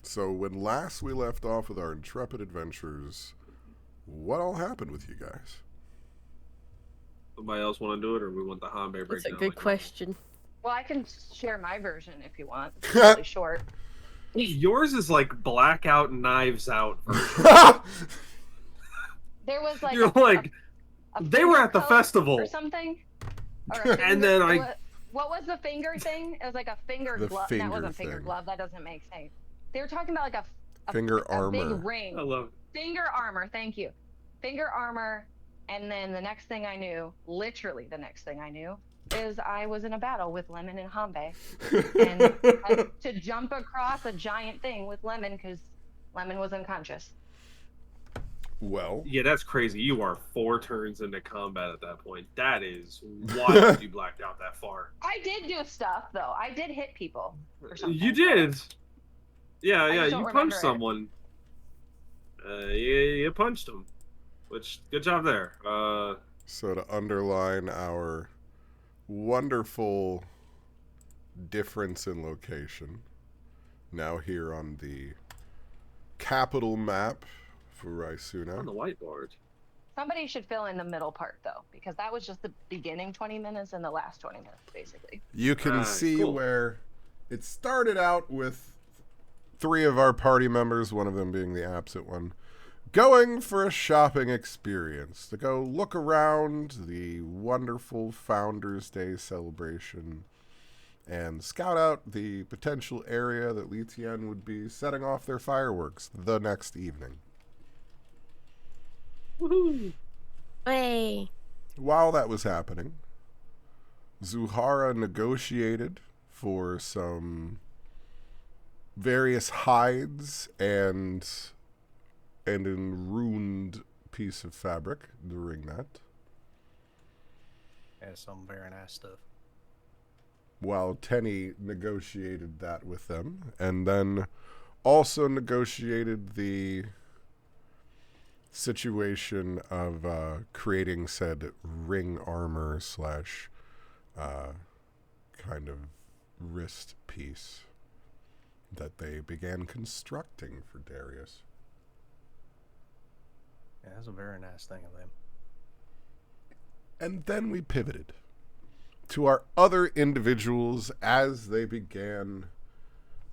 So when last we left off with our intrepid adventurers, what all happened with you guys? Somebody else want to do it, or we want the Hanbei That's a breakdown good like normal? question. Well, I can share my version if you want. It's really short. Yours is like blackout knives out version. There was like You're like, they were at the festival or something. Or a finger, and then I. What was the finger thing? It was like a finger The glove. finger That wasn't finger thing. glove. That doesn't make sense. They were talking about like a Finger a armor. big ring. I love. Finger armor. Thank you. Finger armor. And then the next thing I knew, literally the next thing I knew, is I was in a battle with Lemon and Hanbei, and had to jump across a giant thing with Lemon because Lemon was unconscious. Well, Yeah, that's crazy. You are 4 turns into combat at that point. That is wild. You blacked out that far. I did do stuff though. I did hit people or something. You did. Yeah, just don't you remember punched it. someone. You punched him. Which, good job there. so to underline our wonderful difference in location, now here on the capital map for Raisuna. on the whiteboard. Somebody should fill in the middle part though, because that was just the beginning 20 minutes and the last 20 minutes, basically. You can see cool. where it started out with 3 of our party members, one of them being the absent one, going for a shopping experience, to go look around the wonderful Founders Day celebration and scout out the potential area that Li Tian would be setting off their fireworks the next evening. Woohoo! Hey. While that was happening, Zuhara negotiated for some various hides and a ruined piece of fabric during that, Yeah, some very nice stuff. while Tenny negotiated that with them, and then also negotiated the situation of creating said ring armor slash kind of wrist piece that they began constructing for Darius. Yeah, that's a very nice thing of them. And then we pivoted to our other individuals as they began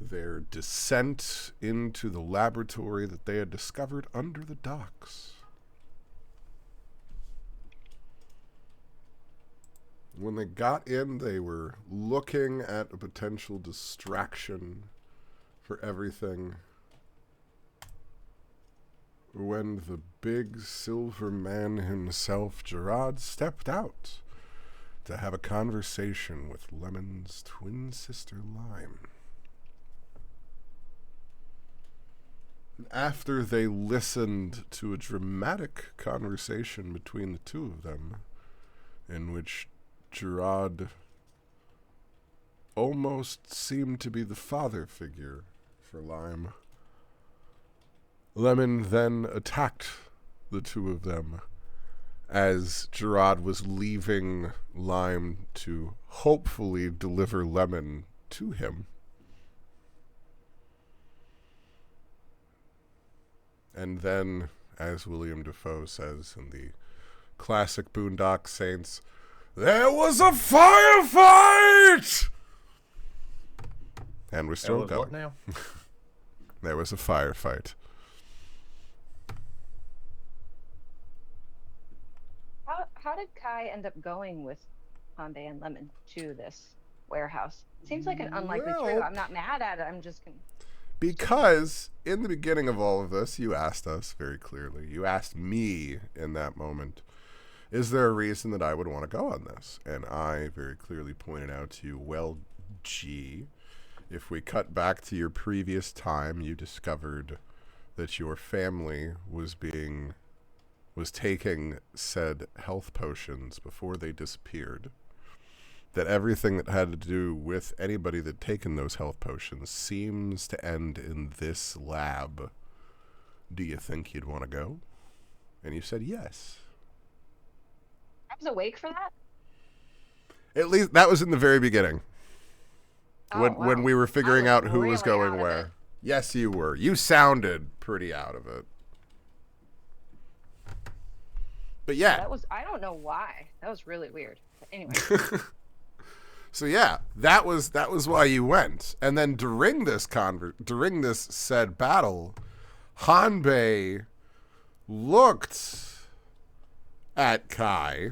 their descent into the laboratory that they had discovered under the docks. When they got in, they were looking at a potential distraction for everything, when the big silver man himself, Gerard, stepped out to have a conversation with Lemon's twin sister, Lime. After they listened to a dramatic conversation between the two of them, in which Gerard almost seemed to be the father figure for Lime, Lemon then attacked the two of them as Gerard was leaving Lime to hopefully deliver Lemon to him. And then, as William Defoe says in the classic Boondock Saints, there was a firefight! And we're still going. What now? There was a firefight. How did Kai end up going with Hanbei and Lemon to this warehouse? Seems like an unlikely Well, trio. I'm not mad at it. I'm just because in the beginning of all of this, you asked us very clearly. You asked me in that moment, is there a reason that I would want to go on this? And I very clearly pointed out to you, well, gee, if we cut back to your previous time, you discovered that your family was taking said health potions before they disappeared, that everything that had to do with anybody that taken those health potions seems to end in this lab. Do you think you'd want to go? And you said yes. I was awake for that. At least that was in the very beginning. Oh, when wow. we were figuring I out was who was really going out of where. it. Yes, you were. You sounded pretty out of it. But yeah. That was, I don't know why. That was really weird. But anyway. So yeah, that was why you went. And then during this said battle, Hanbei looked at Kai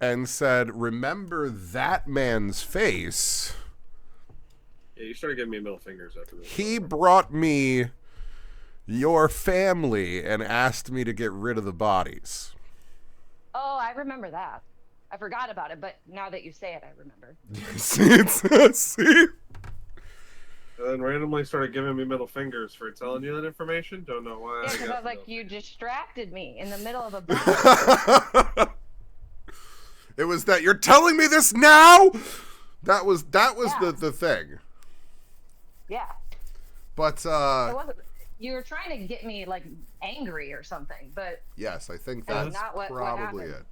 and said, "Remember that man's face? Yeah, you started giving me middle fingers after this. He brought me your family and asked me to get rid of the bodies." Oh, I remember that. I forgot about it, but now that you say it, I remember. See? And then randomly started giving me middle fingers for telling you that information. Don't know why. Yeah, because got I was like, middle you fingers. distracted me in the middle of a battle. It was that you're telling me this now? That was Yeah. the thing. Yeah. But It wasn't, you were trying to get me like angry or something, but yes, I think That's that's not what probably happened. it.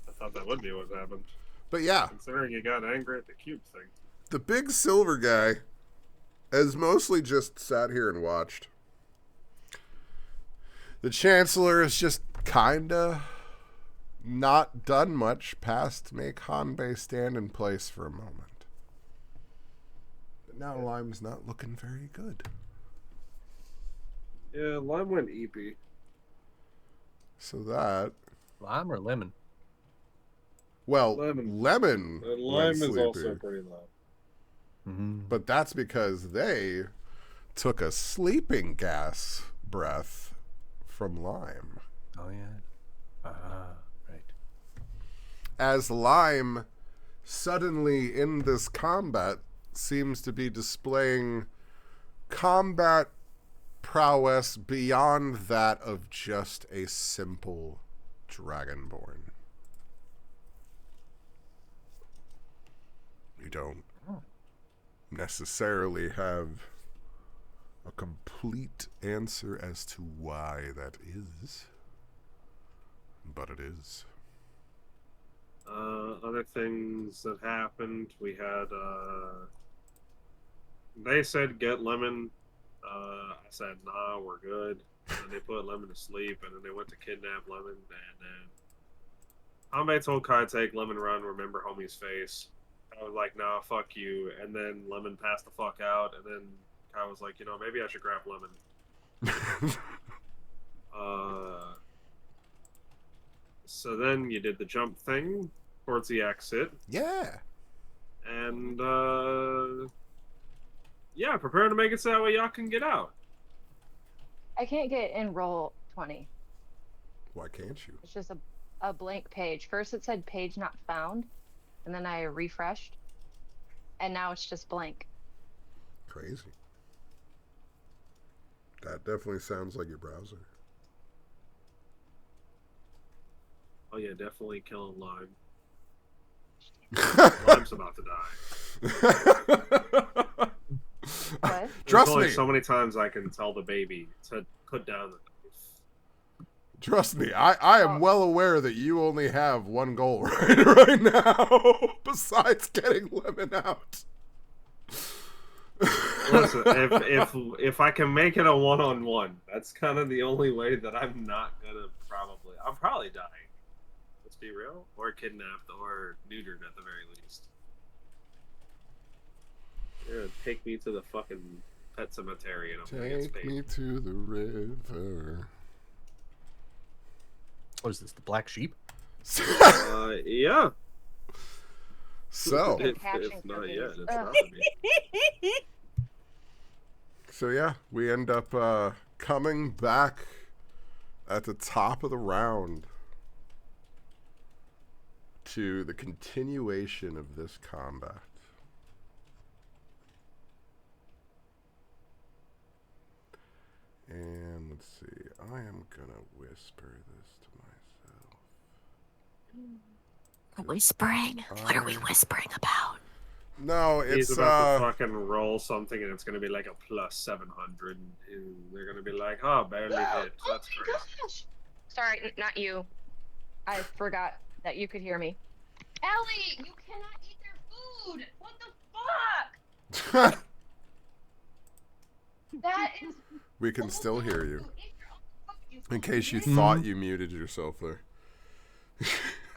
I thought that would be what happened. But yeah, Considering you got angry at the cube thing. the big silver guy has mostly just sat here and watched. The Chancellor has just kinda not done much past make Hanbei stand in place for a moment. But now Lime's not looking very good. Yeah, Lime went EP. So that, Lime or lemon? well, Lemon. Lemon And went Lime is sleepy, also pretty low. Mm-hmm. but that's because they took a sleeping gas breath from Lime. Oh yeah. Right. As Lime suddenly in this combat seems to be displaying combat prowess beyond that of just a simple dragonborn. We don't necessarily have a complete answer as to why that is, but it is. Other things that happened, we had, they said get Lemon. I said, nah, we're good. And they put Lemon to sleep, and then they went to kidnap Lemon, and then Hanbei told Kai, take Lemon run, remember homie's face. I was like, nah, fuck you. And then Lemon passed the fuck out, and then Kai was like, you know, maybe I should grab Lemon. So then you did the jump thing towards the exit, Yeah. and yeah, prepare to make it so that way y'all can get out. I can't get in roll 20. Why can't you? It's just a blank page. First it said page not found, and then I refreshed, and now it's just blank. Crazy. That definitely sounds like your browser. Oh yeah, definitely killing Lime. Lime's about to die. What? Trust There's only me. so many times I can tell the baby to put down the knife. Trust me. I am well aware that you only have one goal right now, besides getting Lemon out. Listen, if I can make it a one-on-one, that's kind of the only way that I'm not gonna probably. I'm probably dying. Let's be real, or kidnapped, or neutered at the very least. Yeah, take me to the fucking pet cemetery and I'm gonna get Take spayed. me to the river. What is this? The black sheep? Yeah. So, If Hatching not cookies. yet, it's Ugh. about to be. so yeah, we end up coming back at the top of the round to the continuation of this combat. And let's see, I am gonna whisper this to myself. Whispering? What are we whispering about? No, He's it's about to fucking roll something and it's gonna be like a plus 700 and they're gonna be like, oh, barely hit. Oh That's my crazy. gosh! Sorry, not you. I forgot that you could hear me. Ellie, you cannot eat their food. What the fuck? That is. We can still hear you. You In case you fucking thought you muted yourself there.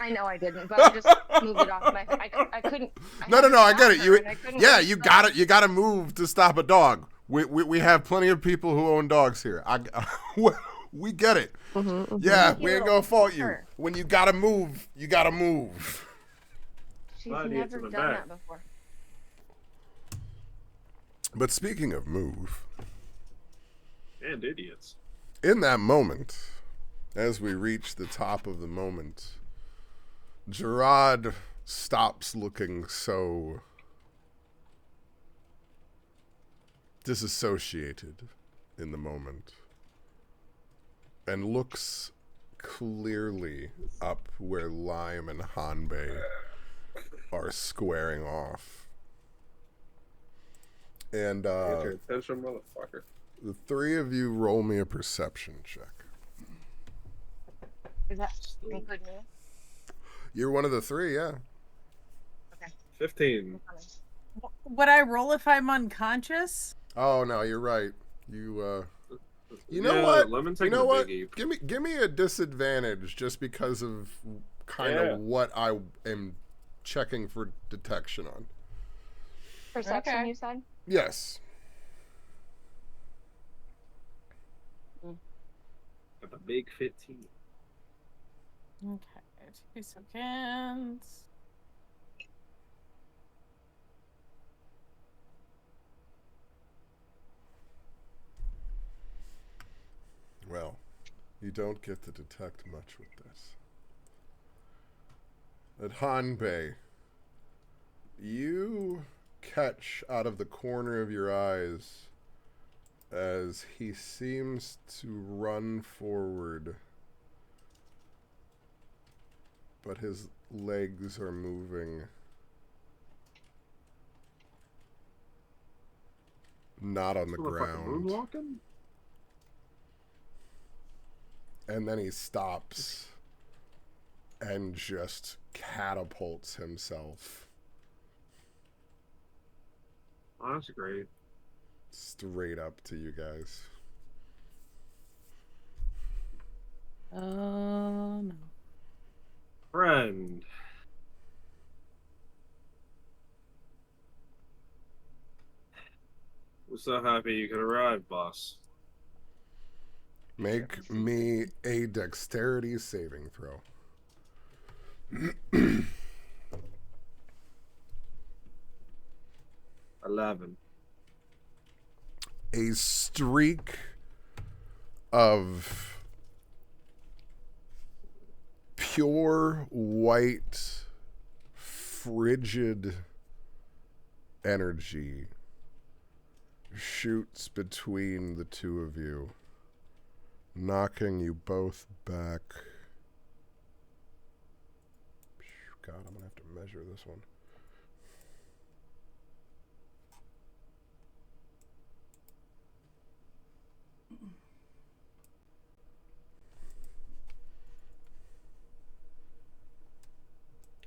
I know I didn't, but I just moved it off my. I couldn't. No, I get it. You, yeah, you like, got it. You got to move to stop a dog. We have plenty of people who own dogs here. We get it. Yeah, we ain't gonna fault you. When you gotta move, you gotta move. She's Body hits never in done the that back. before. But speaking of move, And idiots. in that moment, as we reach the top of the moment, Gerard stops looking so disassociated in the moment and looks clearly up where Lime and Hanbei are squaring off. And Get your attention, motherfucker. the three of you roll me a perception check. Is that include me? You're one of the three, yeah. 15. Would I roll if I'm unconscious? Oh no, you're right. You You know what? Lemon You taking know a what? big Give me a disadvantage just because of kind Yeah. of what I am checking for detection on. Perception, Okay. you said? Yes. Got the big 15. Okay, 2 seconds. Well, you don't get to detect much with this. At Hanbei, you catch out of the corner of your eyes as he seems to run forward, but his legs are moving not on the ground. Moonwalking? And then he stops and just catapults himself Oh, that's great. straight up to you guys. Oh no. Friend. We're so happy you could arrive, boss. Make me a dexterity saving throw. 11. A streak of pure white, frigid energy shoots between the two of you, knocking you both back. God, I'm gonna have to measure this one.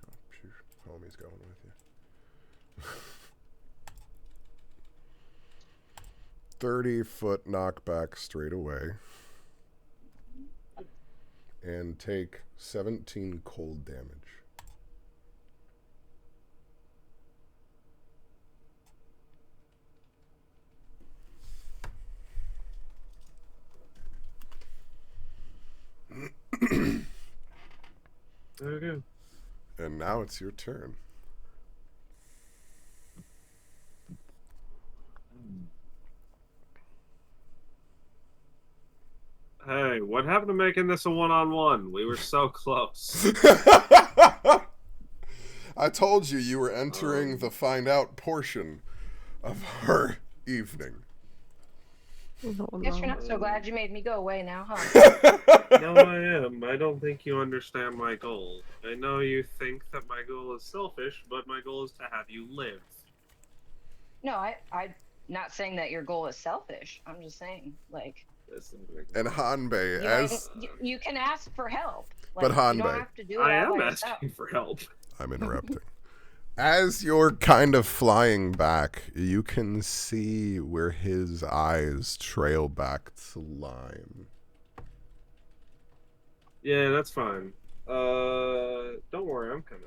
Oh, phew, homie's going with you. 30-foot knockback straight away. And take 17 cold damage. There we go. And now it's your turn. Hey, what happened to making this a one-on-one? We were so close. I told you you were entering the find out portion of our evening. Guess you're not so glad you made me go away now, huh? No, I am. I don't think you understand my goal. I know you think that my goal is selfish, but my goal is to have you live. No, I'm not saying that your goal is selfish. I'm just saying, like, And Hanbei, you, as you can ask for help. But Like, you Hanbei. don't have to do it I all am by asking yourself. for help. I'm interrupting. As you're kind of flying back, you can see where his eyes trail back to Lime. Yeah, that's fine. Don't worry, I'm coming.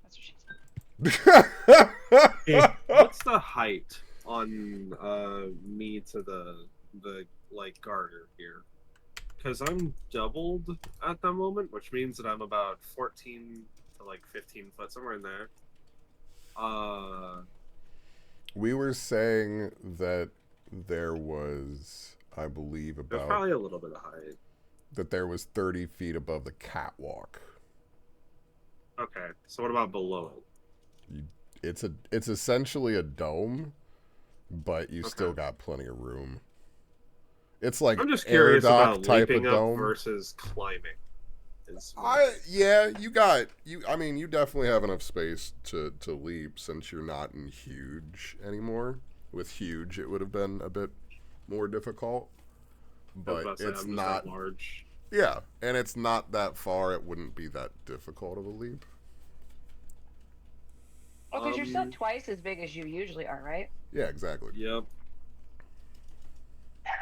That's what she said. What's the height on me to the like garter here? Because I'm doubled at the moment, which means that I'm about 14 to like 15 foot, somewhere in there. We were saying that there was, I believe, There's about probably a little bit of height. that there was 30 feet above the catwalk. Okay, so what about below it? It's essentially a dome, but you Okay. still got plenty of room. It's like I'm just air curious dock about type of leaping up dome. versus climbing. I mean, you definitely have enough space to leap since you're not in huge anymore. With huge, it would have been a bit more difficult. But I'm it's just not that large. Yeah, and it's not that far. It wouldn't be that difficult of a leap. Oh, because you're still twice as big as you usually are, right? Yeah, exactly. Yep.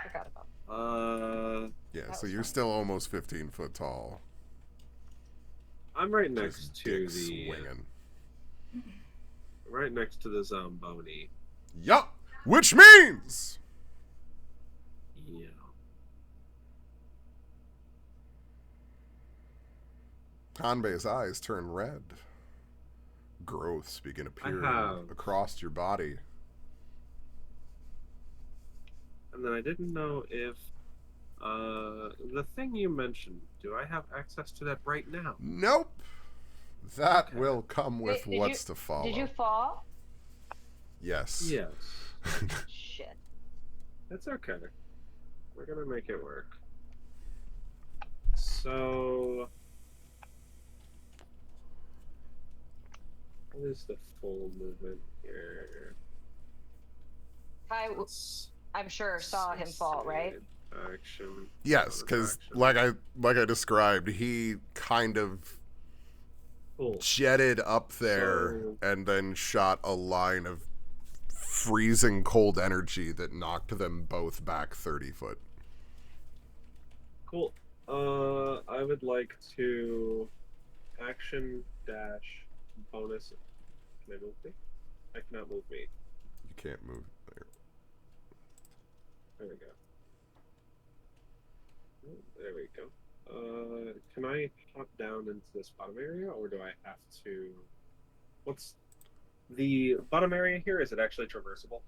Forgot about that. Yeah, That so was you're fun. still almost 15 foot tall. I'm right Just next to dick the swinging. right next to the Zamboni. Yup. Which means Yeah. Hanbei's eyes turn red. Growths begin appearing have. across your body. And then I didn't know if the thing you mentioned, do I have access to that right now? Nope. That Okay. will come with Wait, what's to follow. Did you fall? Yes. Yes. Shit. That's okay. We're gonna make it work. So what is the full movement here? Kai, I'm sure, saw him fall, right? Action. Yes, because like I described, he kind of jetted up there and then shot a line of freezing cold energy that knocked them both back 30 foot. Cool. I would like to action dash bonus. Can I move me? I cannot move me. You can't move there. There we go. Oh, there we go. Can I hop down into this bottom area, or do I have to? What's the bottom area here? Is it actually traversable?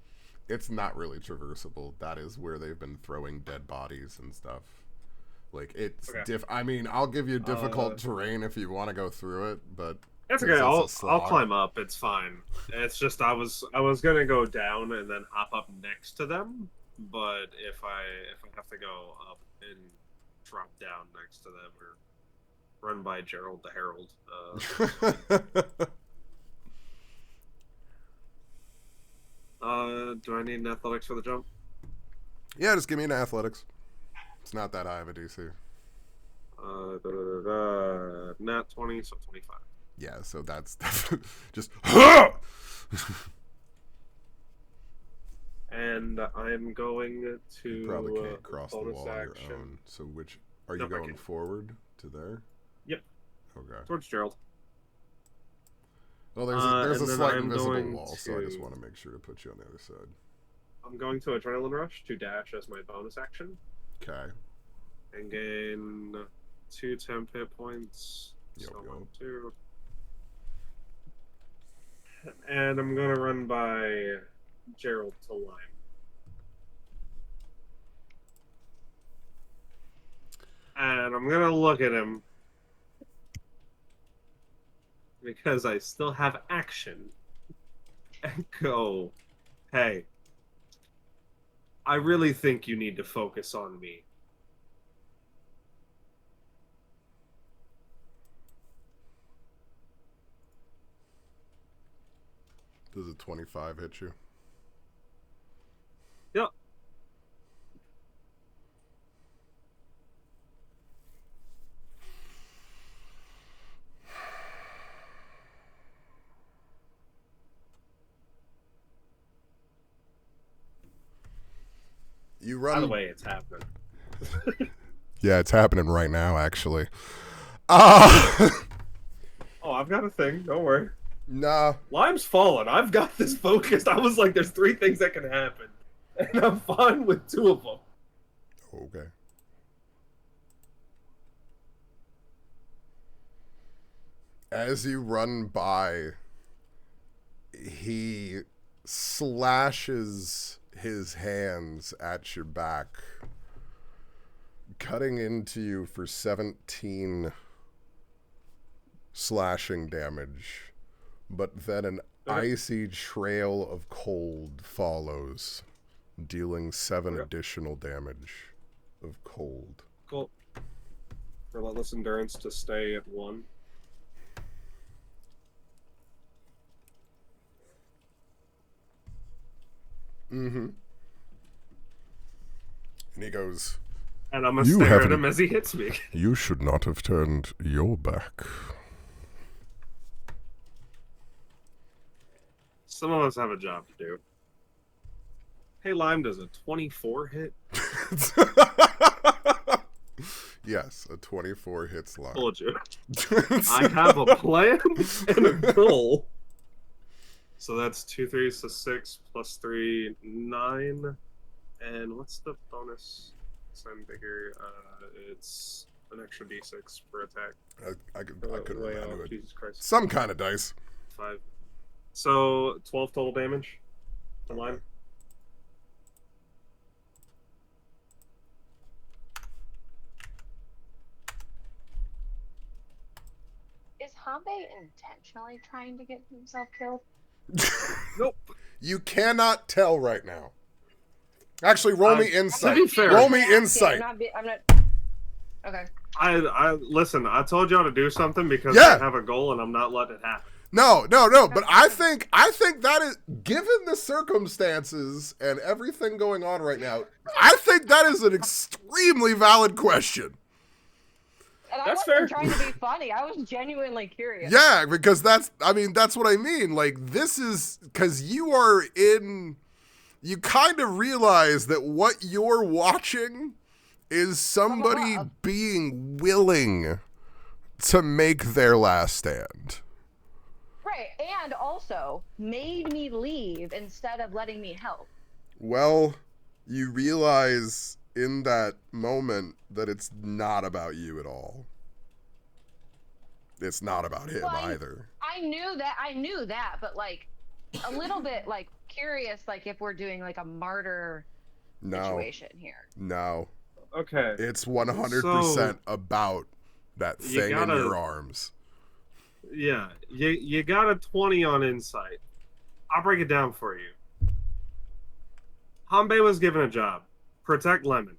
It's not really traversable. That is where they've been throwing dead bodies and stuff. Like it's Okay. I mean, I'll give you difficult terrain if you want to go through it, but that's okay. I'll climb up. It's fine. It's just I was gonna go down and then hop up next to them, but if I have to go up and drop down next to them or run by Gerald the Herald, do I need an athletics for the jump? Yeah, just give me an athletics. It's not that high of a DC. Nat 20, so 25. Yeah, so that's just. And I'm going to. You probably can't cross the wall on action. your own. So which are you Nope, I going can't. forward to there? Yep. Okay. Towards Gerald. Well, there's a slight I'm invisible going wall, so I just to- want to make sure to put you on the other side. I'm going to Adrenaline Rush to dash as my bonus action Okay. and gain 2 temp hit points. Yup, So yup. 1, 2. And I'm going to run by Gerald to Lime. And I'm going to look at him because I still have action and go, hey, I really think you need to focus on me. Does a 25 hit you? Yep. You By the run. way, it's happening. Yeah, it's happening right now, actually. Uh, Oh, I've got a thing. Don't worry. nah. Lime's fallen. I've got this focused. I was like, there's 3 things that can happen. And I'm fine with 2 of them. Okay. As you run by, he slashes his hands at your back, cutting into you for 17 slashing damage. But then an icy trail of cold follows, dealing 7 additional damage of cold. Cool. Relentless endurance to stay at 1. Mm-hmm. And he goes, And I'm gonna You stare at haven't- him as he hits me. "You should not have turned your back." Some of us have a job to do. Hey, Lime, does a 24 hit? Yes, a 24 hits line. Told you. I have a plan and a goal. So that's 2 3, so 6 plus 3, 9. And what's the bonus? Same bigger. It's an extra d6 per attack. I couldn't Way remember off, it. Jesus Christ. Some kind of dice. 5. So 12 total damage. The line. Okay. Is Hanbei intentionally trying to get himself killed? Nope. You cannot tell right now. Actually, roll me insight. to be fair- Roll me I'm insight. I'm not. Okay. I listen. I told y'all to do something because Yeah. I have a goal and I'm not letting it happen. No. But I think that is, given the circumstances and everything going on right now, I think that is an extremely valid question. And That's I wasn't fair. trying to be funny. I was genuinely curious. Yeah, because that's what I mean. Like, this is because you are in. You kind of realize that what you're watching is somebody above. being willing to make their last stand. Right. And also made me leave instead of letting me help. Well, you realize in that moment that it's not about you at all. It's not about him Well, either. I knew that, but like a little bit like curious, like if we're doing like a martyr No, situation here. no. Okay. It's 100% So, about that you thing in gotta- your arms. Yeah, you got a 20 on insight. I'll break it down for you. Hanbei was given a job. Protect Lemon.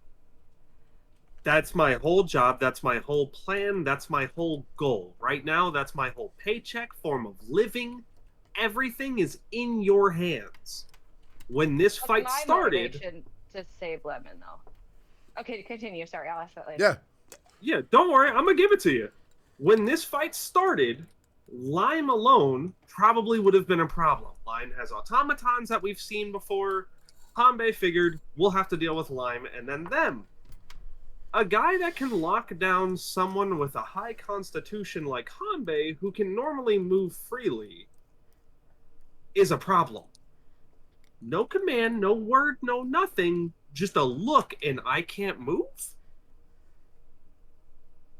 That's my whole job. That's my whole plan. That's my whole goal. Right now, that's my whole paycheck, form of living. Everything is in your hands. When this What's fight my started... motivation to save Lemon though? Okay, continue. Sorry, I'll ask that later. Yeah. Yeah, don't worry. I'm going to give it to you. When this fight started, Lime alone probably would have been a problem. Lime has automatons that we've seen before. Hanbei figured we'll have to deal with Lime and then them. A guy that can lock down someone with a high constitution like Hanbei, who can normally move freely, is a problem. No command, no word, no nothing, just a look and I can't move?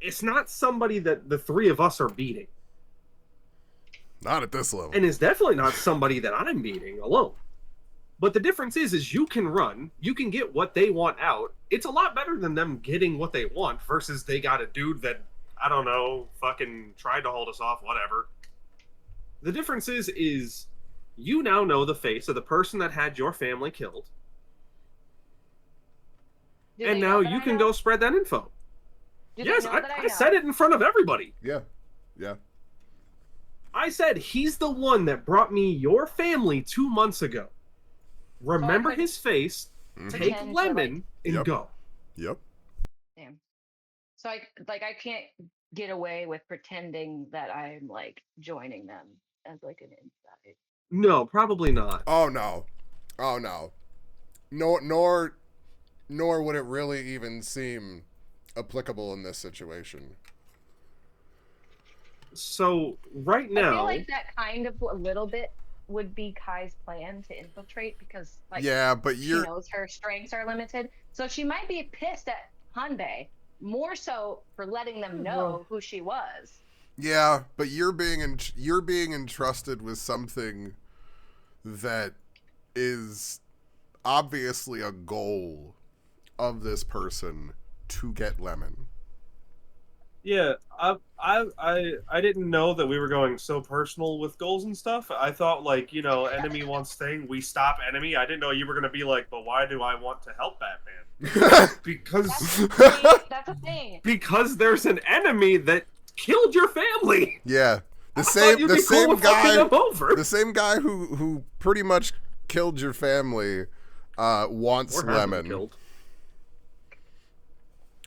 It's not somebody that the 3 of us are beating. Not at this level. And it's definitely not somebody that I'm beating alone. But the difference is you can run, you can get what they want out. It's a lot better than them getting what they want versus they got a dude that, I don't know, fucking tried to hold us off, whatever. The difference is you now know the face of the person that had your family killed. Do And they now know that you I can know? go spread that info. Do Yes, they know that I know? said it in front of everybody. Yeah. I said he's the one that brought me your family 2 months ago. Remember could his face, Mhm. take pretend to, Lemon, and Yep. go. Yep. Damn. So I can't get away with pretending that I'm like joining them as like an inside. No, probably not. Oh no. Oh no. Nor nor would it really even seem applicable in this situation. So right I feel now, like that kind of a little bit would be Kai's plan to infiltrate because like Yeah, but she knows her strengths are limited. So she might be pissed at Hanbei more so for letting them know who she was. Yeah, but you're being entrusted with something that is obviously a goal of this person to get Lemon. yeah, I didn't know that we were going so personal with goals and stuff. I thought like, you know, enemy wants thing, we stop enemy. I didn't know you were gonna be like, but why do I want to help Batman? Because That's a thing. because there's an enemy that killed your family. Yeah. I thought you'd be cool with fucking them over. The same guy who pretty much killed your family wants Or hasn't Lemon. killed.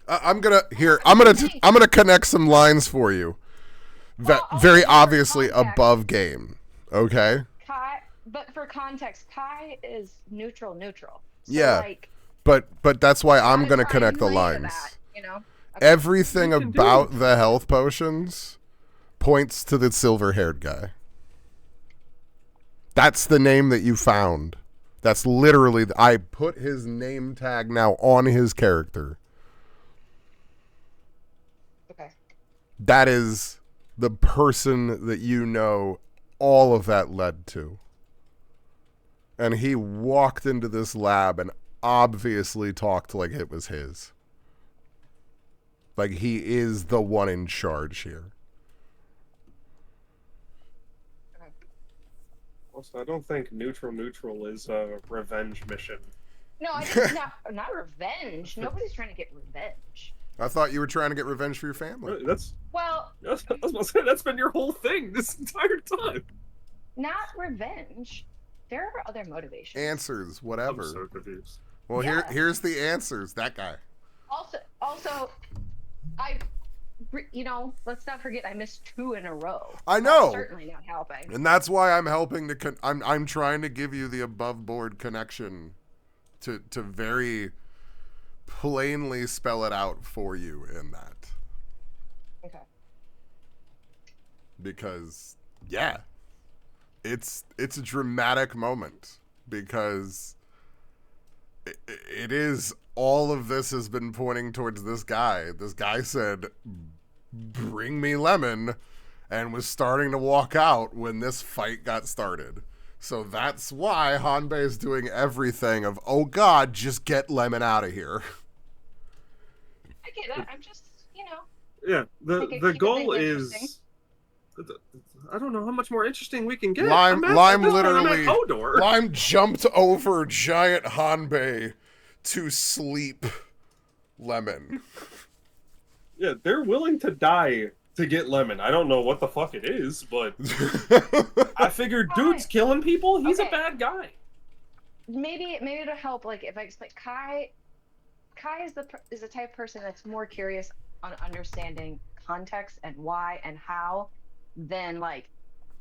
I'm gonna connect some lines for you. Well, okay, Very for obviously context. above game. Okay. Kai, but for context, Kai is neutral. So, Yeah. like, But that's why I'm gotta gonna try connect and the relate to lines. that, you know? Everything You can do about it. the health potions points to the silver-haired guy. That's the name that you found. That's literally I put his name tag now on his character. Okay. That is the person that you know all of that led to. And he walked into this lab and obviously talked like it was his. Like he is the one in charge here. Also, I don't think neutral is a revenge mission. No, I think not revenge. Nobody's trying to get revenge. I thought you were trying to get revenge for your family. Really, that's Well, I was about to say, that's been your whole thing this entire time. not revenge. There are other motivations. Answers, I'm whatever. so confused. Well, Yeah. here's the answers. That guy. Also, let's not forget I missed 2 in a row. I know. That's certainly not helping. And that's why I'm helping to I'm trying to give you the above board connection to very plainly spell it out for you in that. Okay. Because yeah. It's a dramatic moment because it is all of this has been pointing towards this guy. This guy said, "Bring me Lemon," and was starting to walk out when this fight got started. So that's why Hanbei is doing everything of, oh God, just get Lemon out of here. I get it. I'm just, Yeah, Make it the keep goal it is. interesting. I don't know how much more interesting we can get. Lime I'm at literally Hodor. Lime jumped over giant Hanbei to sleep Lemon. Yeah, they're willing to die to get Lemon. I don't know what the fuck it is, but I figured dude's killing people. He's a Okay. bad guy. maybe to help, like if I explain, Kai is the type of person that's more curious on understanding context and why and how than like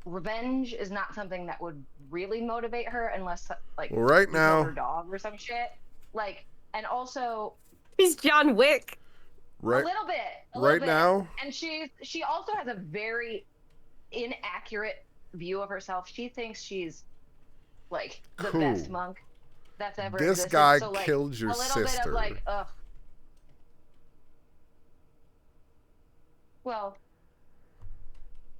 revenge is not something that would really motivate her unless like Well, right you now- killed her dog or some shit. Like, and also He's John Wick. a Right little bit. right now, And she also has a very inaccurate view of herself. She thinks she's like the Cool. best monk that's ever this existed. guy So, like, killed your a little bit sister. of like, ugh. Well,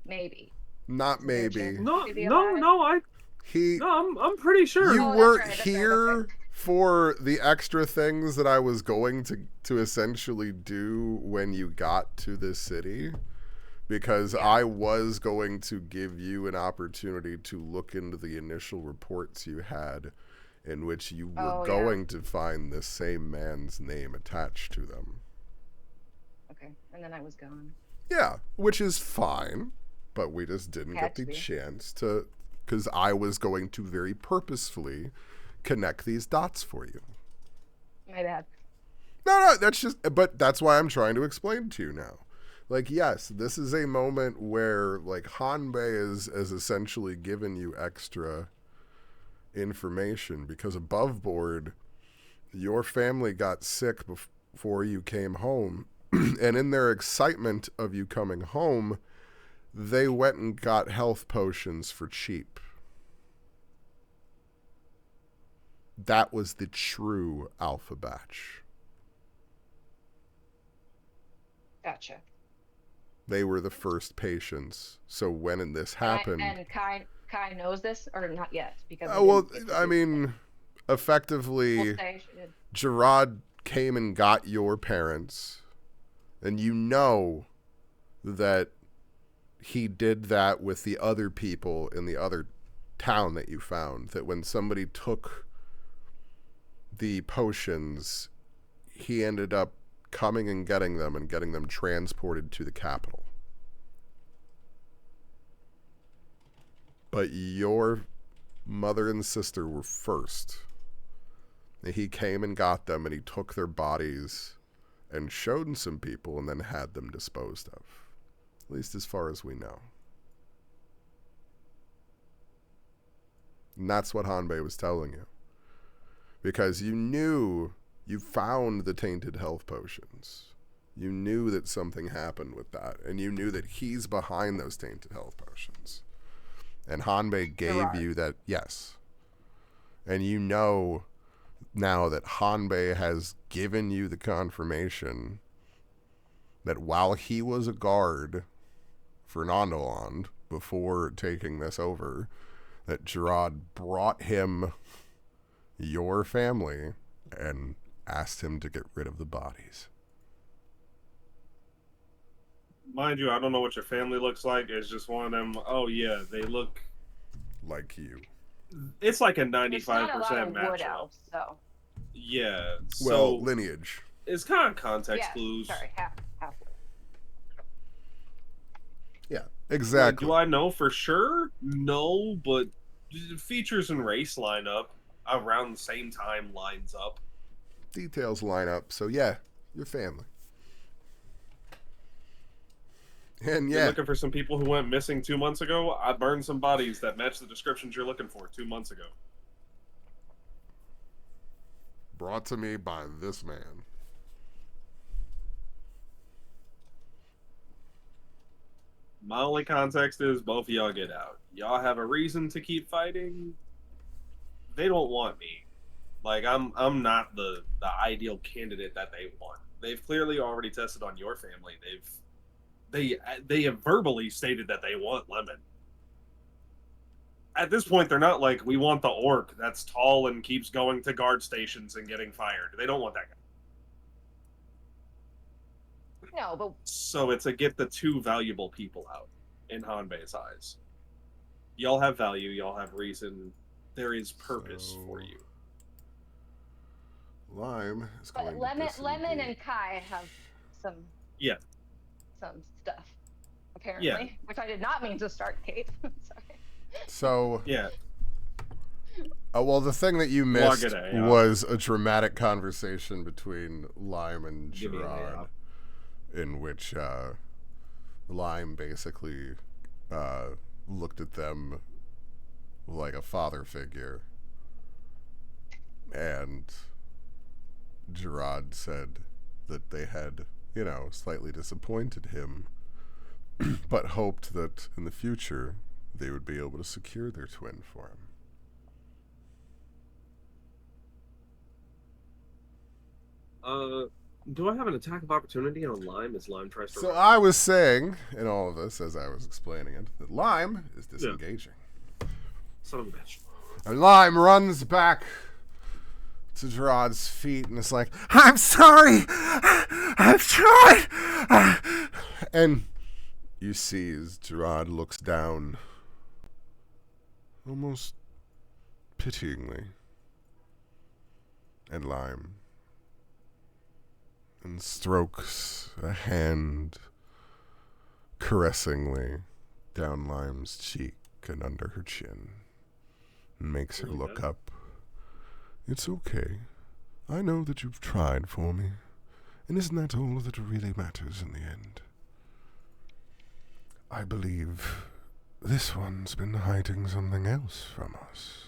maybe. Not maybe. No, Maybe no, alive? no. He I'm pretty sure. You Oh, that's weren't right, that's right, here that's for the extra things that I was going to essentially do when you got to this city, because I was going to give you an opportunity to look into the initial reports you had in which you were Oh, yeah. going to find the same man's name attached to them. Okay, and then I was gone. Yeah, which is fine, but we just didn't Had get to the be. chance to, because I was going to very purposefully connect these dots for you. My bad. No, that's just, but that's why I'm trying to explain to you now. Like, yes, this is a moment where, like, Hanbei is essentially given you extra information because above board your family got sick before you came home, and in their excitement of you coming home, they went and got health potions for cheap. That was the true alpha batch. Gotcha. They were the first patients. So when this happened... And Kai knows this, or not yet? Because well, I mean, effectively, we'll say she did. Gerard came and got your parents, and you know that he did that with the other people in the other town that you found, that when somebody took the potions, he ended up coming and getting them transported to the capital. But your mother and sister were first. He came and got them, and he took their bodies and showed some people and then had them disposed of. At least as far as we know. And that's what Hanbei was telling you. Because you knew you found the tainted health potions. You knew that something happened with that. And you knew that he's behind those tainted health potions. And Hanbei gave you that, yes. And you know now that Hanbei has given you the confirmation that while he was a guard for Nondoland before taking this over, that Gerard brought him your family and asked him to get rid of the bodies. Mind you, I don't know what your family looks like. It's just one of them, oh yeah, they look... like you. It's like a It's not a 95% lot of match wood up. elves, so. Yeah, so... Well, lineage. It's kind of context Yeah, clues. sorry, half. Yeah, Like, exactly. do I know for sure? No, but features and race line up around the same time lines up. Details line up. So yeah, your family. And You're yeah, looking for some people who went missing 2 months ago? I burned some bodies that match the descriptions you're looking for 2 months ago. brought to me by this man. My only context is both of y'all get out. Y'all have a reason to keep fighting. They don't want me. Like I'm not the ideal candidate that they want. They've clearly already tested on your family. They have verbally stated that they want Lemon. At this point, they're not like, we want the orc that's tall and keeps going to guard stations and getting fired. They don't want that guy. No, but So it's a get the two valuable people out in Hanbei's eyes. Y'all have value. Y'all have reason. There is purpose for you. Lime is going but to Lemon disengage. and Kai have some stuff apparently, which I did not mean to start, Kate. Sorry. So Yeah. well, the thing that you missed Plug it, yeah. was a dramatic conversation between Lime and Give me a Gerard, layup. in which Lime basically looked at them like a father figure, and Gerard said that they had, slightly disappointed him, but hoped that in the future they would be able to secure their twin for him. Do I have an attack of opportunity on Lime as Lime tries to So run? I was saying, in all of this, as I was explaining it, that Lime is disengaging. Son of a bitch. And Lime runs back to Gerard's feet and is like, "I'm sorry! I've tried!" And you see as Gerard looks down, almost pityingly, at Lime, and strokes a hand caressingly down Lime's cheek and under her chin, and makes her look up. "It's okay. I know that you've tried for me, and isn't that all that really matters in the end? I believe this one's been hiding something else from us."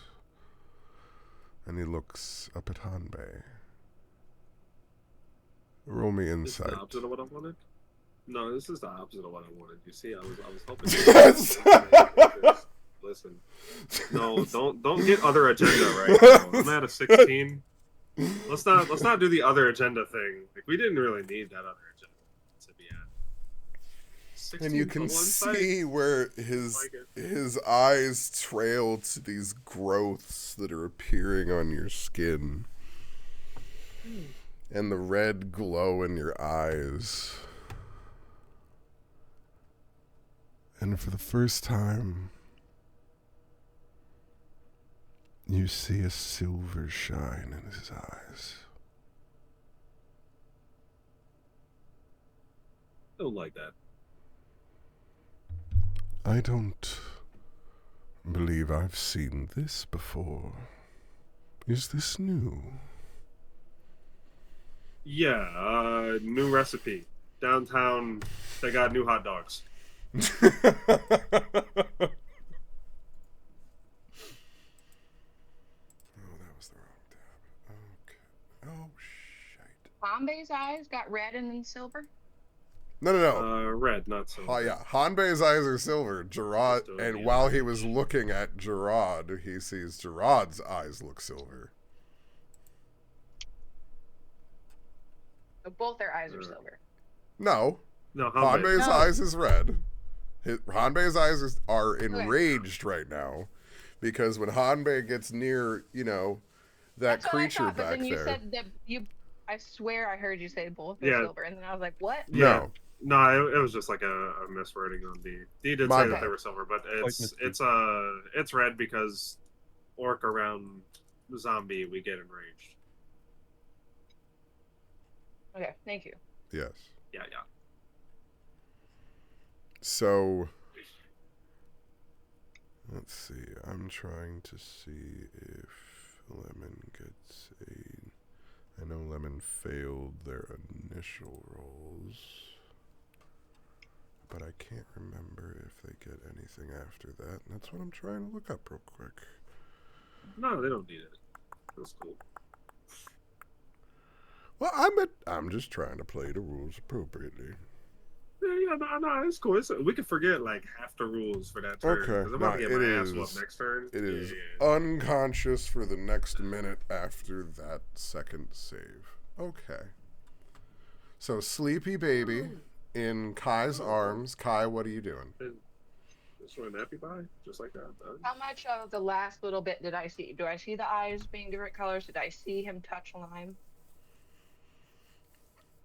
And he looks up at Hanbei, Roll me This is insight. the opposite of what I wanted. No, this is the opposite of what I wanted. You see, I was hoping. Yes. Listen, no, don't get other agenda right now. I'm at a 16. Let's not do the other agenda thing. Like, we didn't really need that other agenda to be at. 16 And you can total insight? see where his eyes trail to these growths that are appearing on your skin. And the red glow in your eyes. And for the first time, you see a silver shine in his eyes. Don't like that. I don't believe I've seen this before. Is this new? Yeah, new recipe. Downtown, they got new hot dogs. Oh, that was the wrong tab. Okay. Oh, shite. Bombay's eyes got red and then silver. No. Red, not silver. Oh, yeah. Hanbei's eyes are silver. Gerard, Still, and yeah. while he was looking at Gerard, he sees Gerard's eyes look silver. So both their eyes are silver. No. No, Hanbei's No. eyes is red. Hanbei's eyes are enraged right now because when Hanbei gets near, that That's what I creature thought, but back then you there. said that I swear I heard you say both are Yeah. silver, and then I was like, what? No. No, it was just like a miswording on D. D did My say that bad. they were silver, but Like it's red because orc around zombie we get enraged. Okay, thank you. Yes. Yeah. So, let's see. I'm trying to see if Lemon gets a... I know Lemon failed their initial rolls, but I can't remember if they get anything after that. And that's what I'm trying to look up real quick. No, they don't need it. That's cool. Well, I'm just trying to play the rules appropriately. Yeah, no, it's cool. We could forget like half the rules for that turn. Okay, 'cause I'm about to no, get my it ass is- whooped next turn. It is Yeah. unconscious for the next minute after that second save. Okay. So, Sleepy Baby in Kai's arms. Kai, what are you doing? Just run happy by, just like that. How much of the last little bit did I see? Do I see the eyes being different colors? Did I see him touch lime?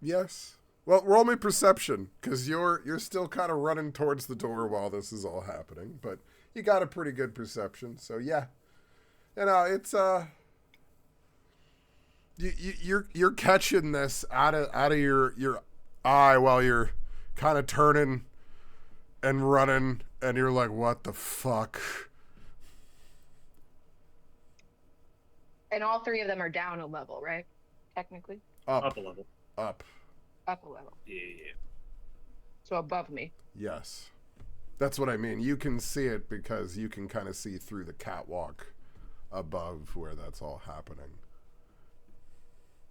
Yes. Well, roll me perception, because you're still kind of running towards the door while this is all happening, but you got a pretty good perception, so yeah. It's you're catching this out of your eye while you're kind of turning and running, and you're like, what the fuck? And all three of them are down a level, right? Technically, Up a level. Up. up a level. Yeah. So above me. Yes. That's what I mean. You can see it because you can kind of see through the catwalk above where that's all happening.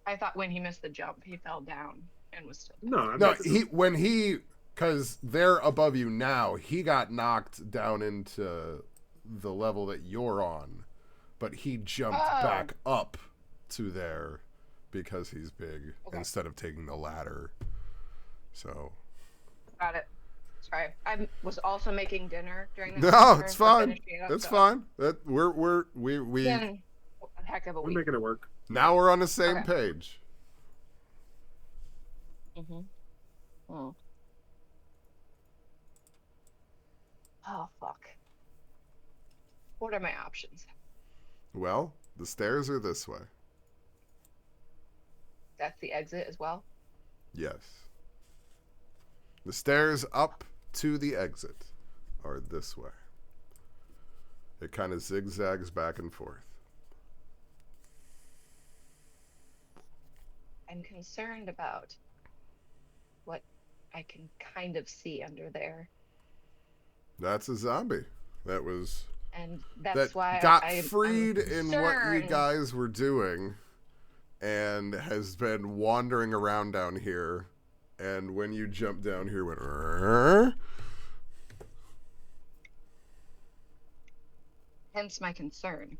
I thought when he missed the jump, he fell down and was still. No, No, because they're above you now, he got knocked down into the level that you're on, but he jumped back up to there because he's big instead of taking the ladder. So. Got it. Sorry, I was also making dinner during that. No, turn it's for fine. finishing up, It's so fine. That it's been a heck of a we're week. making it work. now we're on the same Okay. page. Mm-hmm. Oh. Oh fuck. What are my options? Well, the stairs are this way. That's the exit as well. Yes. The stairs up to the exit are this way. It kind of zigzags back and forth. I'm concerned about what I can kind of see under there, That's a zombie. That was and that's that why got I'm freed in what you concerned. guys were doing and has been wandering around down here. And when you jump down here, went. Hence my concern.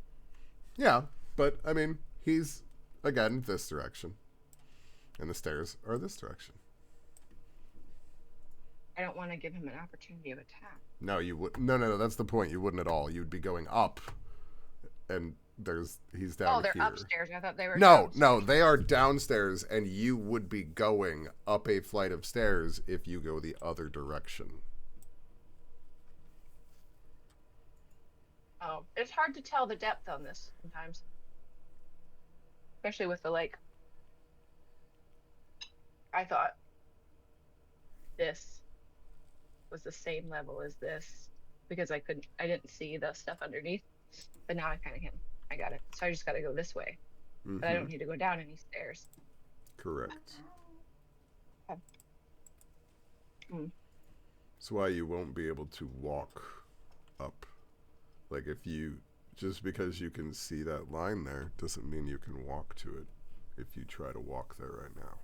Yeah, but I mean, he's again this direction, and the stairs are this direction. I don't want to give him an opportunity of attack. No, you would. No. That's the point. You wouldn't at all. You'd be going up, and he's down Oh, they're here. upstairs. I thought they were No, downstairs. they are downstairs, and you would be going up a flight of stairs if you go the other direction. Oh, it's hard to tell the depth on this sometimes. Especially with the lake. I thought this was the same level as this because I didn't see the stuff underneath. But now I kind of can. I got it. So I just got to go this way. But I don't need to go down any stairs. Correct. Okay. That's why you won't be able to walk up. Like just because you can see that line there doesn't mean you can walk to it if you try to walk there right now.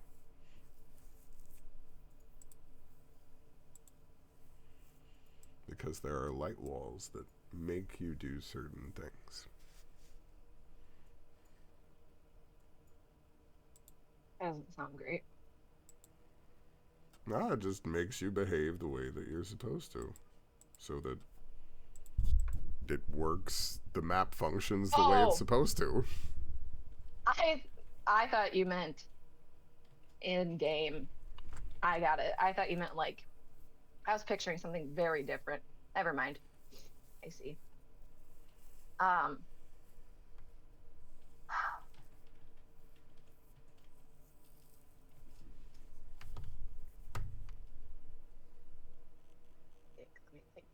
Because there are light walls that make you do certain things. That doesn't sound great. No, it just makes you behave the way that you're supposed to. So that it works, the map functions the way it's supposed to. I thought you meant in game. I got it. I thought you meant like I was picturing something very different. Never mind. I see. Let me think.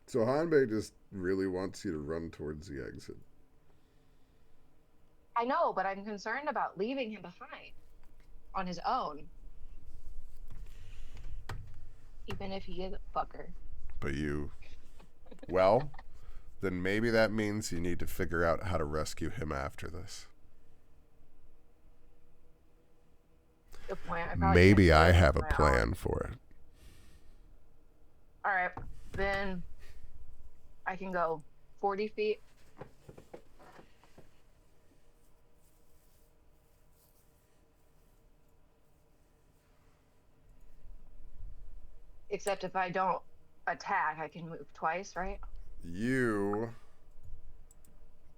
So Hanbei just really wants you to run towards the exit. I know, but I'm concerned about leaving him behind on his own. Even if he is a fucker. But well, then maybe that means you need to figure out how to rescue him after this. Good point. Maybe I have a plan for it. All right, then I can go 40 feet. Except if I don't attack, I can move twice, right? You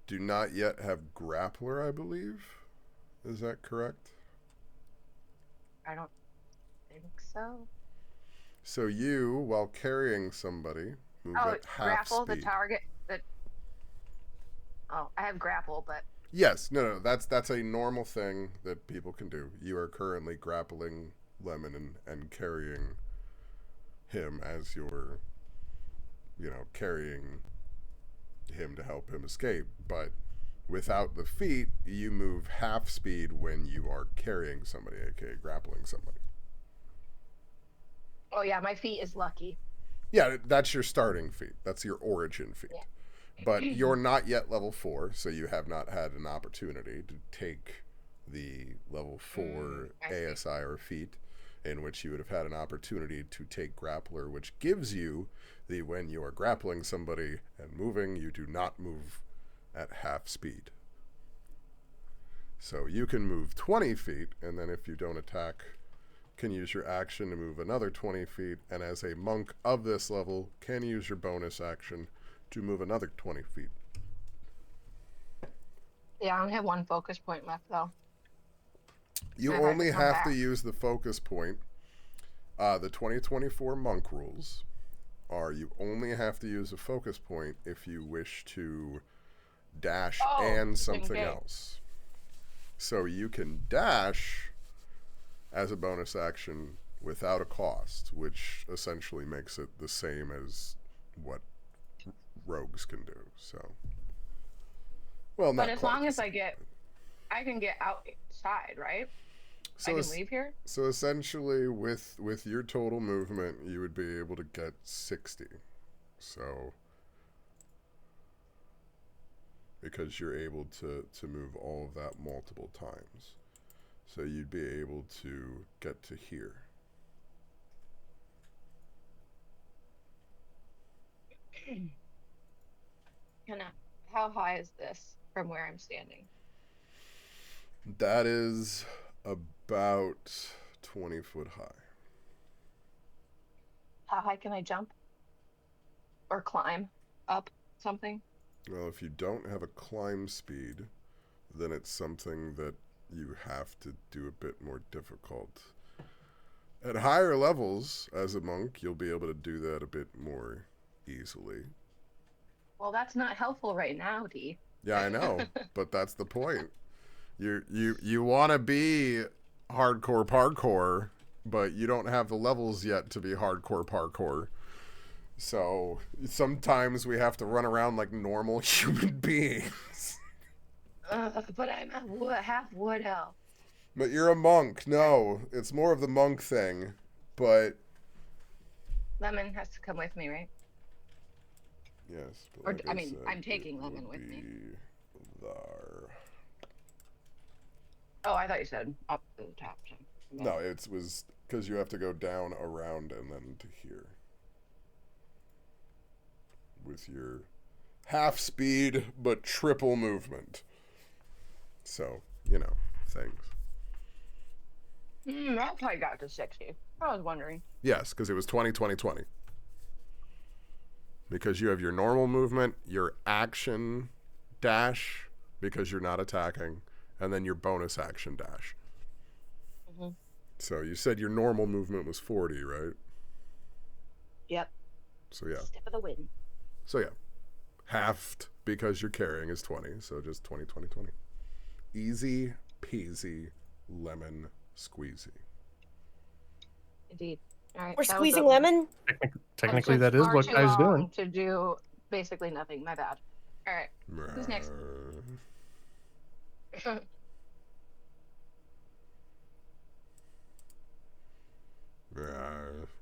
do not yet have grappler, I believe. Is that correct? I don't think so. So you, while carrying somebody, move at half grapple speed. the target. Oh, I have grapple, but Yes, no, that's a normal thing that people can do. You are currently grappling Lemon and carrying him as you're, carrying him to help him escape. But without the feat, you move half speed when you are carrying somebody, aka grappling somebody. oh yeah, my feet is lucky. Yeah, that's your starting feat. That's your origin feat. Yeah. But you're not yet level 4, so you have not had an opportunity to take the level 4 ASI or feat, in which you would have had an opportunity to take grappler, which gives you the when you are grappling somebody and moving, you do not move at half speed. So you can move 20 feet, and then if you don't attack, can use your action to move another 20 feet, and as a monk of this level, can use your bonus action to move another 20 feet. Yeah, I only have one focus point left, though. You only have to use the focus point. The 2024 monk rules are you only have to use a focus point if you wish to dash and something else. So you can dash as a bonus action without a cost, which essentially makes it the same as what rogues can do. So, well, not but as quite long the as same. I can get outside, right? So I can leave here. So essentially, with your total movement, you would be able to get 60. So because you're able to move all of that multiple times. So you'd be able to get to here. How high is this from where I'm standing? That is about 20 foot high. How high can I jump? Or climb up something? Well, if you don't have a climb speed, then it's something that you have to do a bit more difficult. At higher levels, as a monk, you'll be able to do that a bit more easily. Well, that's not helpful right now, Dee. Yeah, I know, but that's the point. You want to be hardcore parkour, but you don't have the levels yet to be hardcore parkour. So sometimes we have to run around like normal human beings. But I'm a half wood elf. But you're a monk. No, it's more of the monk thing. But Lemon has to come with me, right? yes. But Or, like I mean, said, I'm taking it Lemon would with me. be there. Oh, I thought you said up to the top. So. No, it was because you have to go down, around, and then to here. With your half speed, but triple movement. So, things. I probably got to 60. I was wondering. Yes, because it was 20, 20, 20. Because you have your normal movement, your action dash, because you're not attacking, and then your bonus action dash. Mm-hmm. So you said your normal movement was 40, right? Yep. So yeah. Step of the wind. So yeah. Halved because you're carrying is 20, so just 20, 20, 20. Easy peasy lemon squeezy. Indeed. All right. We're squeezing lemon. Technically, that is what I was doing. To do basically nothing. My bad. All right. Who's next?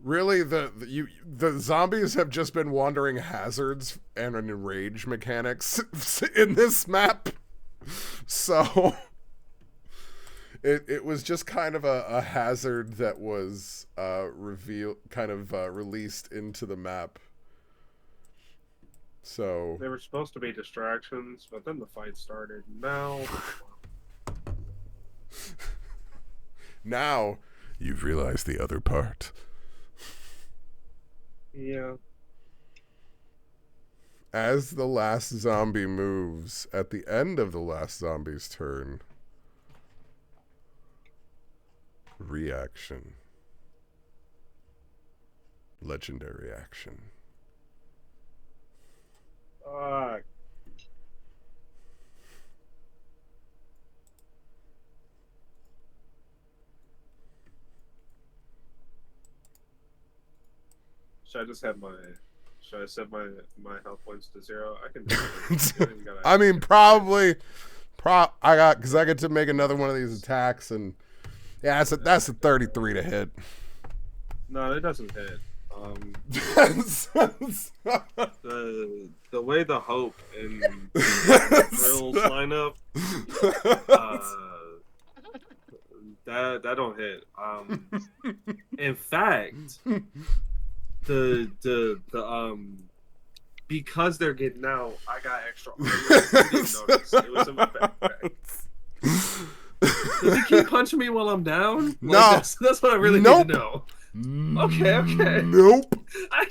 Really, the zombies have just been wandering hazards and enrage mechanics in this map, so it was just kind of a hazard that was released into the map. So They were supposed to be distractions, but then the fight started. now you've realized the other part. Yeah. As the last zombie moves, at the end of the last zombie's turn, reaction. Legendary action. Fuck. Should I just have should I set my health points to 0? I can do it. I mean, probably, because I get to make another one of these attacks, and yeah, that's a 33 to hit. No, it doesn't hit. The way the hope and thrills line up, that don't hit. In fact, because they're getting out, I got extra armor. I didn't notice. It was in my backpack. Does he keep punching me while I'm down? No. That's what I really need to know. Okay. Nope. I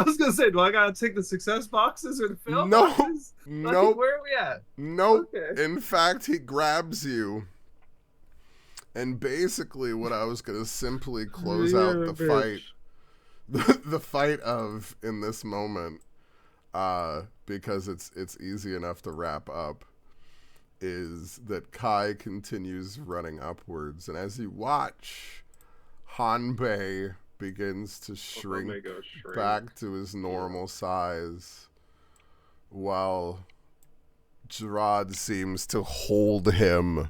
was gonna say, do I gotta take the success boxes or the fail No. boxes? Nope. Where are we at? Nope. Okay. In fact, he grabs you. And basically what I was gonna simply close out the fight. The fight of in this moment, because it's easy enough to wrap up, is that Kai continues running upwards, and as you watch, Hanbei begins to shrink back to his normal size, while Gerard seems to hold him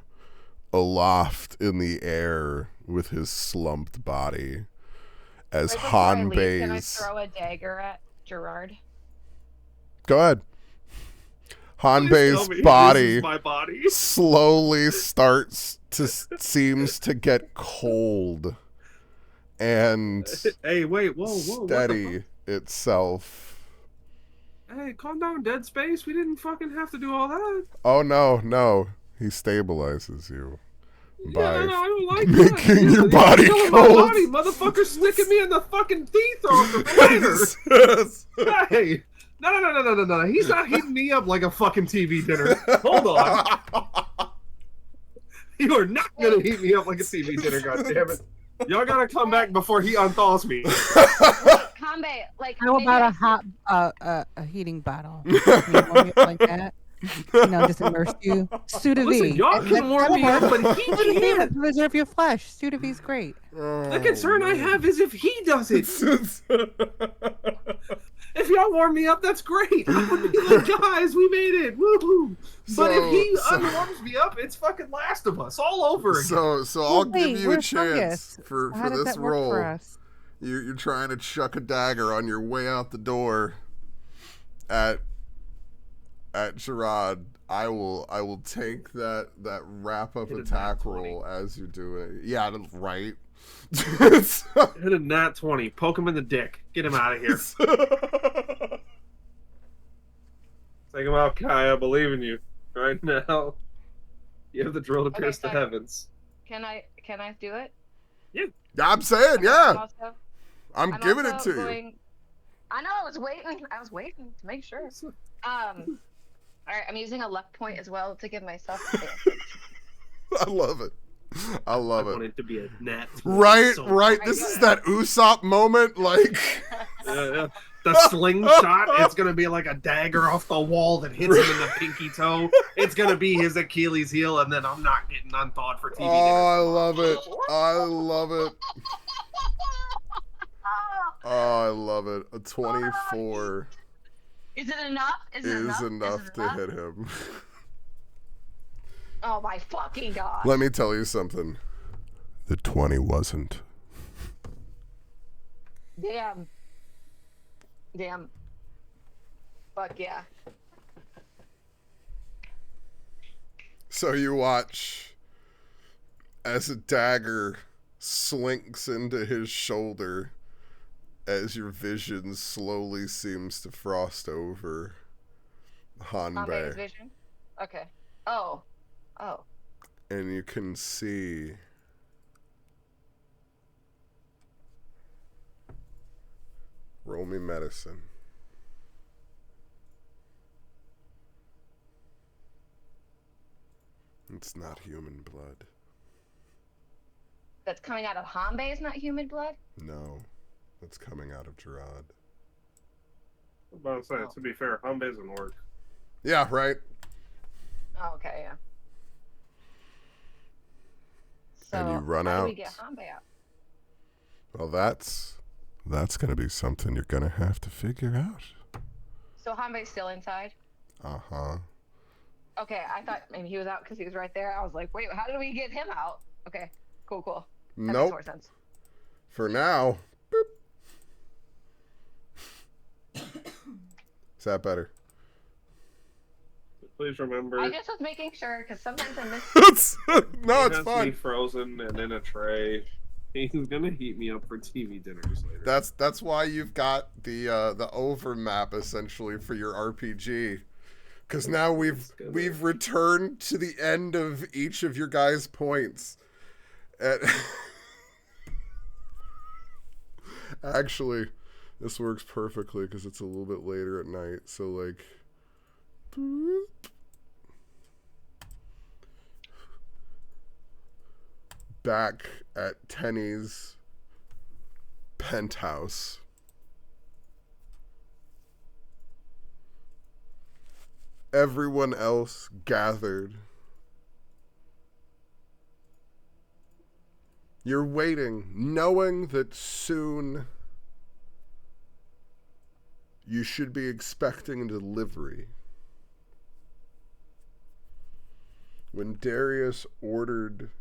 aloft in the air with his slumped body. As Can I Hanbei's... throw a dagger at Gerard? Go ahead. Tell Hanbei's me body This is my body. slowly seems to get cold and Hey, wait, whoa, what the steady itself. Hey, calm down, Dead Space. We didn't fucking have to do all that. Oh no, he stabilizes you by I don't like making that. your body killing cold. my body, motherfucker, sticking me in the fucking teeth off the provider. Hey, no. He's not heating me up like a fucking TV dinner. Hold on. You are not gonna heat me up like a TV dinner, goddammit. Y'all gotta come back before he unthaws me. Hanbei, like How maybe about I a hot a heating bottle? Can you warm me up like that? You know, just immerse you. Sous vide. Listen, y'all can warm me up, but he can't. Preserve your flesh. Sous vide's great. The concern I have is if he does it. If y'all warm me up, that's great. I would be like, guys, we made it. Woohoo. But if he unwarms me up, it's fucking Last of Us all over again. So I'll Wait, give you a where's chance fungus? for How does this that work roll. for us? You're trying to chuck a dagger on your way out the door at Gerard. I will take that wrap up Hit a attack nat 20. roll as you do it. Yeah, right. Hit a nat 20. Poke him in the dick. Get him out of here. Take him out, Kai. I believe in you. Right now. You have the drill to pierce the fine. heavens. Can I do it? I'm saying, Okay, yeah. I'm I'm giving it also to you. going... I know. I was waiting to make sure. All right. I'm using a luck point as well to give myself advantage. I love it. I love I it. want it to be a nat 20. Right, So- right. This is that Usopp moment, like. Yeah. The slingshot, it's gonna be like a dagger off the wall that hits him in the pinky toe. It's gonna be his Achilles heel, and then I'm not getting unthawed for TV Oh, dinner. I love it. I love it. Oh, I love it. A 24 Is it enough? Is it is enough? enough to hit him. Oh my fucking god! Let me tell you something. The 20 wasn't. Damn. Fuck yeah. So you watch as a dagger slinks into his shoulder as your vision slowly seems to frost over Hanbei's Hanbei. vision. Okay. Oh. And you can see roll me medicine. It's not human blood. That's coming out of Hanbei is not human blood? No, that's coming out of Gerard. I was about to say, to be fair, Hanbei's an orc. Yeah, right. Oh, okay, yeah. So, And you run how out. do we get Hanbei out? Well, that's going to be something you're going to have to figure out. So Hanbei's still inside? Uh-huh. Okay, I thought maybe he was out because he was right there. I was like, wait, how did we get him out? Okay, cool. That makes Nope. more sense. For now. Boop. Is that better? Please remember, I just was making sure because sometimes I miss. No, he it's has me fine. frozen and in a tray. He's gonna heat me up for TV dinners later. That's why you've got the over map essentially for your RPG. Because now we've returned to the end of each of your guys' points. Actually, this works perfectly because it's a little bit later at night. So like, boop. Back at Tenny's penthouse. Everyone else gathered. You're waiting, knowing that soon you should be expecting a delivery. When Darius ordered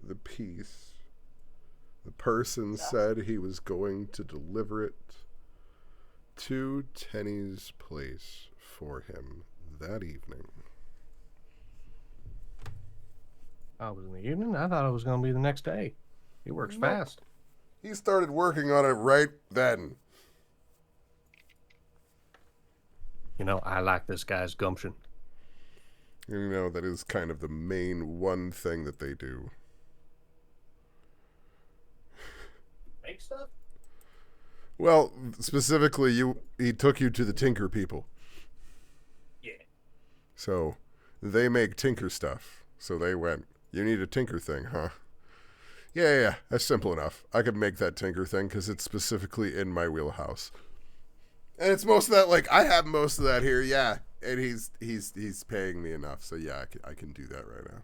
the piece, the person said he was going to deliver it to Tenny's place for him that evening. I was in the evening. I thought it was going to be the next day. He works fast. He started working on it right then. You know, I like this guy's gumption. You know, that is kind of the main one thing that they do. Make stuff? Well, specifically, he took you to the Tinker people. Yeah. So, they make Tinker stuff. So they went, you need a Tinker thing, huh? Yeah, that's simple enough. I could make that Tinker thing because it's specifically in my wheelhouse. And it's most of that, like, I have most of that here, yeah. And he's paying me enough, so yeah, I can do that right now.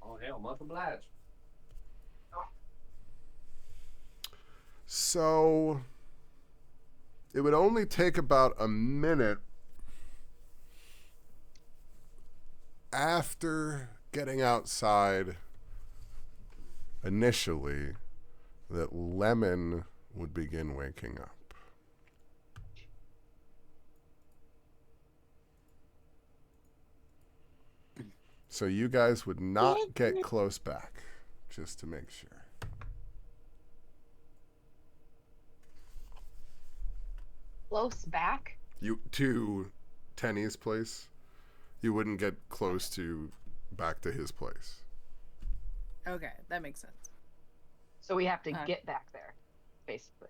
Oh, hell, much obliged. So, it would only take about a minute after getting outside initially that Lemon would begin waking up. So you guys would not get close back, just to make sure. Close back? You to Tenny's place. You wouldn't get close to back to his place. Okay, that makes sense. So we have to get back there, basically.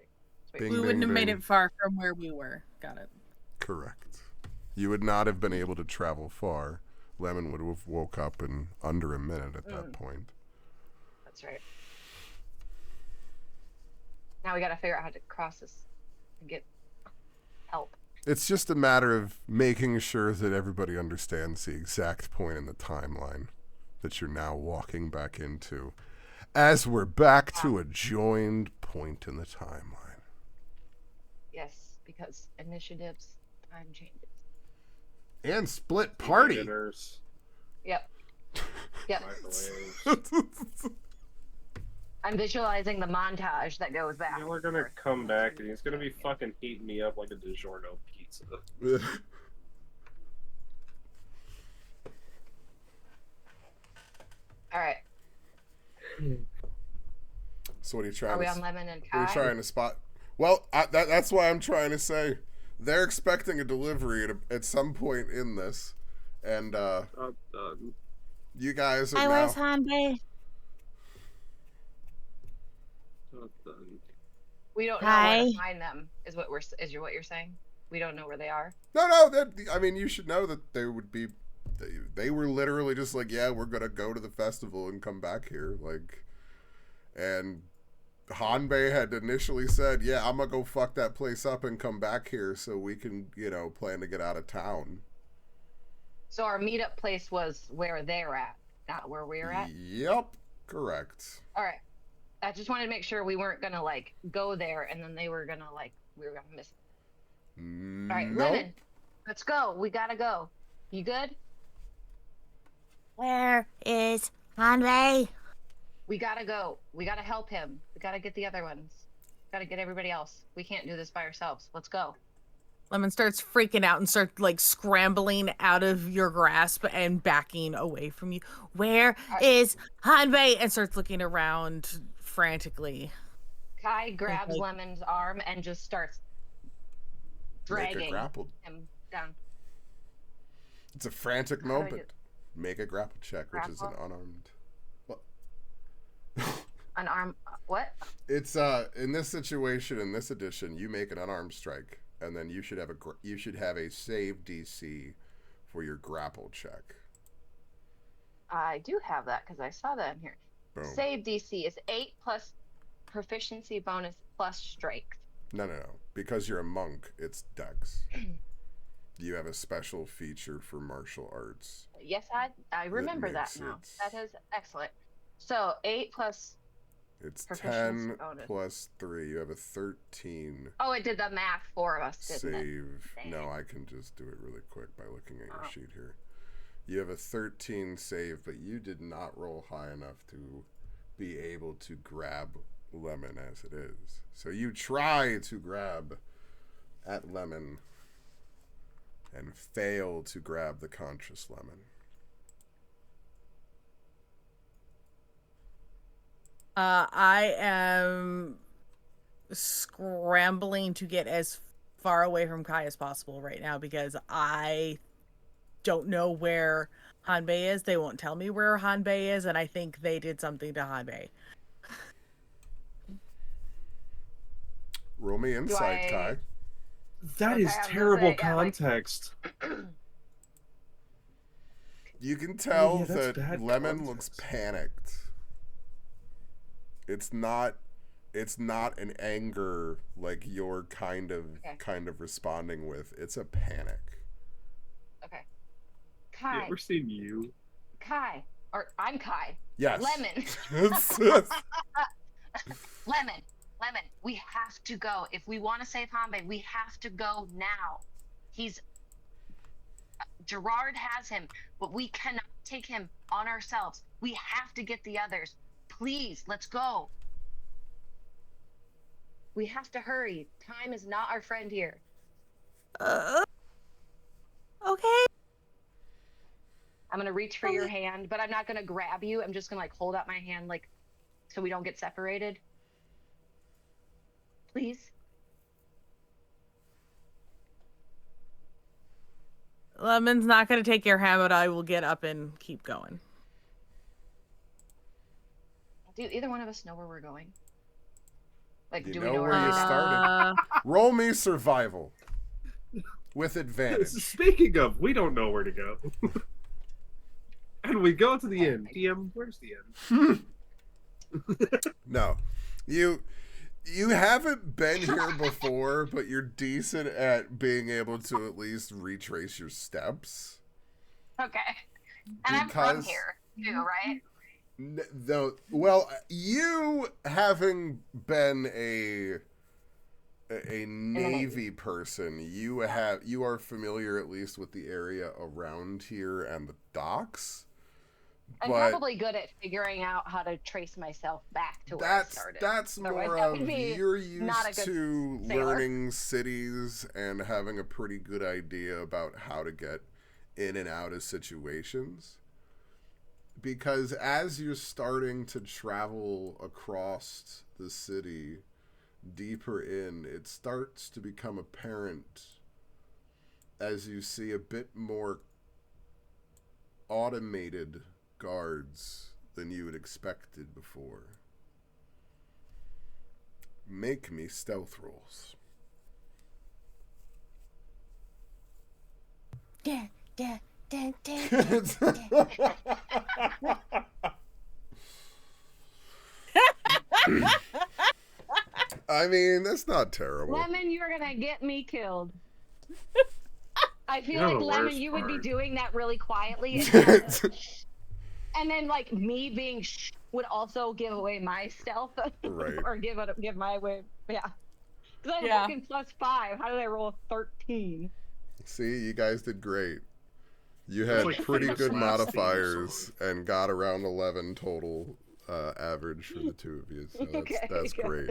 Bing, We bing, wouldn't have made bing. it far from where we were. Got it. Correct. You would not have been able to travel far. Lemon would have woke up in under a minute at that point. That's right. Now we got to figure out how to cross this and get help. It's just a matter of making sure that everybody understands the exact point in the timeline that you're now walking back into, as we're back to a joined point in the timeline. Yes, because initiatives, time changes. And split party. Dinners, Yep. Yep. microwaves. I'm visualizing the montage that goes back. Yeah, we're gonna come back and he's gonna be fucking heating me up like a DiGiorno pizza. All right. So what are you trying Are we to on Lemon and What are Kai? you trying to spot? Well, that's why I'm trying to say they're expecting a delivery at some point in this, and you guys are Hi, now. where's Hanbei? Done. We don't know where Hi. to find them. Is what you're saying? We don't know where they are. No. I mean, you should know that they would be. They were literally just like, yeah, we're gonna go to the festival and come back here, like, and Hanbei had initially said, yeah, I'm gonna go fuck that place up and come back here so we can, plan to get out of town. So our meetup place was where they're at, not where we're at. Yep, correct. All right. I just wanted to make sure we weren't gonna like go there and then they were gonna we were gonna miss it. All right, Nope. Lemon, let's go. We gotta go. You good? Where is Hanbei? We gotta go. We gotta help him. We gotta get the other ones. Gotta get everybody else. We can't do this by ourselves. Let's go. Lemon starts freaking out and starts like scrambling out of your grasp and backing away from you. Where is Hanbei? And starts looking around frantically. Kai grabs like- Lemon's arm and just starts Make a dragging grapple. him down. It's a frantic How do I do- moment. Make a grapple check, which is an Grapple? unarmed. What? An arm. What? It's in this situation, in this edition, you make an unarmed strike, and then you should have a save DC for your grapple check. I do have that because I saw that in here. Boom. Save DC is 8 plus proficiency bonus plus strength. No. Because you're a monk, it's Dex. You have a special feature for martial arts. Yes, I remember that makes now. it- That is excellent. So 8 plus. It's Proficiency 10 bonus. plus 3. You have a 13 Oh, it did the math for us, didn't it? save. Dang No, it. I can just do it really quick by looking at your Oh. sheet here. You have a 13 save, but you did not roll high enough to be able to grab Lemon as it is. So you try to grab at Lemon and fail to grab the conscious Lemon. I am scrambling to get as far away from Kai as possible right now because I don't know where Hanbei is. They won't tell me where Hanbei is, and I think they did something to Hanbei. Roll me insight, I- Kai. That Okay, is I was gonna terrible say, yeah, like- context. You can tell yeah, that's that bad Lemon looks context. panicked. It's not an anger like you're kind of responding with. It's a panic. Okay. You Kai. ever seen you? Kai. Or I'm Kai. Yes. Lemon. It's- Lemon, we have to go. If we want to save Hanbei, we have to go now. Gerard has him, but we cannot take him on ourselves. We have to get the others. Please, let's go. We have to hurry. Time is not our friend here. Okay. I'm gonna reach for your hand, but I'm not gonna grab you. I'm just gonna like hold out my hand, like, so we don't get separated. Please. Lemon's not going to take your hand, but I will get up and keep going. Do either one of us know where we're going? Like, You do know we know where where you we're started. Roll me survival with advantage. Speaking of, we don't know where to go. And we go to the end. DM, where's the end? No, you haven't been here before, but you're decent at being able to at least retrace your steps. Okay. And I'm from Because- here, too, right? Though, well, you having been a Navy person, you are familiar at least with the area around here and the docks. I'm But probably good at figuring out how to trace myself back to where I started. that's Otherwise, more that of would be you're not a used good to sailor. learning cities and having a pretty good idea about how to get in and out of situations. Because as you're starting to travel across the city deeper in, it starts to become apparent as you see a bit more automated guards than you had expected before. Make me stealth rolls. Yeah, yeah, yeah, yeah, I mean, that's not terrible. Lemon, you're gonna get me killed. I feel You know like the Lemon, worst you would be part? doing that really quietly, and then like me being would also give away my stealth, Right. or give my way. Yeah, because I'm Yeah. fucking +5. How did I roll a 13? See, you guys did great. You That's had like pretty famous good last theme modifiers and got around 11 total average for the two of you. So Okay, that's good. great.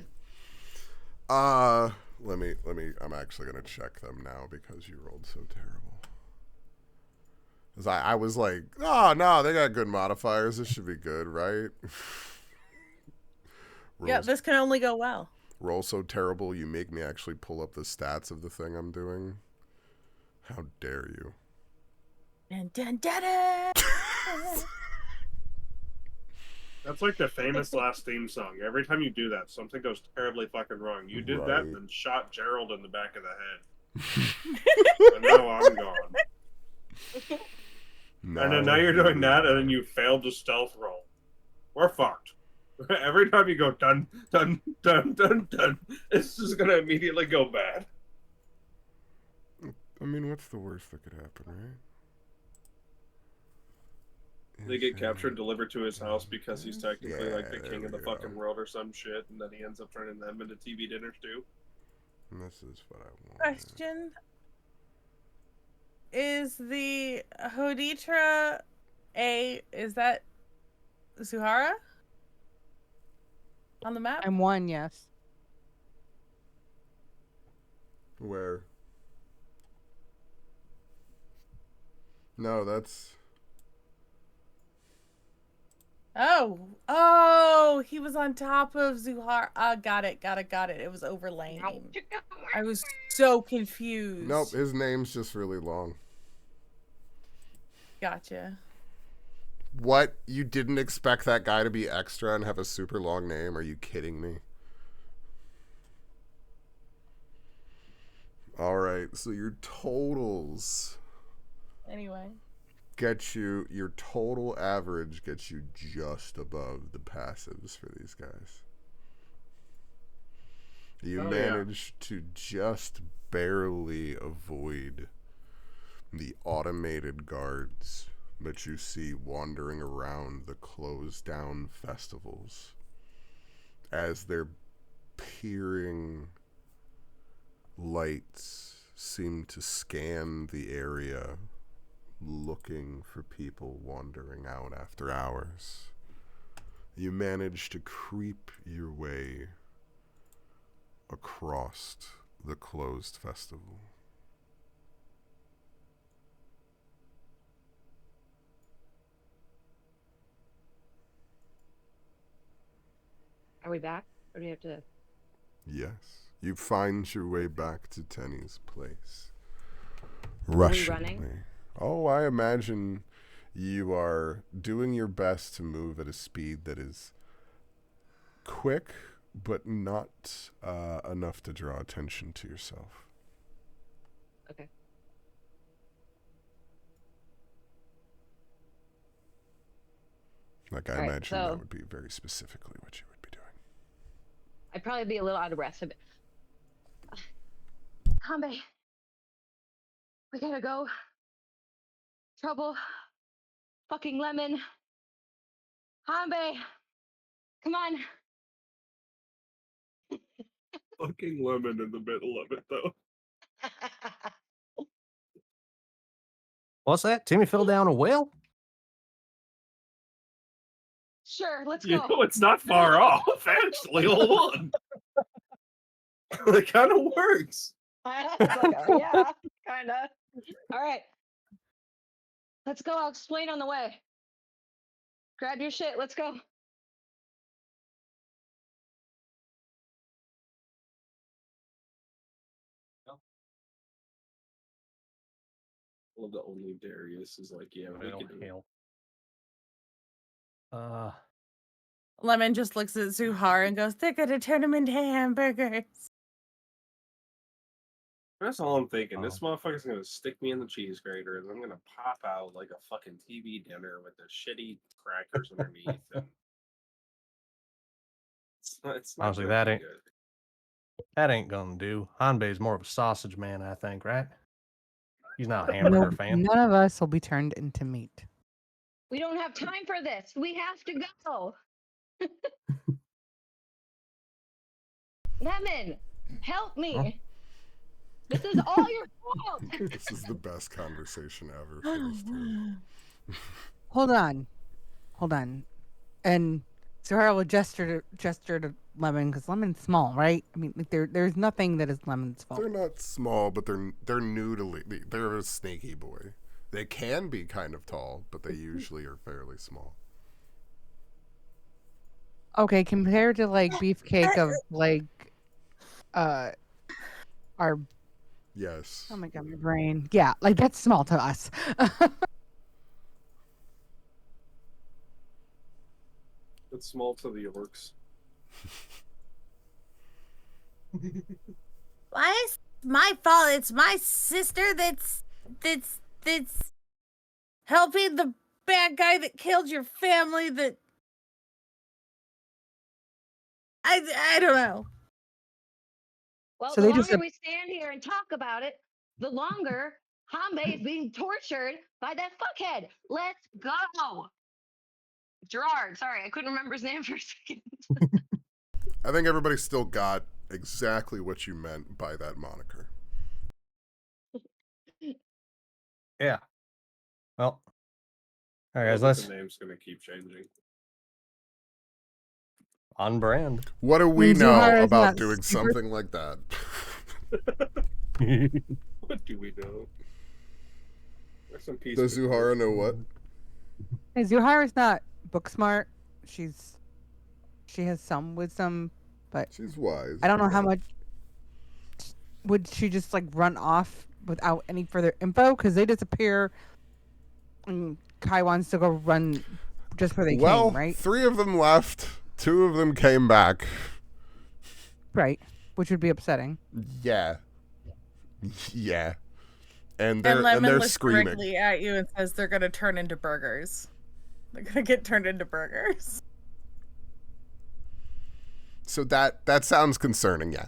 Let me I'm actually going to check them now because you rolled so terrible. Cuz I was like, "Oh, no, they got good modifiers. This should be good, right?" Yeah, Rolls- this can only go well. roll so terrible you make me actually pull up the stats of the thing I'm doing. How dare you? Dun, dun, dun, dun. That's like the famous last theme song. Every time you do that, something goes terribly fucking wrong. You did that Right. and then shot Gerald in the back of the head. And now I'm gone. And then now you're doing that, and then you failed to stealth roll. We're fucked. Every time you go dun dun dun dun dun, it's just gonna immediately go bad. I mean, what's the worst that could happen, right? They get captured and delivered to his house because he's technically like the Yeah, king of the there we go. fucking world or some shit, and then he ends up turning them into TV dinners too. And this is what I want. Question: Is the Hoditra is that Zuhara on the map? I'm one, yes. Where? No, that's... Oh, he was on top of Zuhar. Got it. It was overlaying. I was so confused. Nope, his name's just really long. Gotcha. What? You didn't expect that guy to be extra and have a super long name? Are you kidding me? Alright, so your totals Anyway. get you, your total average gets you just above the passives for these guys. You manage to just barely avoid the automated guards that you see wandering around the closed down festivals as their peering lights seem to scan the area looking for people wandering out after hours. You manage to creep your way across the closed festival. Are we back? Or do we have to? Yes. You find your way back to Tenny's place. Are we Rushingly. running? Oh, I imagine you are doing your best to move at a speed that is quick, but not enough to draw attention to yourself. Okay. Like, I All right, imagine so- that would be very specifically what you would be doing. I'd probably be a little out of breath. Hanbei, we gotta go. Trouble. Fucking lemon. Hanbei, come on. Fucking lemon in the middle of it, though. What's that? Timmy fell down a well? Sure, let's You go. know, it's not far off, actually. Hold on. It kind of works. Yeah, kinda. All right. Let's go. I'll explain on the way. Grab your shit. Let's go. Well, the only Darius is like, yeah, we Well, can do it. hell. Lemon just looks at Zuhar and goes, "They're gonna turn him into hamburgers." That's all I'm thinking. Oh. This motherfucker's gonna stick me in the cheese grater, and I'm gonna pop out like a fucking TV dinner with the shitty crackers underneath. And it's not Honestly, gonna that be ain't- good. That ain't gonna do. Hanbei's more of a sausage man, I think, right? He's not a hamburger fan. None of us will be turned into meat. We don't have time for this. We have to go. Lemon, help me. Huh? This is all your fault. This is the best conversation ever for this team. Hold on. And Zahara will gesture to Lemon because Lemon's small, right? I mean, like there's nothing that is Lemon's fault. They're not small, but they're noodly. They're a snaky boy. They can be kind of tall, but they usually are fairly small. Okay, compared to like Beefcake of like our Yes. oh my god, my brain. Yeah, like that's small to us. It's small to the orcs. Why is my fault? It's my sister that's helping the bad guy that killed your family. That I don't know. Well, So the they just longer we stand here and talk about it, the longer Hanbei is being tortured by that fuckhead. Let's go. Gerard, sorry, I couldn't remember his name for a second. I think everybody still got exactly what you meant by that moniker. Yeah. Well. All right, guys, But let's the name's gonna keep changing. on brand. What do we And know Zuhara is about not doing super- something like that? What do we know? There's some peace. Does Zuhara know what? Hey, Zuhara's not book smart. She has some wisdom, but She's wise. I don't know how much. Would she just like run off without any further info? Because they disappear, and Kai wants to go run just where they came, right? 3 of them left. 2 of them came back. Right, which would be upsetting. Yeah. Yeah. And And Lemon they're looks screaming. directly at you and says they're gonna turn into burgers. They're gonna get turned into burgers. So that sounds concerning, yeah.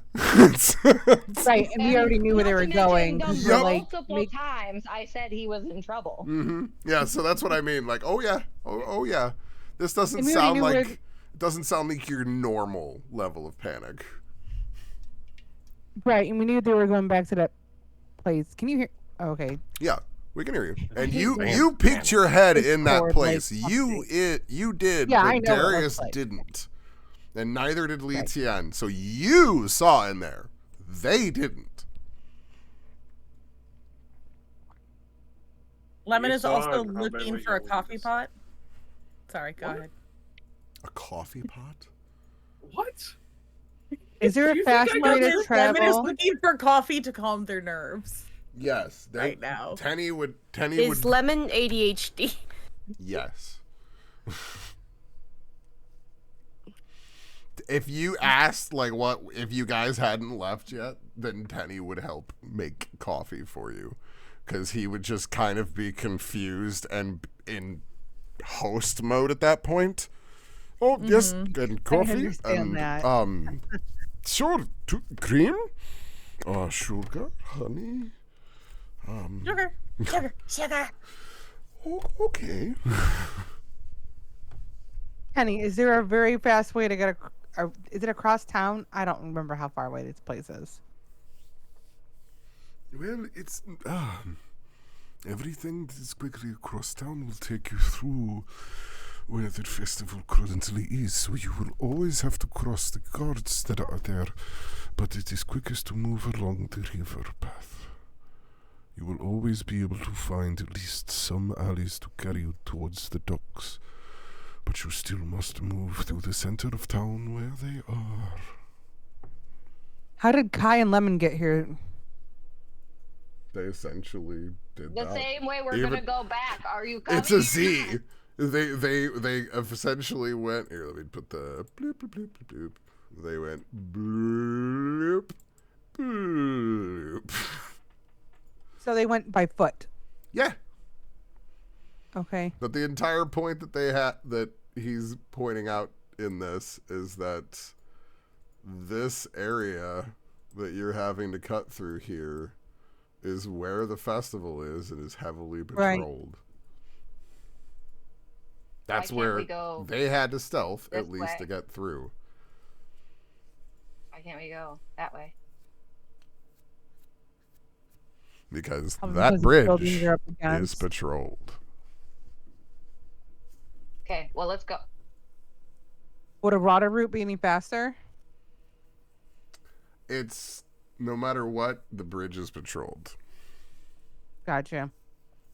Right, and we already knew where they were going. The 'cause Yup. we're like, multiple times I said he was in trouble. Mm-hmm. Yeah, so that's what I mean. Like, oh yeah. Oh yeah. This doesn't And we already sound knew like where- it doesn't sound like your normal level of panic. right, and we knew they were going back to that place. Can you hear? Oh, okay. Yeah, we can hear you. And hate you when peeked your head it's in that cord, place. like, You did, Yeah, but I know what it Darius looks like. didn't. And neither did Li Right. Tian. So you saw in there. They didn't. Lemon You is saw also it, how bad looking were for a you? coffee pot. Sorry, go What? ahead. A coffee pot? What? Is there Do a you think fast I way got to Lemon is travel? looking for coffee to calm their nerves Yes. right now. Tenny would Is Lemon ADHD? Yes. If you asked, like, what if you guys hadn't left yet, then Tenny would help make coffee for you. Because he would just kind of be confused and in host mode at that point. Oh, yes, and coffee. understand And, that. sure, cream? Sugar, honey. Sugar. Okay. Kenny, is there a very fast way to get is it across town? I don't remember how far away this place is. Well, it's everything that is quickly across town will take you through where the festival currently is. So you will always have to cross the guards that are there, but it is quickest to move along the river path. You will always be able to find at least some alleys to carry you towards the docks, but you still must move through the center of town where they are. How did Kai and Lemon get here? They essentially did The same way we're Even- gonna go back. Are you coming? It's a or Z. not? They essentially went here. Let me put the bloop bloop bloop bloop. Bloop. They went bloop bloop. So they went by foot. Yeah, Okay. but the entire point that they had that he's pointing out in this is that this area that you're having to cut through here is where the festival is and is heavily Right. patrolled. That's can't where we go they had to stealth at this least way? to get through. Why can't we go that way? Because Probably that because the buildings bridge are up is against. patrolled. Okay, well let's go. Would a Rada route be any faster? It's no matter what, the bridge is patrolled. Gotcha.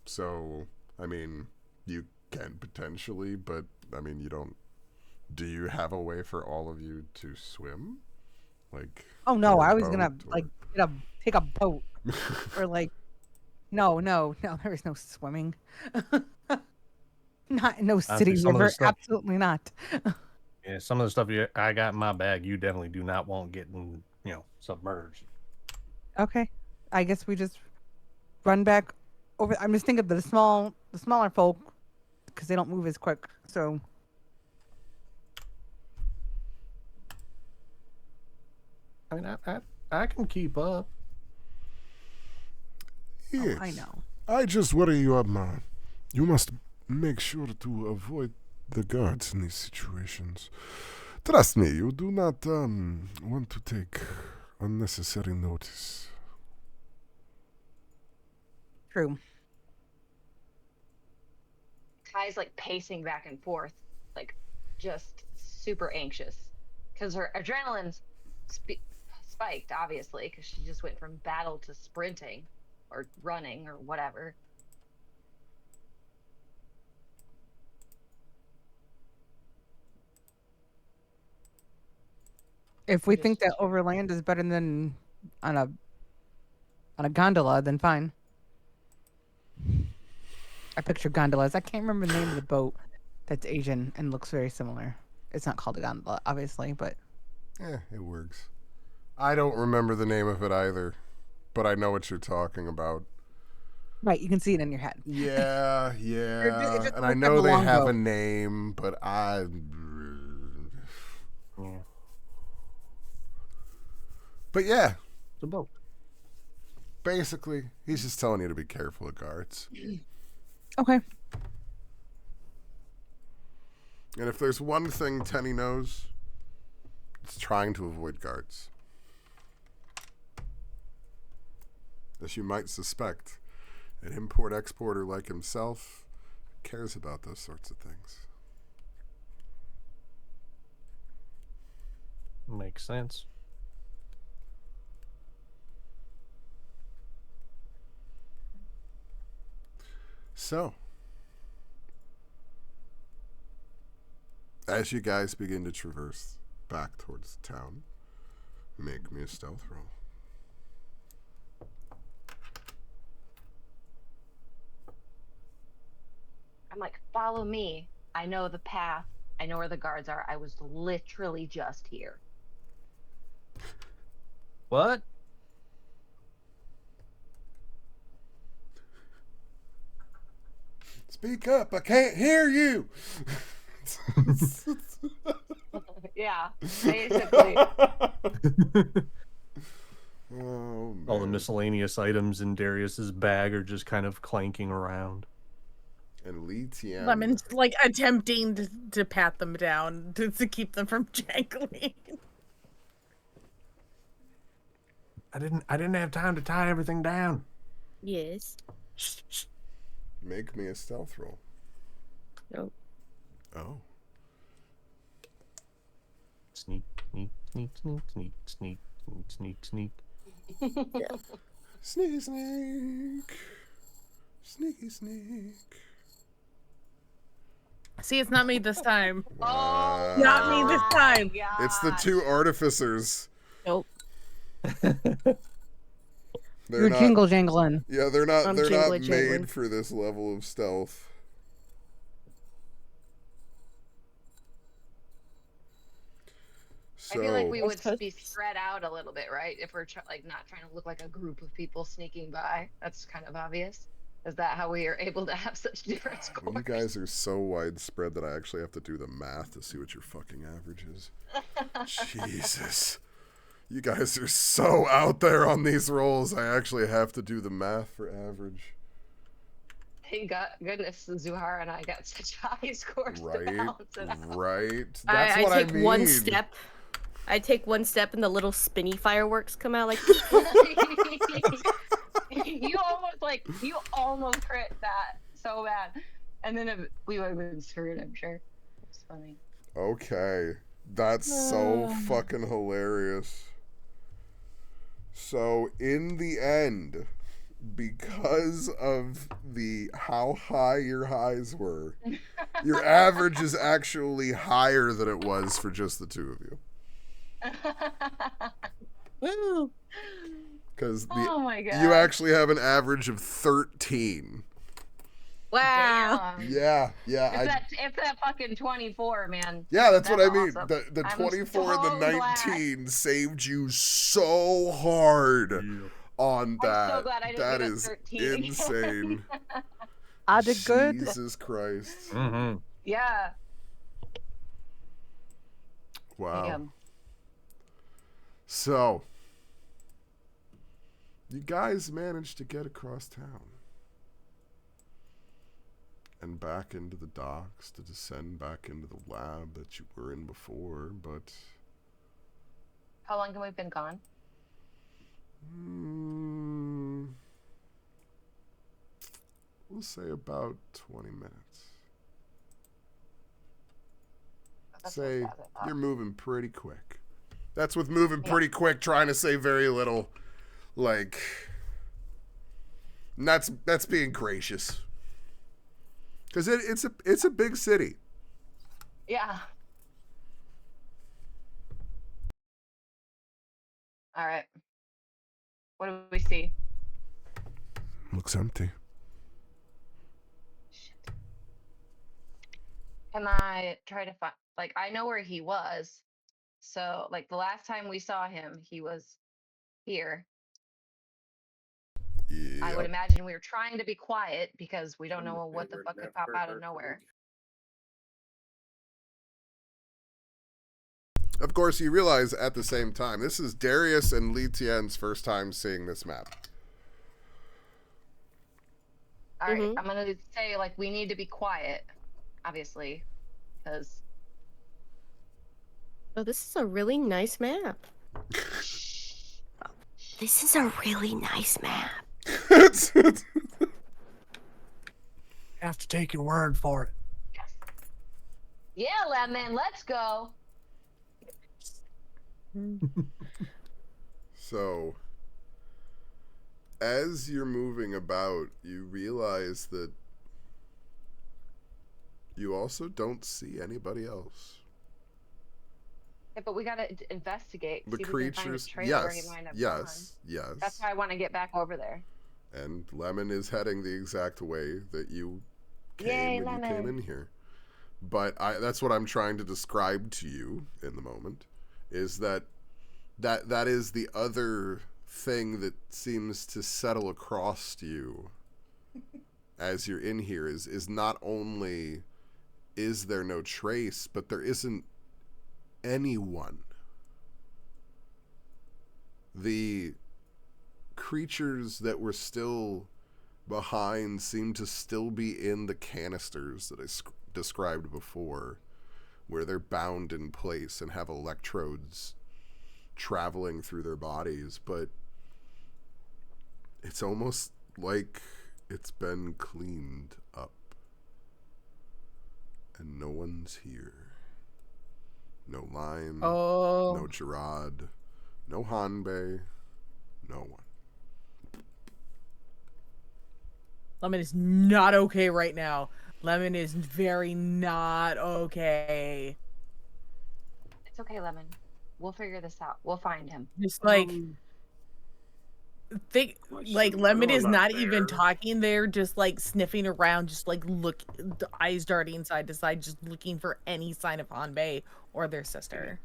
So, I mean, you can potentially, but I mean, you don't. Do you have a way for all of you to swim? Like, Oh no, or I was gonna boat, or- like take a boat or like no, there is no swimming. Not in no city some of the river. stuff- Absolutely not. Yeah, some of the stuff I got in my bag, you definitely do not want getting, submerged. Okay. I guess we just run back over. I'm just thinking of the smaller folk because they don't move as quick. So I mean, I can keep up. Yes. I know. I just worry you, man. You must make sure to avoid the guards in these situations. Trust me, you do not want to take unnecessary notice. True. Kai's like pacing back and forth, like just super anxious because her adrenaline's spiked, obviously, because she just went from battle to sprinting or running or whatever. If we Just think that check. overland is better than on a gondola, then fine. I picture gondolas. I can't remember the name of the boat that's Asian and looks very similar. It's not called a gondola, obviously, but It works. I don't remember the name of it either, but I know what you're talking about. right, you can see it in your head. Yeah, It yeah. just And I looks like know a they have a longboat. name, but Yeah. But yeah, It's a boat. basically, he's just telling you to be careful of guards. Okay. And if there's one thing Tenny knows, it's trying to avoid guards. As you might suspect, an import-exporter like himself cares about those sorts of things. Makes sense. So, as you guys begin to traverse back towards the town, make me a stealth roll. I'm like, follow me. I know the path. I know where the guards are. I was literally just here. What? Speak up, I can't hear you! Yeah, basically. Oh, man. All the miscellaneous items in Darius's bag are just kind of clanking around. And Li Tian. Lemon's like attempting to pat them down to keep them from jangling. I didn't have time to tie everything down. Yes. Shh, shh. Make me a stealth roll. Nope. Oh. Sneak, sneak, sneak, sneak, sneak, sneak, sneak, sneak, sneak. Sneaky sneak. Sneaky sneak. See, it's not me this time. Oh, Not me this time. It's the two artificers. Nope. They're You're not. jingle jangling. Yeah, they're not. I'm They're not jingling. made for this level of stealth. I feel like So we I would suppose- be spread out a little bit, right? If we're like not trying to look like a group of people sneaking by. That's kind of obvious. Is that how we are able to have such different scores? you guys are so widespread that I actually have to do the math to see what your fucking average is. Jesus. You guys are so out there on these rolls. I actually have to do the math for average. Thank goodness Zuhara and I got such high scores to Right? balance it out. Right? That's I what I take mean. one step. I take one step and the little spinny fireworks come out like you almost crit that so bad, and then we would have been screwed. I'm sure. It's funny. Okay. That's so fucking hilarious. So, in the end, because of how high your highs were, your average is actually higher than it was for just the two of you. woo. Because Oh my god. you actually have an average of 13. Wow. Damn. Yeah. It's that fucking 24, man. Yeah, that's what I mean. awesome. The I'm 24 and the so glad. 19 saved you so hard on that. I'm so glad I didn't That get a is 13. insane. I did good. Jesus Christ. Mm-hmm. Yeah. Wow. Damn. So, you guys managed to get across town and back into the docks to descend back into the lab that you were in before, but How long have we been gone? we'll say about 20 minutes. That's Say not bad at all. you're moving pretty quick. That's with moving pretty quick, trying to say very little. Like, and that's being gracious. Because it's a big city. Yeah. All right. What do we see? Looks empty. Shit. Can I try to find, like, I know where he was. So, like, the last time we saw him, he was here. I would Yep. imagine we were trying to be quiet because we don't know what the fuck could pop out of nowhere. Of course, you realize at the same time, this is Darius and Li Tian's first time seeing this map. All right, I'm gonna say, like, we need to be quiet, obviously, because. Oh, this is a really nice map. This is a really nice map. Have to take your word for it. Yes. Yeah, Lemon, let's go. So, as you're moving about, you realize that you also don't see anybody else. Yeah, but we gotta investigate. The see if creatures, we can find a trailer where he might have gone. yes. That's why I want to get back over there. And Lemon is heading the exact way that you came Yay, when you came in here. But that's what I'm trying to describe to you in the moment, is that is the other thing that seems to settle across you as you're in here is not only is there no trace, but there isn't anyone. The creatures that were still behind seem to still be in the canisters that I described before, where they're bound in place and have electrodes traveling through their bodies, but it's almost like it's been cleaned up and no one's here. No Lime, no Gerard, no Hanbei, no one. Lemon is not okay right now. Lemon is very not okay. It's okay, Lemon. We'll figure this out. We'll find him. Just like think like Lemon is not even talking. They're just like sniffing around, just like look, the eyes darting side to side, just looking for any sign of Hanbei or their sister.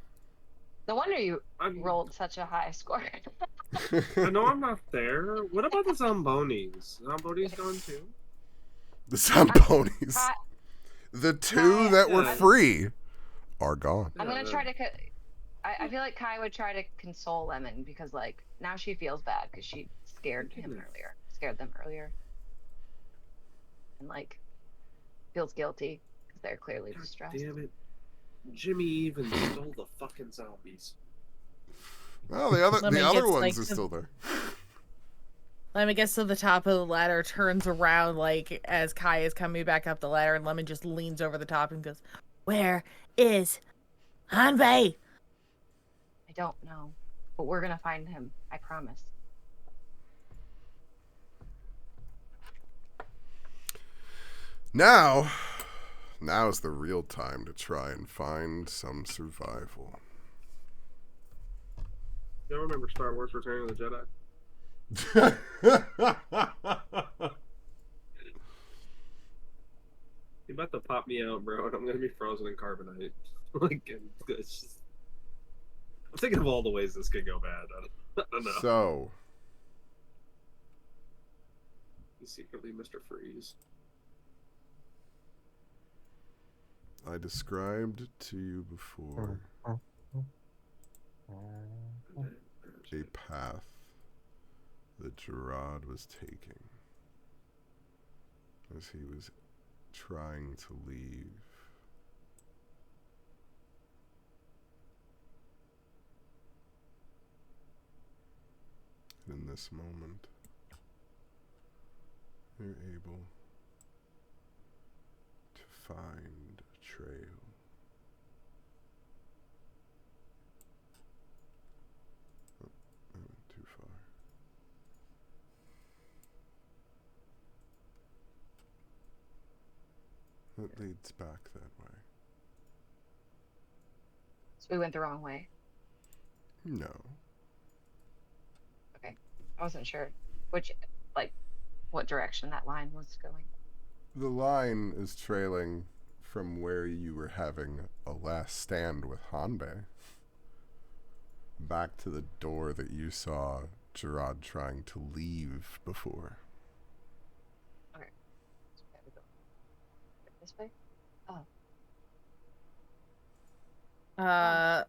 No wonder you rolled such a high score. I know I'm not there. What about the Zambonis? Zambonis gone too? The Zambonis. The two that were free are gone. I'm gonna try to. I feel like Kai would try to console Lemon because, like, now she feels bad because she scared them earlier, and like feels guilty because they're clearly distressed. Damn it, Jimmy even stole the fucking zombies. Well, the other ones are still there. Lemon gets to the top of the ladder, turns around like as Kai is coming back up the ladder, and Lemon just leans over the top and goes, "Where is Hanbei?" I don't know, but we're gonna find him. I promise. Now's the real time to try and find some survival. You don't remember Star Wars Return of the Jedi? You about to pop me out, bro, and I'm gonna be frozen in carbonite. Like, it's just... I'm thinking of all the ways this could go bad. I don't know. So, He's secretly Mr. Freeze. I described to you before a path that Gerard was taking as he was trying to leave. In this moment, you're able to find a trail. It leads back that way. So we went the wrong way. No. Okay. I wasn't sure which, like, what direction that line was going. The line is trailing from where you were having a last stand with Hanbei. Back to the door that you saw Gerard trying to leave before. Okay. So we gotta go this way? Oh.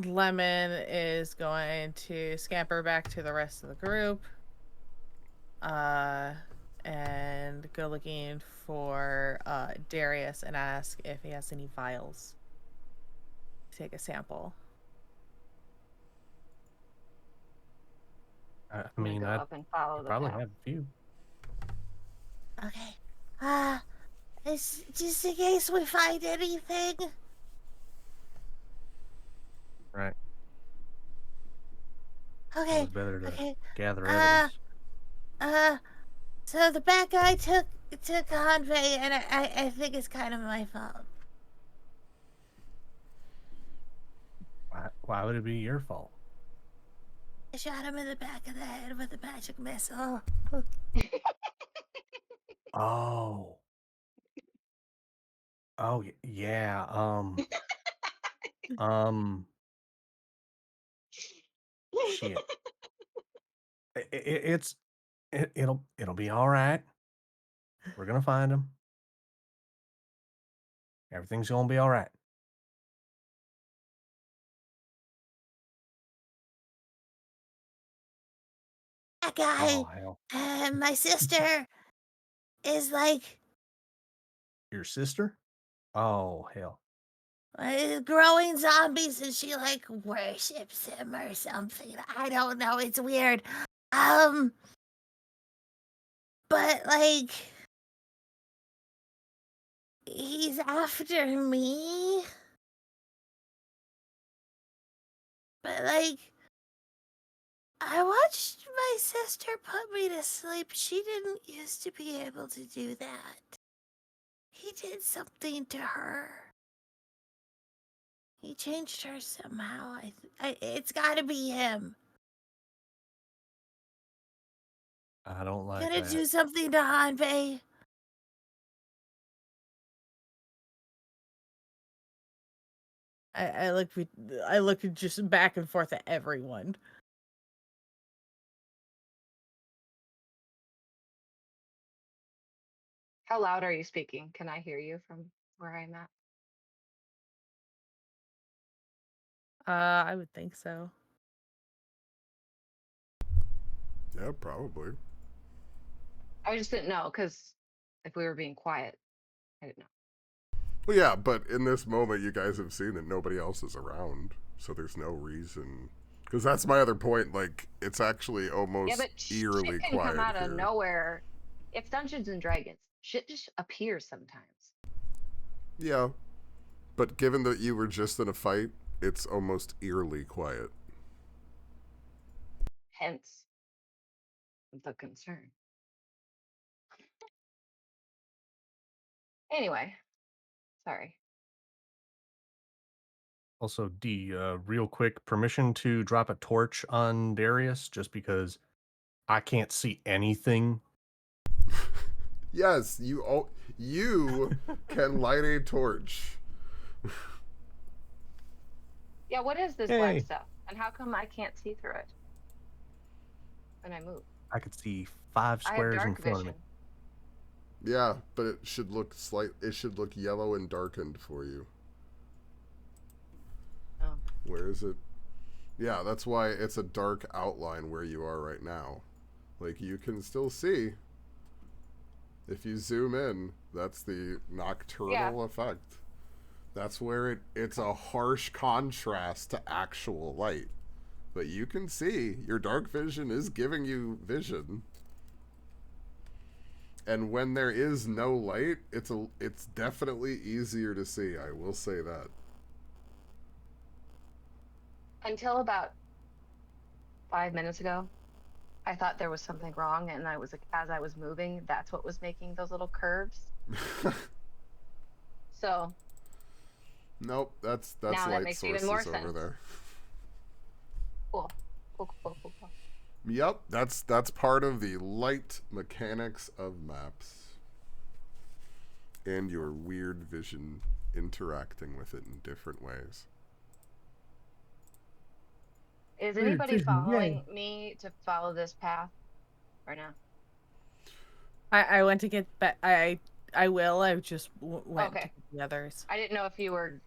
Lemon is going to scamper back to the rest of the group. And go looking for Darius and ask if he has any vials. Take a sample. I I'm gonna mean, go up and follow the probably path. have a few. Okay. It's just in case we find anything. Right. Okay. Always better to Okay. gather evidence. So the bad guy took Hanvei, and I think it's kind of my fault. Why would it be your fault? I shot him in the back of the head with a magic missile. Oh. Oh yeah. Shit. It'll be all right. We're gonna find him. Everything's gonna be all right. That guy, Oh hell. my sister, is like Your sister? Oh hell. growing zombies, and she like worships him or something. I don't know. It's weird. But like, he's after me. But like, I watched my sister put me to sleep. She didn't used to be able to do that. He did something to her. He changed her somehow. It's gotta be him. I don't like Gotta that. do something to Hanbei. I look just back and forth at everyone. How loud are you speaking? Can I hear you from where I'm at? I would think so. Yeah, probably. I just didn't know because if we were being quiet, I didn't know. Well, yeah, but in this moment, you guys have seen that nobody else is around, so there's no reason. Because that's my other point. Like, it's actually almost Yeah, but eerily shit can quiet come out here. of nowhere. It's Dungeons and Dragons. Shit just appears sometimes. Yeah, but given that you were just in a fight, it's almost eerily quiet. Hence the concern. Anyway, sorry. Also, D, real quick, permission to drop a torch on Darius just because I can't see anything. Yes, you can light a torch. Yeah, what is this Yay. black stuff? And how come I can't see through it when I move? I could see 5 I have squares in dark front vision. of me. Yeah, but it should look It should look yellow and darkened for you. Oh. Where is it? Yeah, that's why it's a dark outline where you are right now. Like, you can still see. If you zoom in, that's the nocturnal effect. That's where it's a harsh contrast to actual light. But you can see, your dark vision is giving you vision. And when there is no light, it's definitely easier to see, I will say that. Until about 5 minutes ago, I thought there was something wrong, and as I was moving, that's what was making those little curves. So Nope, that's now that light makes even more sources over sense. there. Cool. Cool. Yep, that's part of the light mechanics of maps. And your weird vision interacting with it in different ways. Is Weird anybody vision, following me to follow this path right now? I went to get back. I will. I just went to Okay. get the others. I didn't know if you were.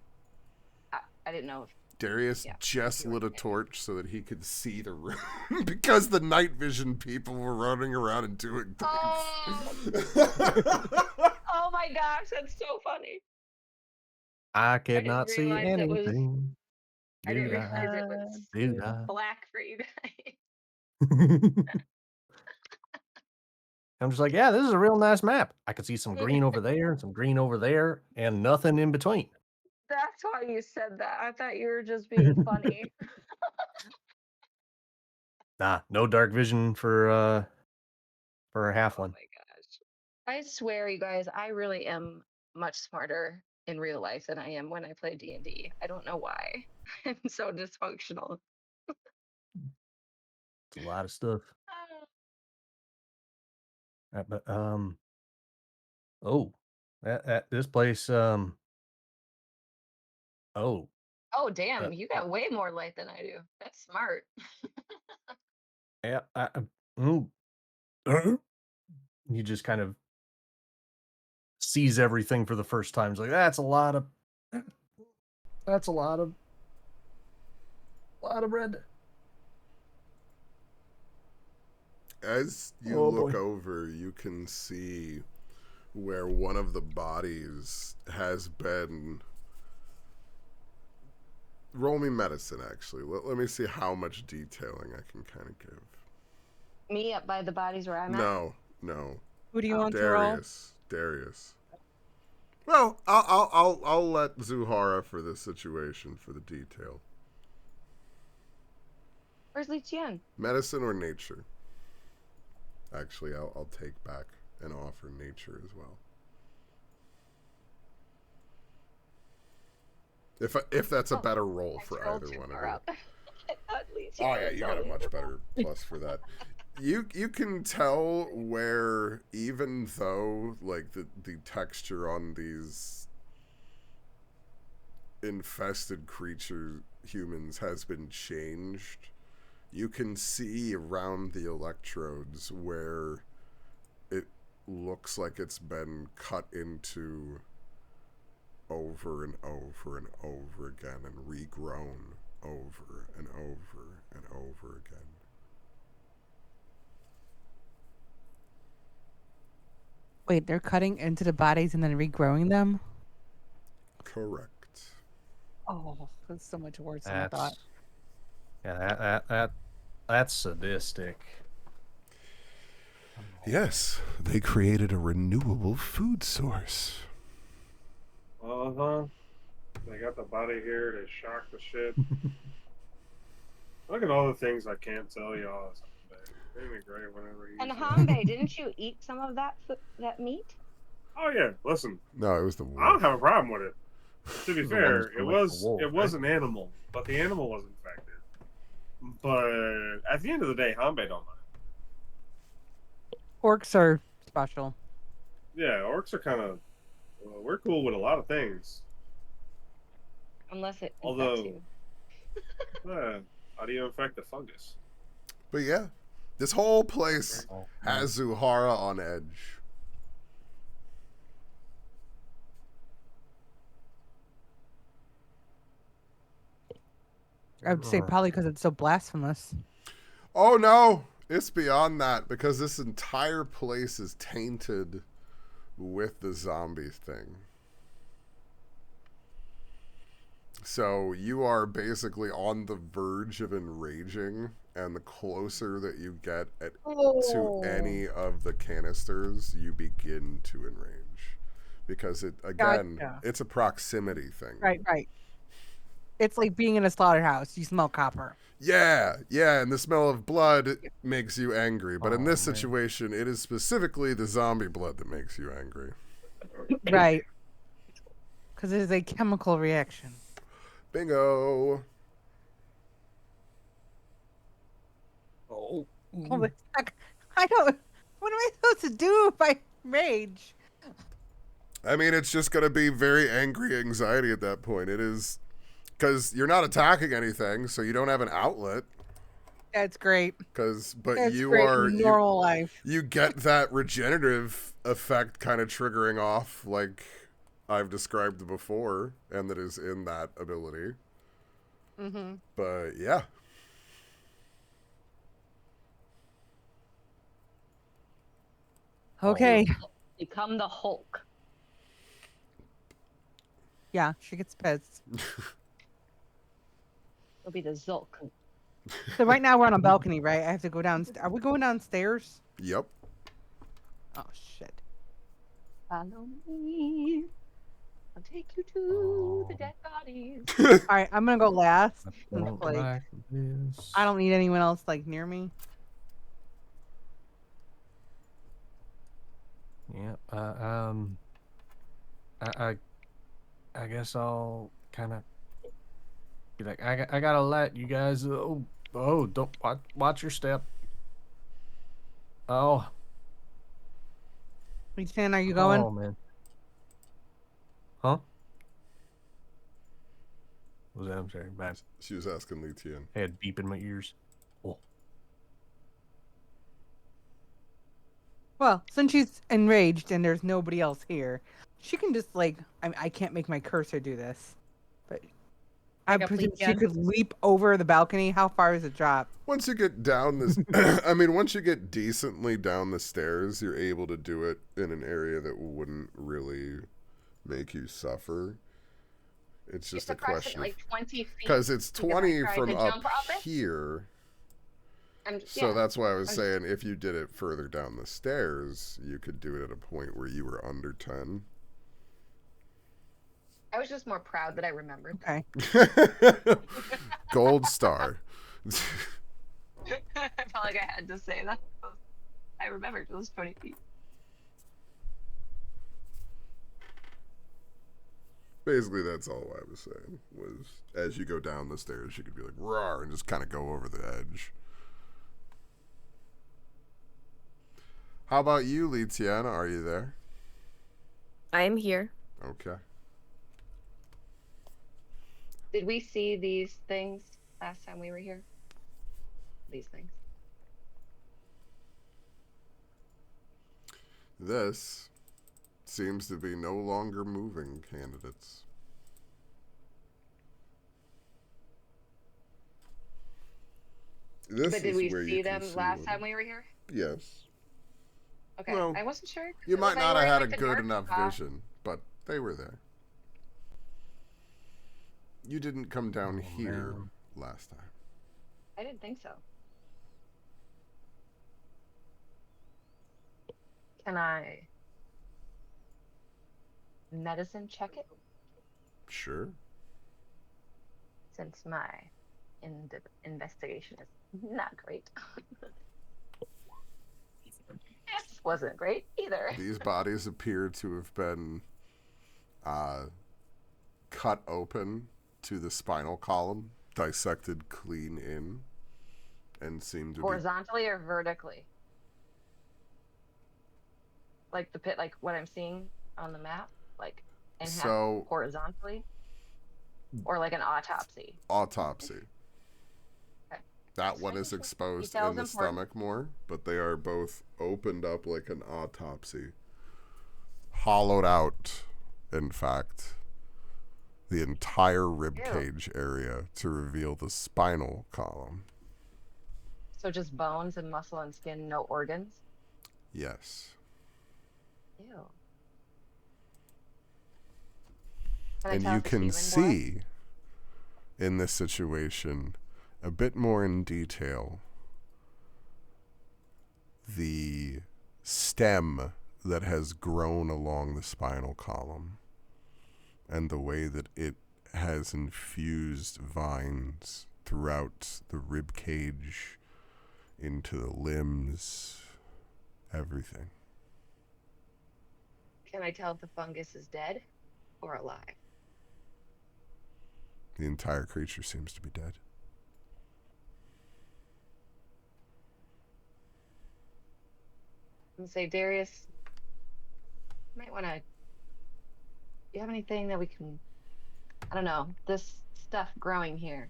I didn't know if. Darius Yeah, just you were lit a in. torch so that he could see the room because the night vision people were running around and doing things. Oh my gosh, that's so funny. I I didn't cannot see realize it was. anything. I didn't Do I? realize it was Do I? black for you guys. I'm just like, yeah, this is a real nice map. I could see some green over there and some green over there and nothing in between. That's why you said that. I thought you were just being funny. Nah, no dark vision for a half Oh one. my gosh. I swear, you guys, I really am much smarter in real life than I am when I play D&D. I don't know why. I'm so dysfunctional. It's a lot of stuff. But oh, that this place oh, Oh, damn, uh, you got way more light than I do. That's smart. yeah, mm, you just kind of sees everything for the first time. It's like that's a lot of red. As you Oh, look boy. over, you can see where one of the bodies has been. Roll me medicine, actually. Let me see how much detailing I can kind of give. Me up by the bodies where I'm at. No. Who do you Oh. want to roll? Darius. Well, I'll let Zuhara for this situation for the detail. Where's Li Qian? Medicine or nature? Actually, I'll take back and offer nature as well. If that's a better roll I for scrolled either too one of far you. up. I thought Li Qian Oh yeah, would you tell got a me. much better plus for that. You can tell where, even though like the texture on these infested creature humans has been changed, you can see around the electrodes where it looks like it's been cut into over and over and over again and regrown over and over and over again. Wait, they're cutting into the bodies and then regrowing them? Correct. Oh, that's so much worse than I thought. That's sadistic. Yes, they created a renewable food source. They got the body here. They shock the shit. Look at all the things I can't tell y'all. It'd be great whenever you. And Hanbei, didn't you eat some of that meat? Oh yeah, listen. No, it was the I wolf. don't have a problem with it. To be The fair, ones it from, like, the was wolf, an animal, but the animal was infected. But at the end of the day, Hanbei don't mind. Orcs are special. Yeah, orcs are kind of. We're cool with a lot of things. Unless it infects Although, you. how do you infect the fungus? But yeah, this whole place Oh, has Zuhara on edge. I would say probably because it's so blasphemous. Oh no, it's beyond that because this entire place is tainted with the zombie thing. So you are basically on the verge of enraging, and the closer that you get to any of the canisters, you begin to enrage. Because Gotcha. it's a proximity thing. Right. It's like being in a slaughterhouse. You smell copper. Yeah, and the smell of blood makes you angry. But in this man. situation, it is specifically the zombie blood that makes you angry. Right. Because it is a chemical reaction. Bingo. Oh. Holy heck. I don't. What am I supposed to do if I rage? I mean, it's just going to be very angry anxiety at that point. It is because you're not attacking anything, so you don't have an outlet. That's great. But That's you great are in normal life. you get that regenerative effect kind of triggering off, like I've described before, and that is in that ability. Mm-hmm. But yeah. Okay. Become the Hulk. Yeah, she gets pissed. It'll be the Zulk. So right now we're on a balcony, right? I have to go down. Are we going downstairs? Yep. Oh shit. Follow me. I'll take you to the dead bodies. All right, I'm gonna go last. I don't like this. I don't need anyone else like near me. Yeah. I guess I'll kind of be like, I gotta let you guys. Don't watch your step. Oh. Shan, are you going? Oh man. Huh? What was that? I'm sorry. Bad. She was asking Li Tian. I had beep in my ears. Oh. Well, since she's enraged and there's nobody else here, she can just like. I can't make my cursor do this, but I Like a presume bleep she gun? could leap over the balcony. How far is the drop? Once you get down this, once you get decently down the stairs, you're able to do it in an area that wouldn't really make you suffer. It's just a question approximately 20 feet. because it's You're gonna 20 try from to up jump up it? here. Yeah. That's why I was I'm- saying if you did it further down the stairs, you could do it at a point where you were under 10. I was just more proud that I remembered. Okay. Gold star. I felt like I had to say that. I remembered it was 20 feet. Basically, that's all I was saying. Was as you go down the stairs, you could be like roar and just kind of go over the edge. How about you, Li Tian? Are you there? I am here. Okay. Did we see these things last time we were here? These things. This seems to be no longer moving candidates. This But did is we where you see can them see last them. time we were here? Yes. Okay, Well, I wasn't sure. 'cause You it might was not have like had a wearing, like, the good dark enough top. vision, but they were there. You didn't come down here man. last time. I didn't think so. Can I medicine check it? Sure. Since my investigation is not great. This wasn't great either. These bodies appear to have been cut open to the spinal column, dissected clean in, and seem to Horizontally or vertically? Like the pit, like what I'm seing on the map, like in half So- horizontally, or like an autopsy. be autopsy. Okay. That one is exposed Details in the important. stomach more, but they are both opened up like an autopsy. Hollowed out, in fact, the entire rib Ew. cage area to reveal the spinal column. So just bones and muscle and skin, no organs. Yes. Ew. Can I And tell you if it's can human blood? see in this situation a bit more in detail the stem that has grown along the spinal column and the way that it has infused vines throughout the rib cage into the limbs, everything. Can I tell if the fungus is dead or alive? The entire creature seems to be dead. And say, Darius, you might want to. Do you have anything that we can? I don't know. This stuff growing here.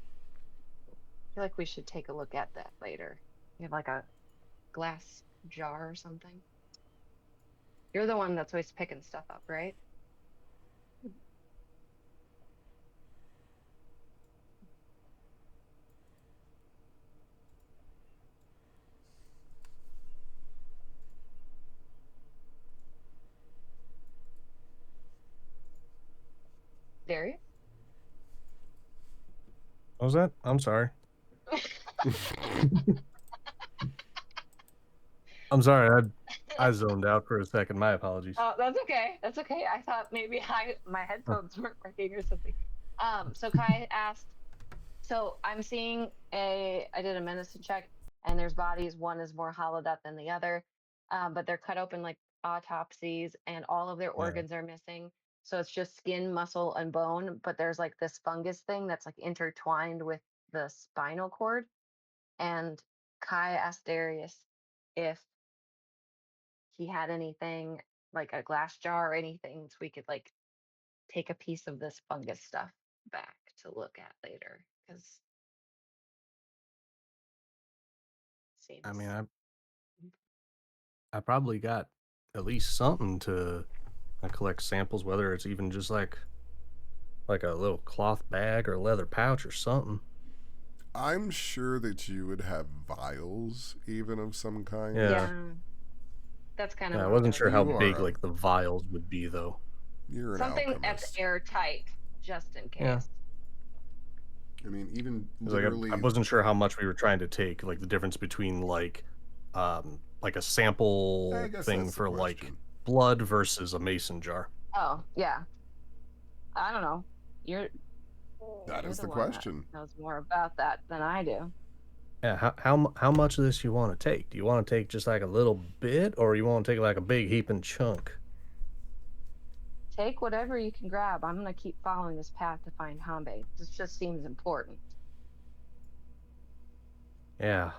I feel like we should take a look at that later. You have like a glass jar or something. You're the one that's always picking stuff up, right? Darius? What was that? I'm sorry. I'm sorry. I zoned out for a second. My apologies. Oh, that's okay. That's okay. I thought maybe my headphones weren't working or something. So Kai asked, so I'm seeing I did a medicine check and there's bodies. One is more hollowed up than the other. But they're cut open like autopsies and all of their Yeah. organs are missing. So it's just skin, muscle, and bone. But there's like this fungus thing that's like intertwined with the spinal cord. And Kai asked Darius if he had anything like a glass jar or anything so we could like take a piece of this fungus stuff back to look at later because seems I mean, I probably got at least something to collect samples, whether it's even just like a little cloth bag or leather pouch or something. I'm sure that you would have vials, even of some kind. Yeah. that's kind of Yeah, I what wasn't sure how You are big a- like the vials would be though. You're an something that's alchemist. airtight just in case. Yeah. I mean, even It's like literally. I wasn't sure how much we were trying to take, like the difference between like a sample I guess thing that's the for like question. blood versus a mason jar. Oh yeah, I don't know. You're That you're is the the one that question. knows more about that than I do. Yeah, how much of this you want to take? Do you want to take just like a little bit, or you want to take like a big heaping chunk? Take whatever you can grab. I'm gonna keep following this path to find Hanbei. This just seems important. Yeah.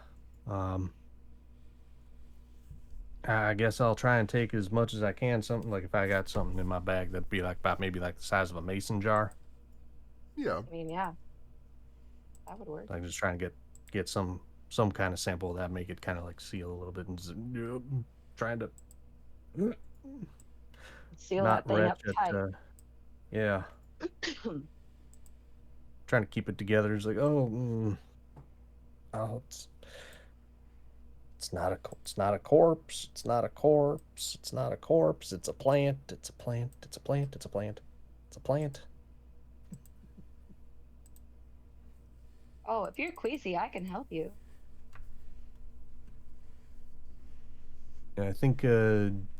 I guess I'll try and take as much as I can. Something like if I got something in my bag that'd be like about maybe like the size of a mason jar. Yeah. I mean, yeah, that would work. I just try and get some kind of sample of that, make it kind of like seal a little bit, and trying to Seal not that thing up wretch tight. it. Yeah, trying to keep it together. It's like, oh, it's not a corpse. It's not a corpse. It's not a corpse. It's a plant. It's a plant. It's a plant. It's a plant. It's a plant. Oh, if you're queasy, I can help you. I think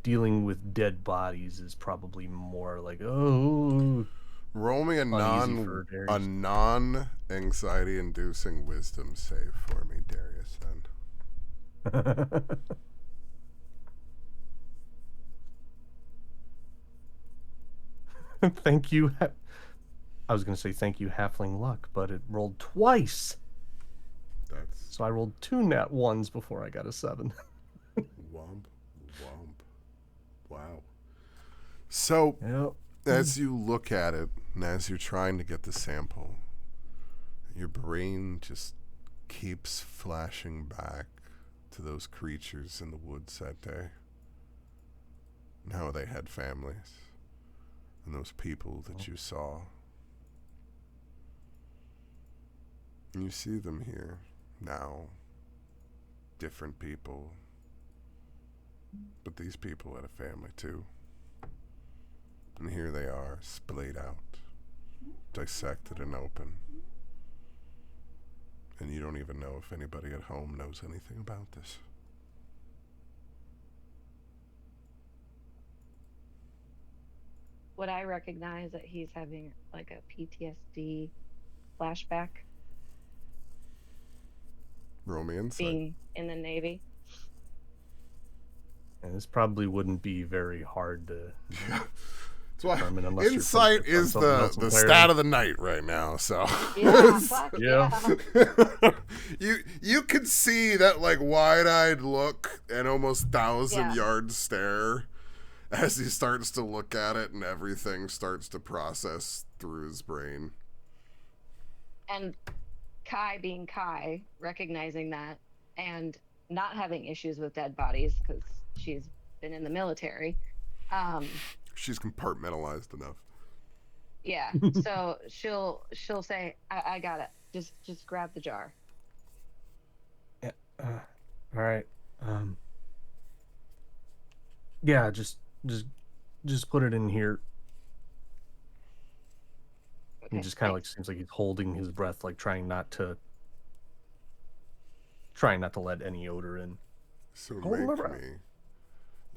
dealing with dead bodies is probably more like, oh, Roll me a uneasy for Darius. non anxiety inducing wisdom save for me, Darius. Then Thank you. I was going to say thank you, halfling luck, but it rolled twice. that's So I rolled 2 nat 1s before I got a 7. womp womp. Wow. So Yep. as you look at it and as you're trying to get the sample, your brain just keeps flashing back to those creatures in the woods that day and how they had families and those people that you saw. And you see them here now, different people, but these people had a family too. And here they are, splayed out, dissected and open. And you don't even know if anybody at home knows anything about this. Would I recognize that he's having like a PTSD flashback Roll me insight. being in the Navy? And this probably wouldn't be very hard to. That's why determine unless you're insight focused on is something the else stat entirely. of the night right now. So Yeah, fuck Yeah. yeah. you could see that like wide-eyed look and almost 1,000-yard stare as he starts to look at it and everything starts to process through his brain. And Kai being Kai, recognizing that and not having issues with dead bodies because she's been in the military. She's compartmentalized enough. Yeah. So she'll say, I got it. Just grab the jar. Yeah. All right. Yeah. Just put it in here. Okay. He just kind of like seems like he's holding his breath, like trying not to let any odor in. So Hold my make breath. me.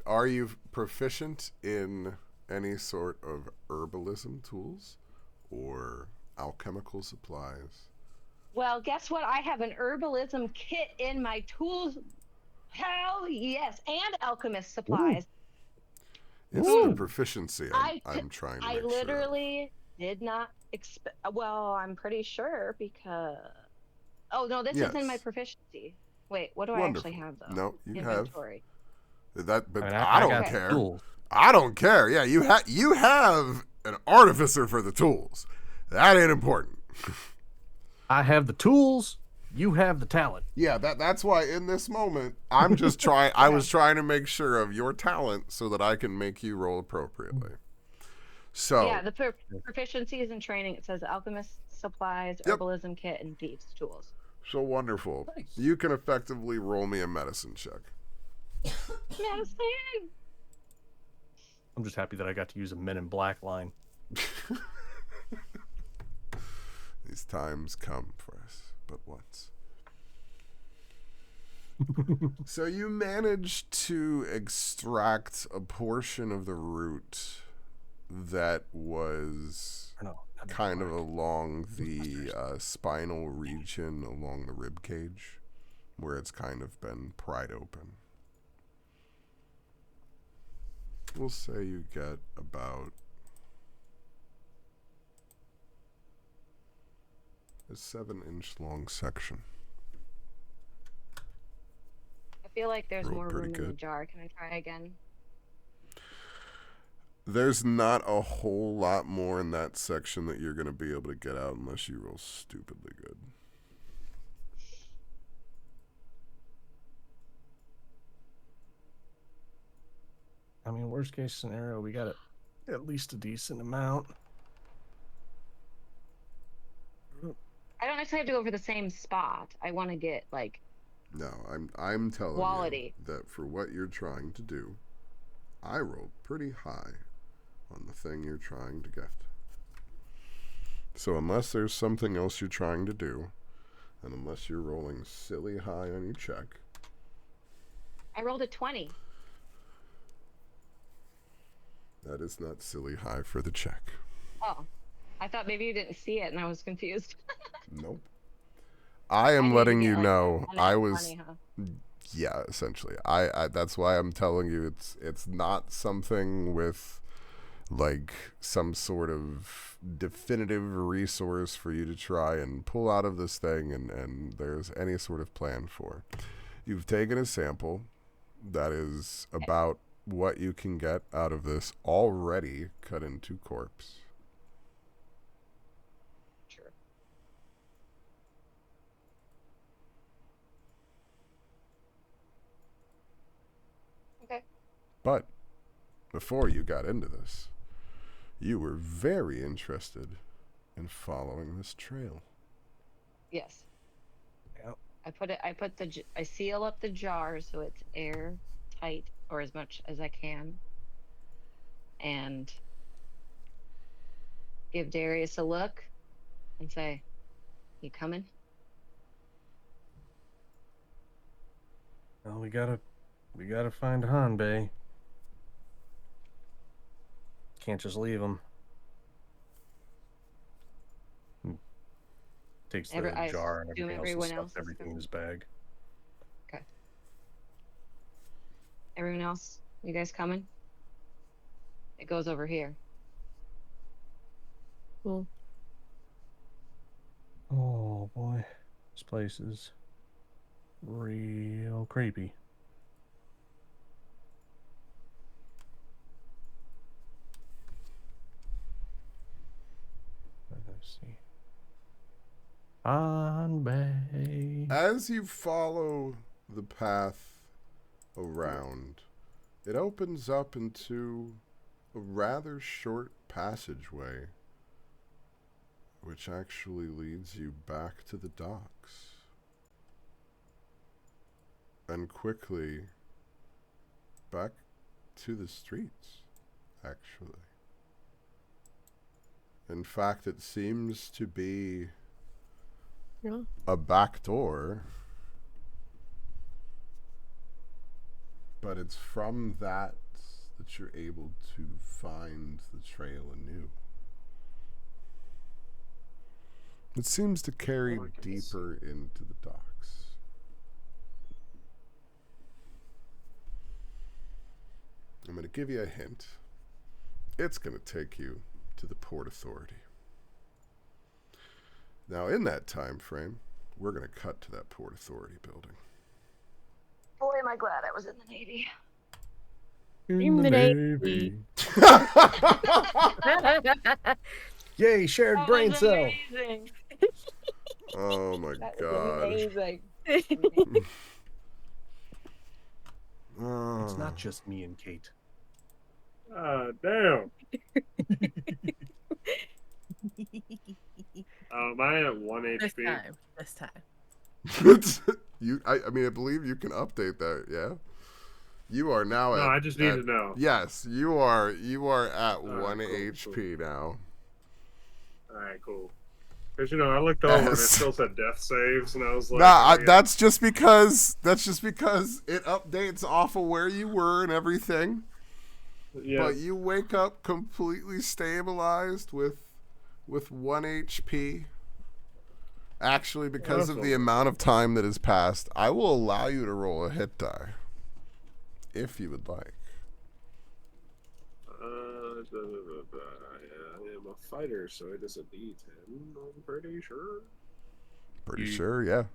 Are you proficient in any sort of herbalism tools or alchemical supplies? Well, guess what? I have an herbalism kit in my tools. Hell yes, and alchemist supplies. It's the proficiency I'm trying to I make sure of. literally did not expect. Well, I'm pretty sure because. Oh no, this is in my Yes. proficiency. Wait, what do I Wonderful. actually have though? No, you Inventory. That, but I mean, I don't got care. tools. I don't care. Yeah, you have an artificer for the tools. That ain't important. I have the tools. You have the talent. Yeah, that's why in this moment I'm just trying. I was trying to make sure of your talent so that I can make you roll appropriately. So Yeah, the proficiencies and training. It says alchemist supplies, Yep. herbalism kit, and thieves tools. so wonderful. Nice. You can effectively roll me a medicine check. Medicine. I'm just happy that I got to use a Men in Black line. These times come for us but once. So you managed to extract a portion of the root that was Or no, not Men in kind of Black. along the spinal region, along the rib cage, where it's kind of been pried open. We'll say you get about a 7-inch long section. I feel like there's Rolled more pretty room in the good. jar. Can I try again? There's not a whole lot more in that section that you're going to be able to get out unless you roll stupidly good. I mean, worst case scenario, we got at least a decent amount. I don't necessarily have to go for the same spot. I want to get like No, I'm telling quality. you that for what you're trying to do, I rolled pretty high on the thing you're trying to get. So unless there's something else you're trying to do, and unless you're rolling silly high on your check, I rolled a 20. that is not silly high for the check. Oh, I thought maybe you didn't see it and I was confused. Nope. I am need to letting get, you like, know an I F was 20, huh? yeah, essentially. I that's why I'm telling you it's not something with like some sort of definitive resource for you to try and pull out of this thing and there's any sort of plan for. You've taken a sample that is about what you can get out of this already cut into corpse. Sure. Okay. But before you got into this, you were very interested in following this trail. Yes. Yep. I seal up the jar so it's airtight or as much as I can. And give Darius a look and say, "You coming?" Well, we gotta find Hanbei. Can't just leave him. Takes the I jar and assume everything else and everyone stuffs else is everything in coming. his bag. Everyone else, you guys coming? It goes over here. Cool. Oh boy, this place is real creepy. Let's see. On Bay. As you follow the path around, it opens up into a rather short passageway, which actually leads you back to the docks. And quickly back to the streets, actually. In fact, it seems to be Yeah. a back door, but it's from that you're able to find the trail anew. It seems to carry deeper into the docks. I'm going to give you a hint. It's going to take you to the Port Authority. Now, in that time frame, we're going to cut to that Port Authority building. Boy, am I glad I was in the Navy. In the Navy. Yay, shared brain cell. Amazing. Oh my That was god. amazing. Oh. It's not just me and Kate. Damn. Am I at 1 This HP? time. This time. I mean, I believe you can update that, yeah? You are now No, at... I just need to know. Yes, you are at 1 cool, HP now. Alright, cool. Because, I looked over and it Yes. still said death saves, and I was like... Nah, that's just because it updates off of where you were and everything. Yeah. But you wake up completely stabilized with 1 HP. Actually, because of the amount of time that has passed, I will allow you to roll a hit die. If you would like. I am a fighter, so it is a D10, I'm pretty sure. Pretty sure, yeah.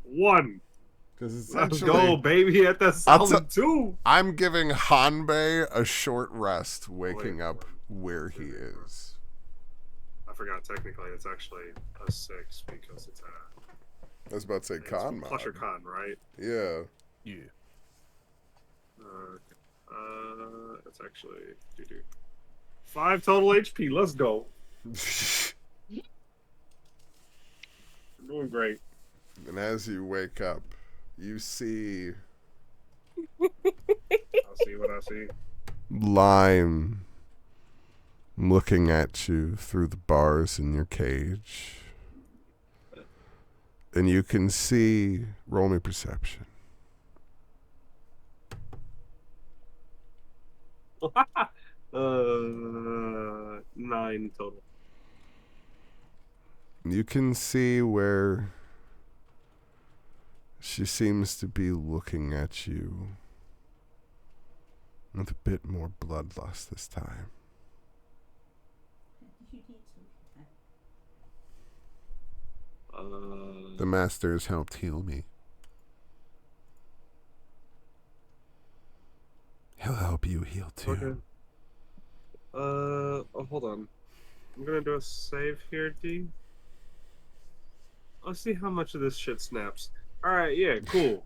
1. Because Let's go, baby, at the solid 2. I'm giving Hanbei a short rest, waking Wait, up where he is. I forgot, technically, it's actually a 6 because it's a... I was about to say con mod. Plus your con, right? Yeah. Yeah. It's actually 5 total HP. Let's go. You're doing great. And as you wake up, you see I'll see what I see. Lime looking at you through the bars in your cage. And you can see, roll me perception. 9 total. You can see where she seems to be looking at you with a bit more bloodlust this time. The master has helped heal me. He'll help you heal too. Okay. Hold on. I'm gonna do a save here, D. Let's see how much of this shit snaps. Alright, yeah, cool.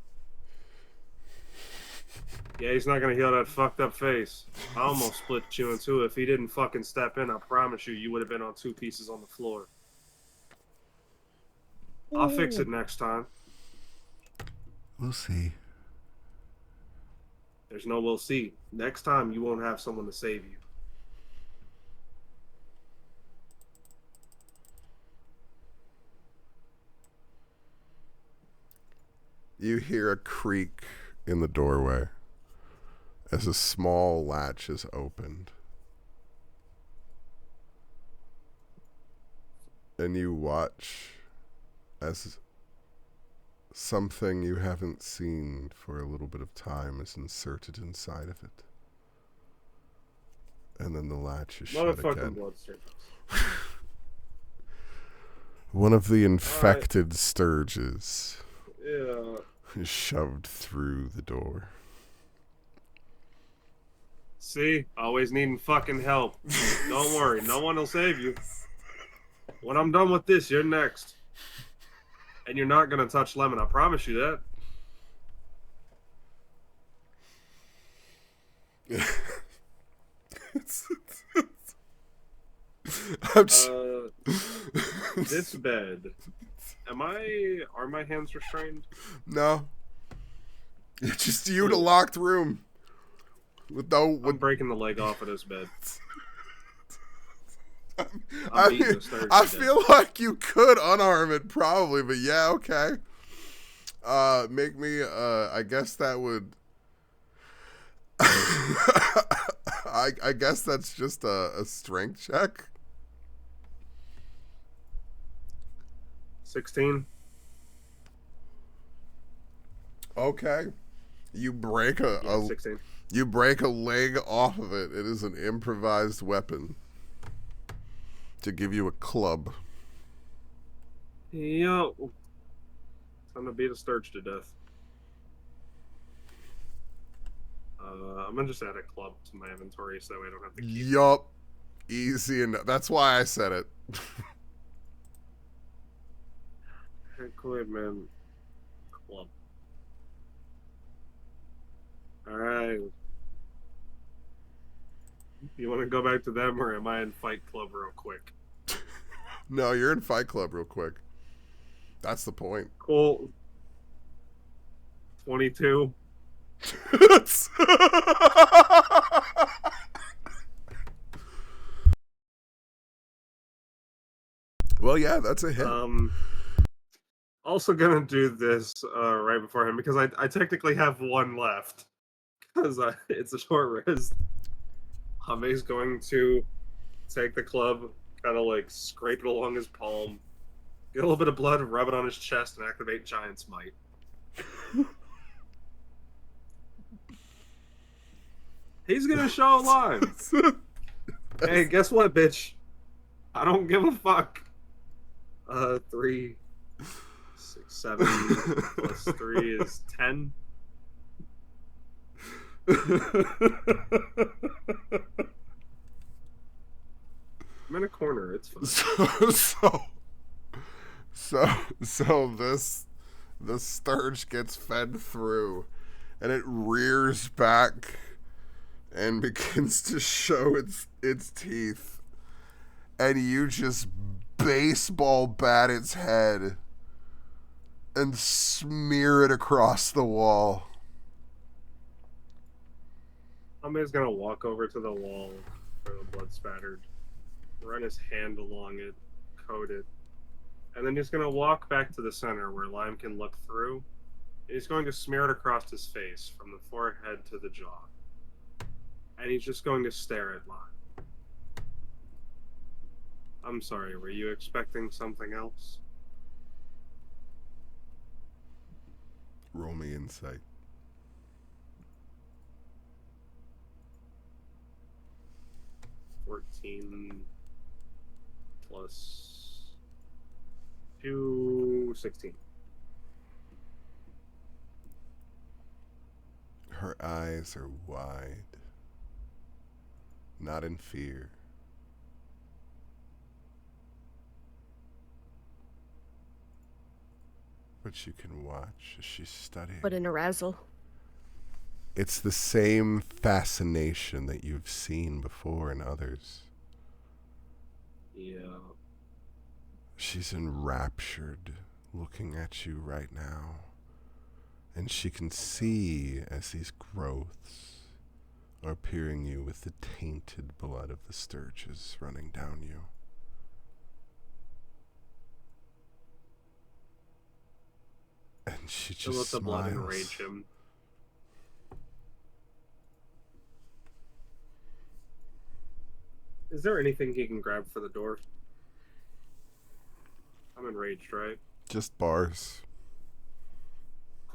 Yeah, he's not gonna heal that fucked up face. I almost split you in two. If he didn't fucking step in, I promise you would have been on 2 pieces on the floor. I'll fix it next time. We'll see. There's no we'll see. Next time, you won't have someone to save you. You hear a creak in the doorway as a small latch is opened. And you watch as something you haven't seen for a little bit of time is inserted inside of it. And then the latch is shut Motherfucking again. blood sturges. One of the infected sturges Yeah. is shoved through the door. See? Always needing fucking help. Don't worry, no one will save you. When I'm done with this, you're next. And you're not gonna touch Lemon, I promise you that. This bed. Are my hands restrained? No. It's just you in a locked room. I'm breaking the leg off of this bed. I feel like you could unarm it probably, but yeah, okay. Make me, I guess that would... I guess that's just a strength check. 16. Okay. You break Yeah, 16. You break a leg off of it. It is an improvised weapon to give you a club. Yo. Time to beat a sturge to death. I'm gonna just add a club to my inventory so I don't have to keep. Yup. Easy enough. That's why I said it. Equipment club. Alright. You want to go back to them, or am I in Fight Club real quick? No, you're in Fight Club real quick. That's the point. Cool. 22. Well, yeah, that's a hit. Also gonna do this right before him because I technically have one left because it's a short rest. Jame's going to take the club, kind of like scrape it along his palm, get a little bit of blood, rub it on his chest, and activate Giant Smite. He's gonna show a line. Hey, guess what, bitch? I don't give a fuck. 3, 6, 7 plus 3 is 10. I'm in a corner. It's fine. So the sturge gets fed through, and it rears back and begins to show its teeth, and you just baseball bat its head and smear it across the wall. Jame's gonna walk over to the wall where the blood spattered, run his hand along it, coat it, and then he's gonna walk back to the center where Lime can look through. And he's going to smear it across his face from the forehead to the jaw. And he's just going to stare at Lime. I'm sorry, were you expecting something else? Roll me insight. $14 plus 2, 16. Her eyes are wide, not in fear, but you can watch as she's studying. But in a razzle. It's the same fascination that you've seen before in others. Yeah. She's enraptured looking at you right now. And she can see as these growths are peering you with the tainted blood of the sturges running down you. And she just Let the blood smiles. enrage him. Is there anything he can grab for the door? I'm enraged, right? Just bars.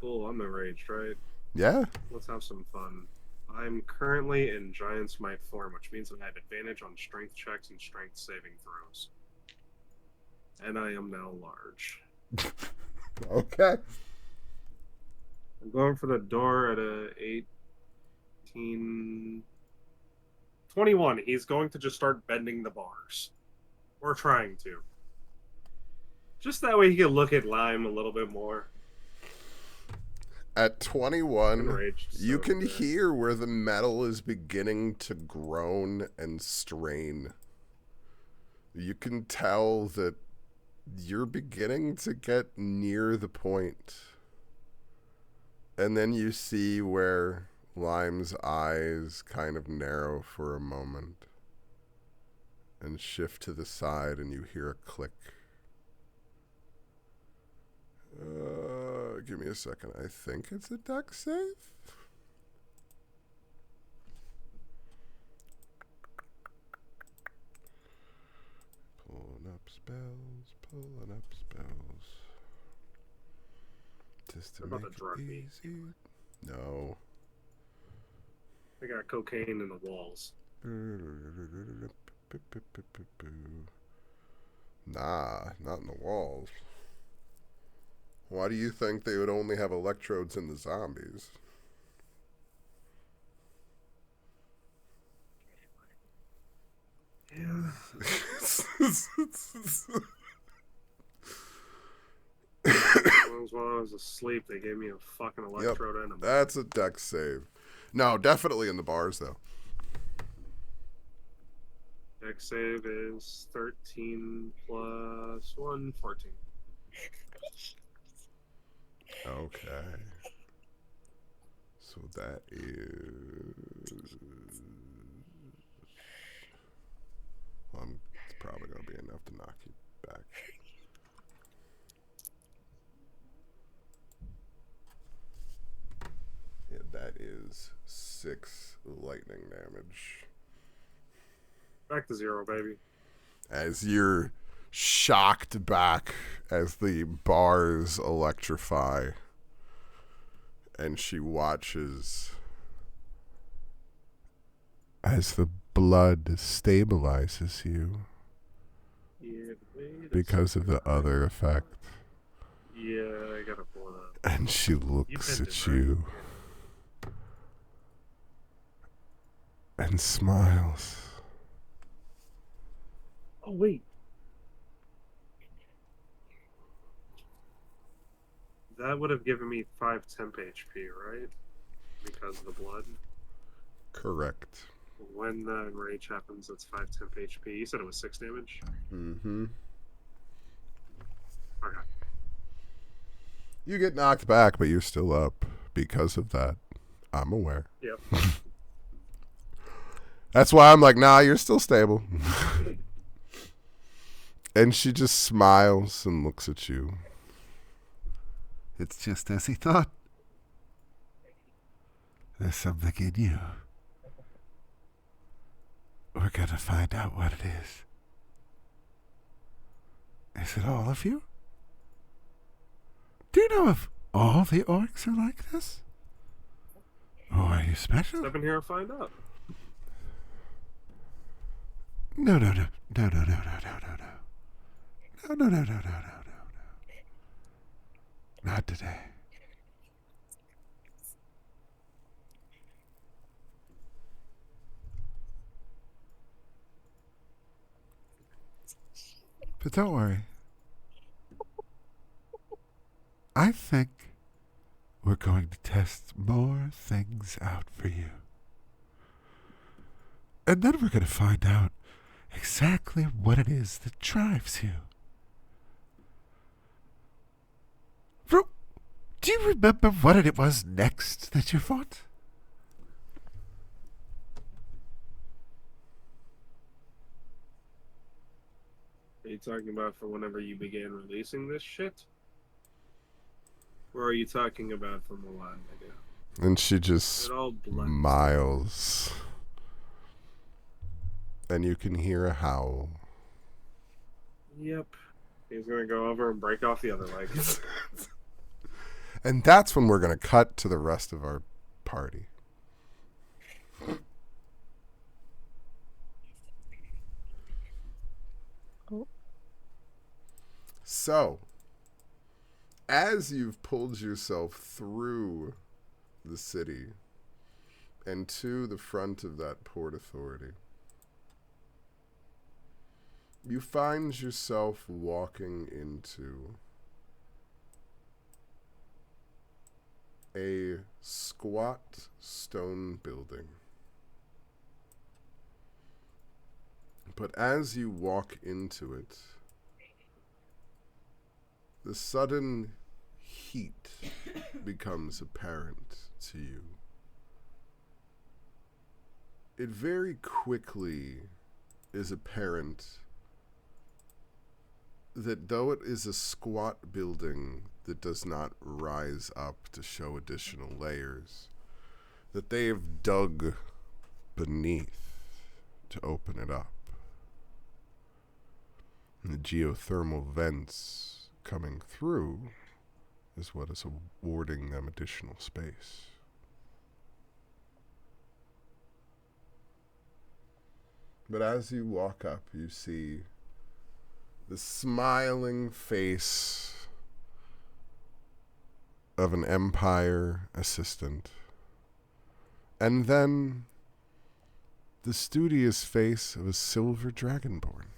Cool, I'm enraged, right? Yeah. Let's have some fun. I'm currently in Giant's Might form, which means that I have advantage on strength checks and strength saving throws. And I am now large. Okay. I'm going for the door at a 21. He's going to just start bending the bars. Or trying to. Just that way he can look at Lime a little bit more. At 21, Enraged, you so can good. hear where the metal is beginning to groan and strain. You can tell that you're beginning to get near the point. And then you see where Lime's eyes kind of narrow for a moment and shift to the side, and you hear a click. Give me a second. I think it's a dex save. Pulling up spells, pulling up spells. Just to What about make the drug it me? easy. No. I got cocaine in the walls. Nah, not in the walls. Why do you think they would only have electrodes in the zombies? Yeah. While I was asleep, they gave me a fucking electrode and a That's a dex save. No, definitely in the bars, though. dex save is 13 plus 1, 14. Okay. So that is... Well, it's probably going to be enough to knock you back. Yeah, that is 6 lightning damage. Back to 0, baby. As you're shocked back as the bars electrify, and she watches as the blood stabilizes you Yeah, wait a because of the other effect. Yeah, I gotta pull it up. And she looks pinned at it, right? you and smiles. Oh, wait. That would have given me 5 temp HP, right? Because of the blood. Correct. When the enrage happens, it's 5 temp HP. You said it was 6 damage? Mm-hmm. Okay. You get knocked back, but you're still up because of that. I'm aware. Yep. That's why I'm like, nah, you're still stable. And she just smiles and looks at you. It's just as he thought. There's something in you. We're gonna find out what it is. Is it all of you? Do you know if all the orcs are like this? Or are you special? Step in here and find out. No. No. Not today. But don't worry. I think we're going to test more things out for you. And then we're going to find out exactly what it is that drives you. Do you remember what it was next that you fought? Are you talking about for whenever you began releasing this shit? Or are you talking about from a while ago? And she just It all blends. smiles. And you can hear a howl. Yep. He's gonna go over and break off the other leg. And that's when we're going to cut to the rest of our party. So, as you've pulled yourself through the city and to the front of that Port Authority, you find yourself walking into a squat stone building. But as you walk into it, the sudden heat becomes apparent to you. It very quickly is apparent that though it is a squat building that does not rise up to show additional layers, that they have dug beneath to open it up. And the geothermal vents coming through is what is awarding them additional space. But as you walk up, you see the smiling face of an Empire assistant, and then the studious face of a silver dragonborn.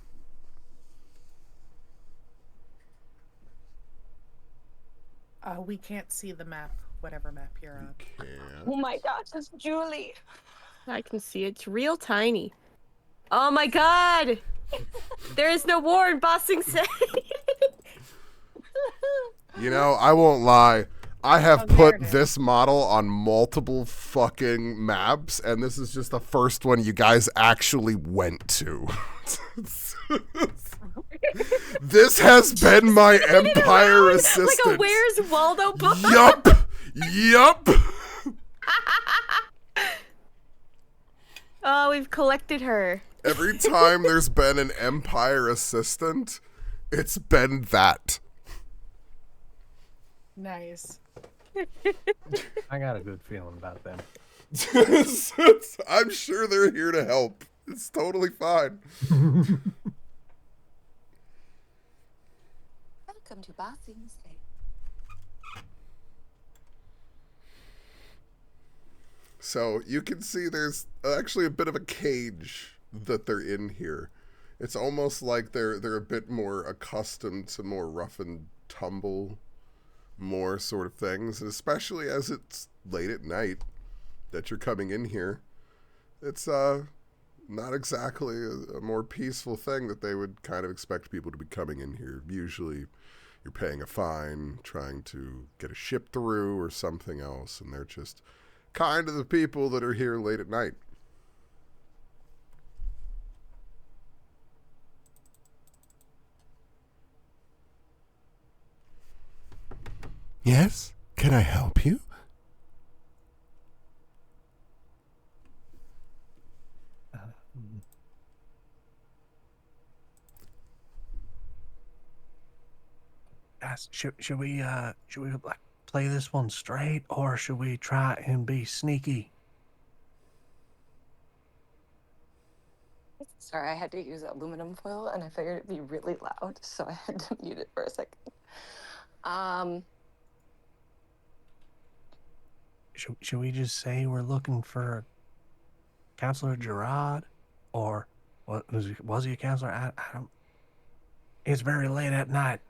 We can't see the map, whatever map you're on. Oh my gosh, it's Julie. I can see it. It's real tiny. Oh my god! There is no war in Bossing City. You know, I won't lie. I have Oh, put there it is. this model on multiple fucking maps, and this is just the first one you guys actually went to. This has been my Empire assistant. Like a Where's Waldo book. Yup. Yup. Oh, we've collected her. Every time there's been an Empire assistant, it's been that. Nice. I got a good feeling about them. I'm sure they're here to help. It's totally fine. Welcome to Bossing City. So you can see there's actually a bit of a cage that they're in here. It's almost like they're a bit more accustomed to more rough and tumble, more sort of things, and especially as it's late at night that you're coming in here. It's not exactly a more peaceful thing that they would kind of expect people to be coming in here. Usually you're paying a fine, trying to get a ship through or something else, and they're just kind of the people that are here late at night. Yes? Can I help you? Guys, should we like play this one straight, or should we try and be sneaky? Sorry, I had to use aluminum foil, and I figured it'd be really loud, so I had to mute it for a second. Should we just say we're looking for Counselor Gerard, or what was he a counselor? I don't. It's very late at night.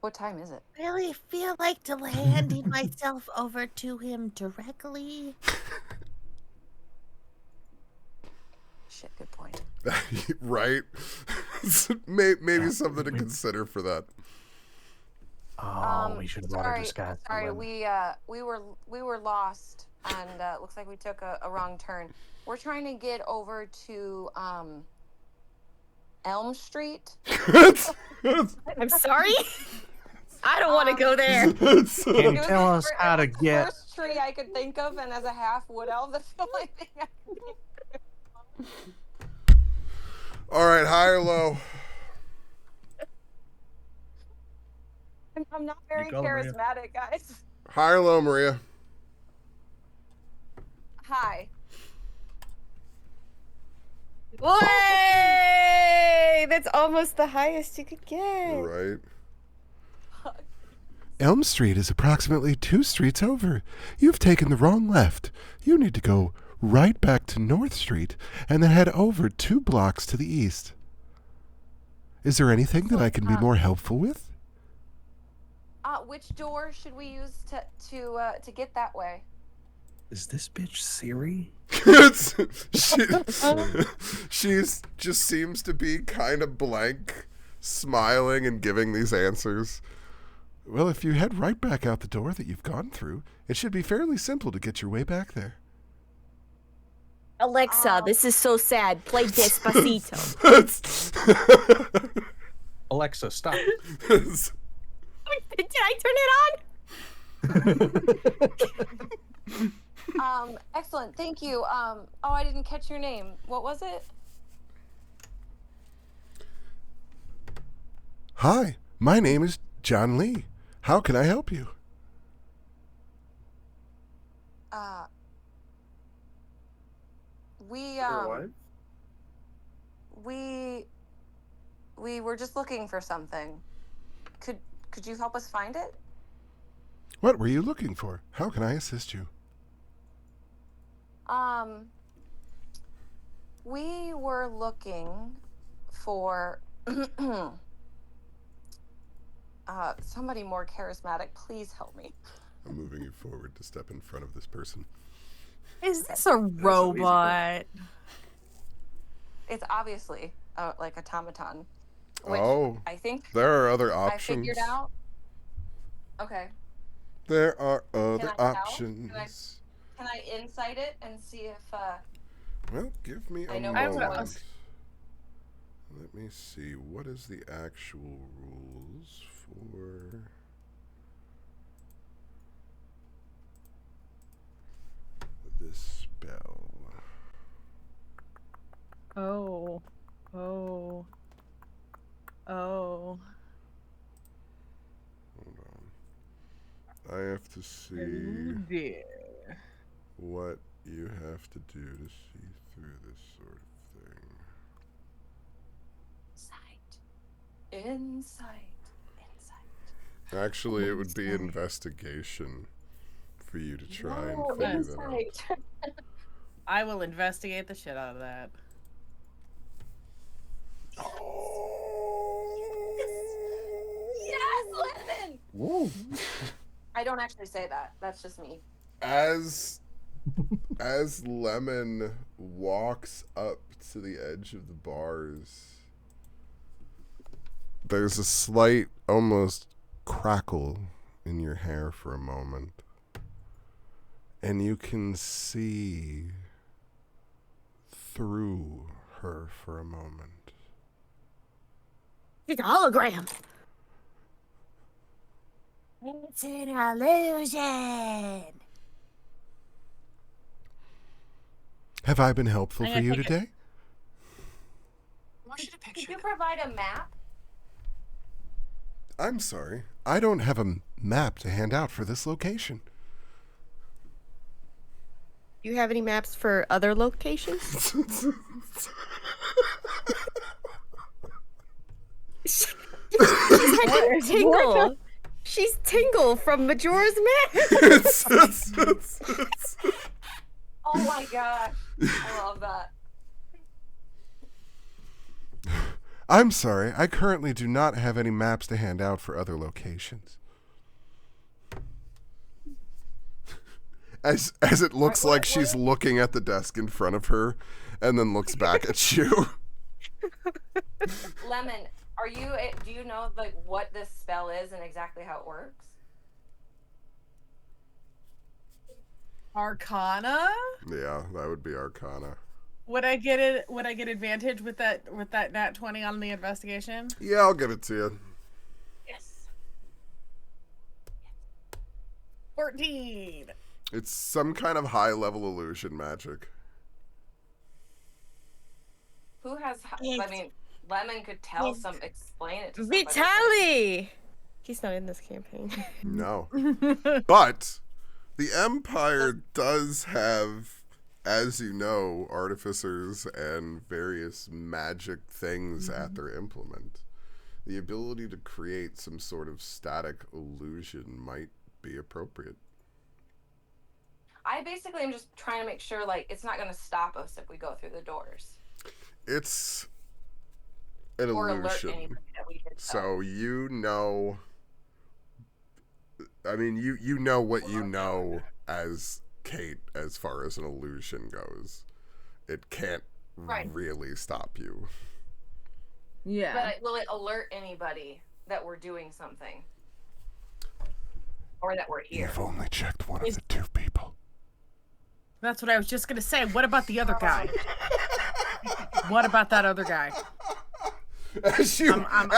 What time is it? Really feel like handing myself over to him directly. Shit, good point. Right? Maybe something to consider for that. Oh, we should have brought a Sorry, disguise. sorry, we were lost, and looks like we took a wrong turn. We're trying to get over to Elm Street. I'm sorry? I don't want to go there. Can you It was tell the us fir- how it to was the get? first tree I could think of, and as a half wood elf, that's the only thing I could think of. All right, high or low? I'm not very call her Maria? charismatic, guys. High or low, Maria? Hi. Way! That's almost the highest you could get. Right. Elm Street is approximately 2 streets over. You've taken the wrong left. You need to go right back to North Street and then head over 2 blocks to the east. Is there anything that I can be more helpful with? Which door should we use to get that way? Is this bitch Siri? She's just seems to be kind of blank, smiling and giving these answers. Well, if you head right back out the door that you've gone through, it should be fairly simple to get your way back there. Alexa, this is so sad. Play Despacito. Alexa, stop. Did I turn it on? Excellent. Thank you. I didn't catch your name. What was it? Hi, my name is John Lee. How can I help you? We were just looking for something. Could you help us find it? What were you looking for? How can I assist you? We were looking for somebody more charismatic. Please help me. I'm moving you forward to step in front of this person. Is this a robot? It's obviously like automaton. Which I think there are other I options. figured out. Okay. There are other I tell? options. Can I insight it and see if Well, give me a I know moment. Let me see. What is the actual rules for this spell? Oh. Hold on. I have to see what you have to do to see through this sort of thing. Insight. Actually, it would be investigation for you to try and figure that out. I will investigate the shit out of that. Yes, Lemon! Whoa. I don't actually say that. That's just me. As Lemon walks up to the edge of the bars, there's a slight, almost crackle in your hair for a moment. And you can see through her for a moment. It's a hologram. It's an illusion. Have I been helpful for you today? Could you provide a map? I'm sorry. I don't have a map to hand out for this location. Do you have any maps for other locations? She's like Tingle. She's Tingle from Majora's Mask. Oh my gosh. I love that. I'm sorry. I currently do not have any maps to hand out for other locations. As it looks like she's looking at the desk in front of her and then looks back at you. Lemon, do you know like what this spell is and exactly how it works? Arcana? Yeah, that would be Arcana. Would I get it? Would I get advantage with that nat 20 on the investigation? Yeah, I'll give it to you. Yes. 14. It's some kind of high-level illusion magic. Who has? I mean, Lemon could explain it to somebody. Vitali. He's not in this campaign. No. But the Empire does have as you know, artificers and various magic things at their implement, the ability to create some sort of static illusion might be appropriate. I basically am just trying to make sure, like, it's not going to stop us if we go through the doors. It's an Or alert illusion. anybody that we did So you know, I mean, you know what you know as Kate as far as an illusion goes. It can't really stop you. Yeah. But will it alert anybody that we're doing something? Or that we're here? You've only checked one of the two people. That's what I was just gonna say. What about the other guy? What about that other guy? As you I'm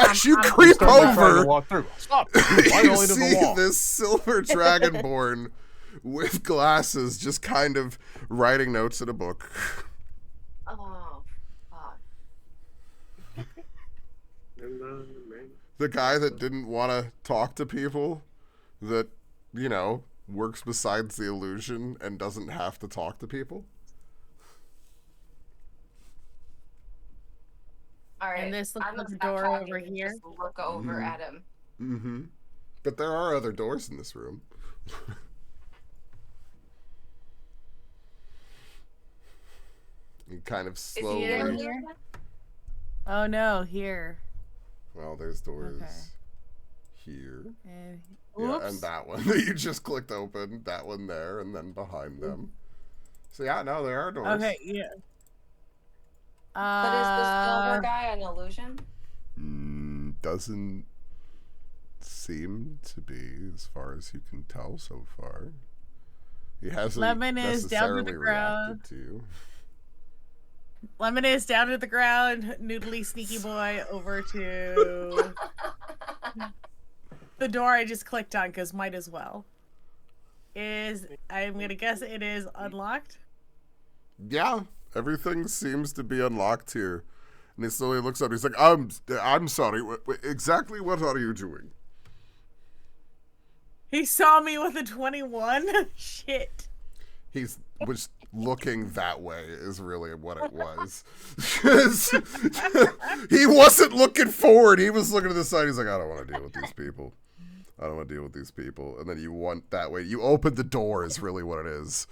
creep Start by trying to over, walk through. Stop! Why you only to the see wall? this silver dragonborn with glasses just kind of writing notes in a book. Oh, fuck. The guy that didn't want to talk to people, that, you know, works besides the illusion and doesn't have to talk to people. All right. And this looks I'm like gonna the stop door talking over and here. just look over at him. Mm-hmm. But there are other doors in this room. You kind of Is he slowly... an illusion? Oh no, here. Well, there's doors Okay. here. And, Yeah, oops. and that one that you just clicked open. That one there, and then behind them. So yeah, no, there are doors. Okay, yeah. But is the silver guy an illusion? Doesn't seem to be, as far as you can tell so far. He hasn't Lemon is down to the necessarily ground. reacted to you. Lemon is down to the ground. Noodly sneaky boy over to the door I just clicked on because might as well. I'm gonna guess it is unlocked. Yeah, everything seems to be unlocked here. And he slowly looks up. He's like, I'm sorry. Exactly what are you doing? He saw me with a 21. Shit. He was looking that way is really what it was. He wasn't looking forward. He was looking to the side. He's like, I don't want to deal with these people. I don't want to deal with these people. And then you went that way. You opened the door is really what it is.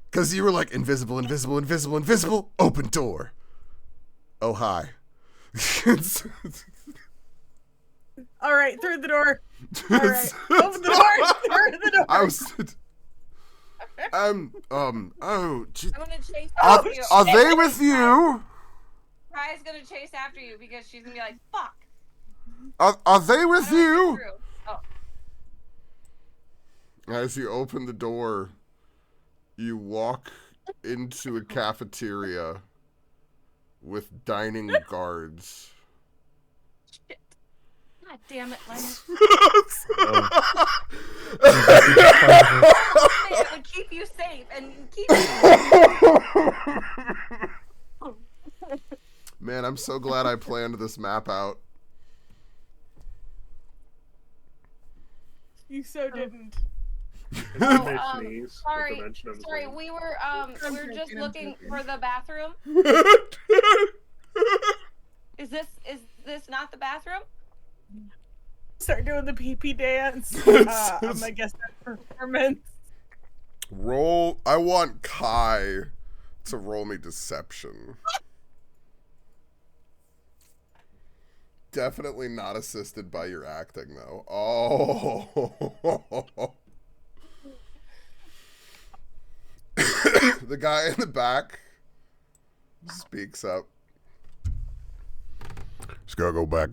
Because you were like, invisible, invisible, invisible, invisible, open door. Oh, hi. All right, through the door. All right, open the door. Through the door. I was... oh, gee, I'm gonna chase after you. are they with you? Kai's gonna chase after you because she's gonna be like, fuck. Are they with you? Oh. As you open the door, you walk into a cafeteria with dining guards. Shit. God damn it, Lemon. It would keep you safe and keep Man, I'm so glad I planned this map out. You so didn't. Sorry, we were just looking for the bathroom. Is this not the bathroom? Start doing the pee-pee dance. I'm gonna guess that performance. Roll. I want Kai to roll me deception. Definitely not assisted by your acting, though. Oh. The guy in the back speaks up. Just gotta go back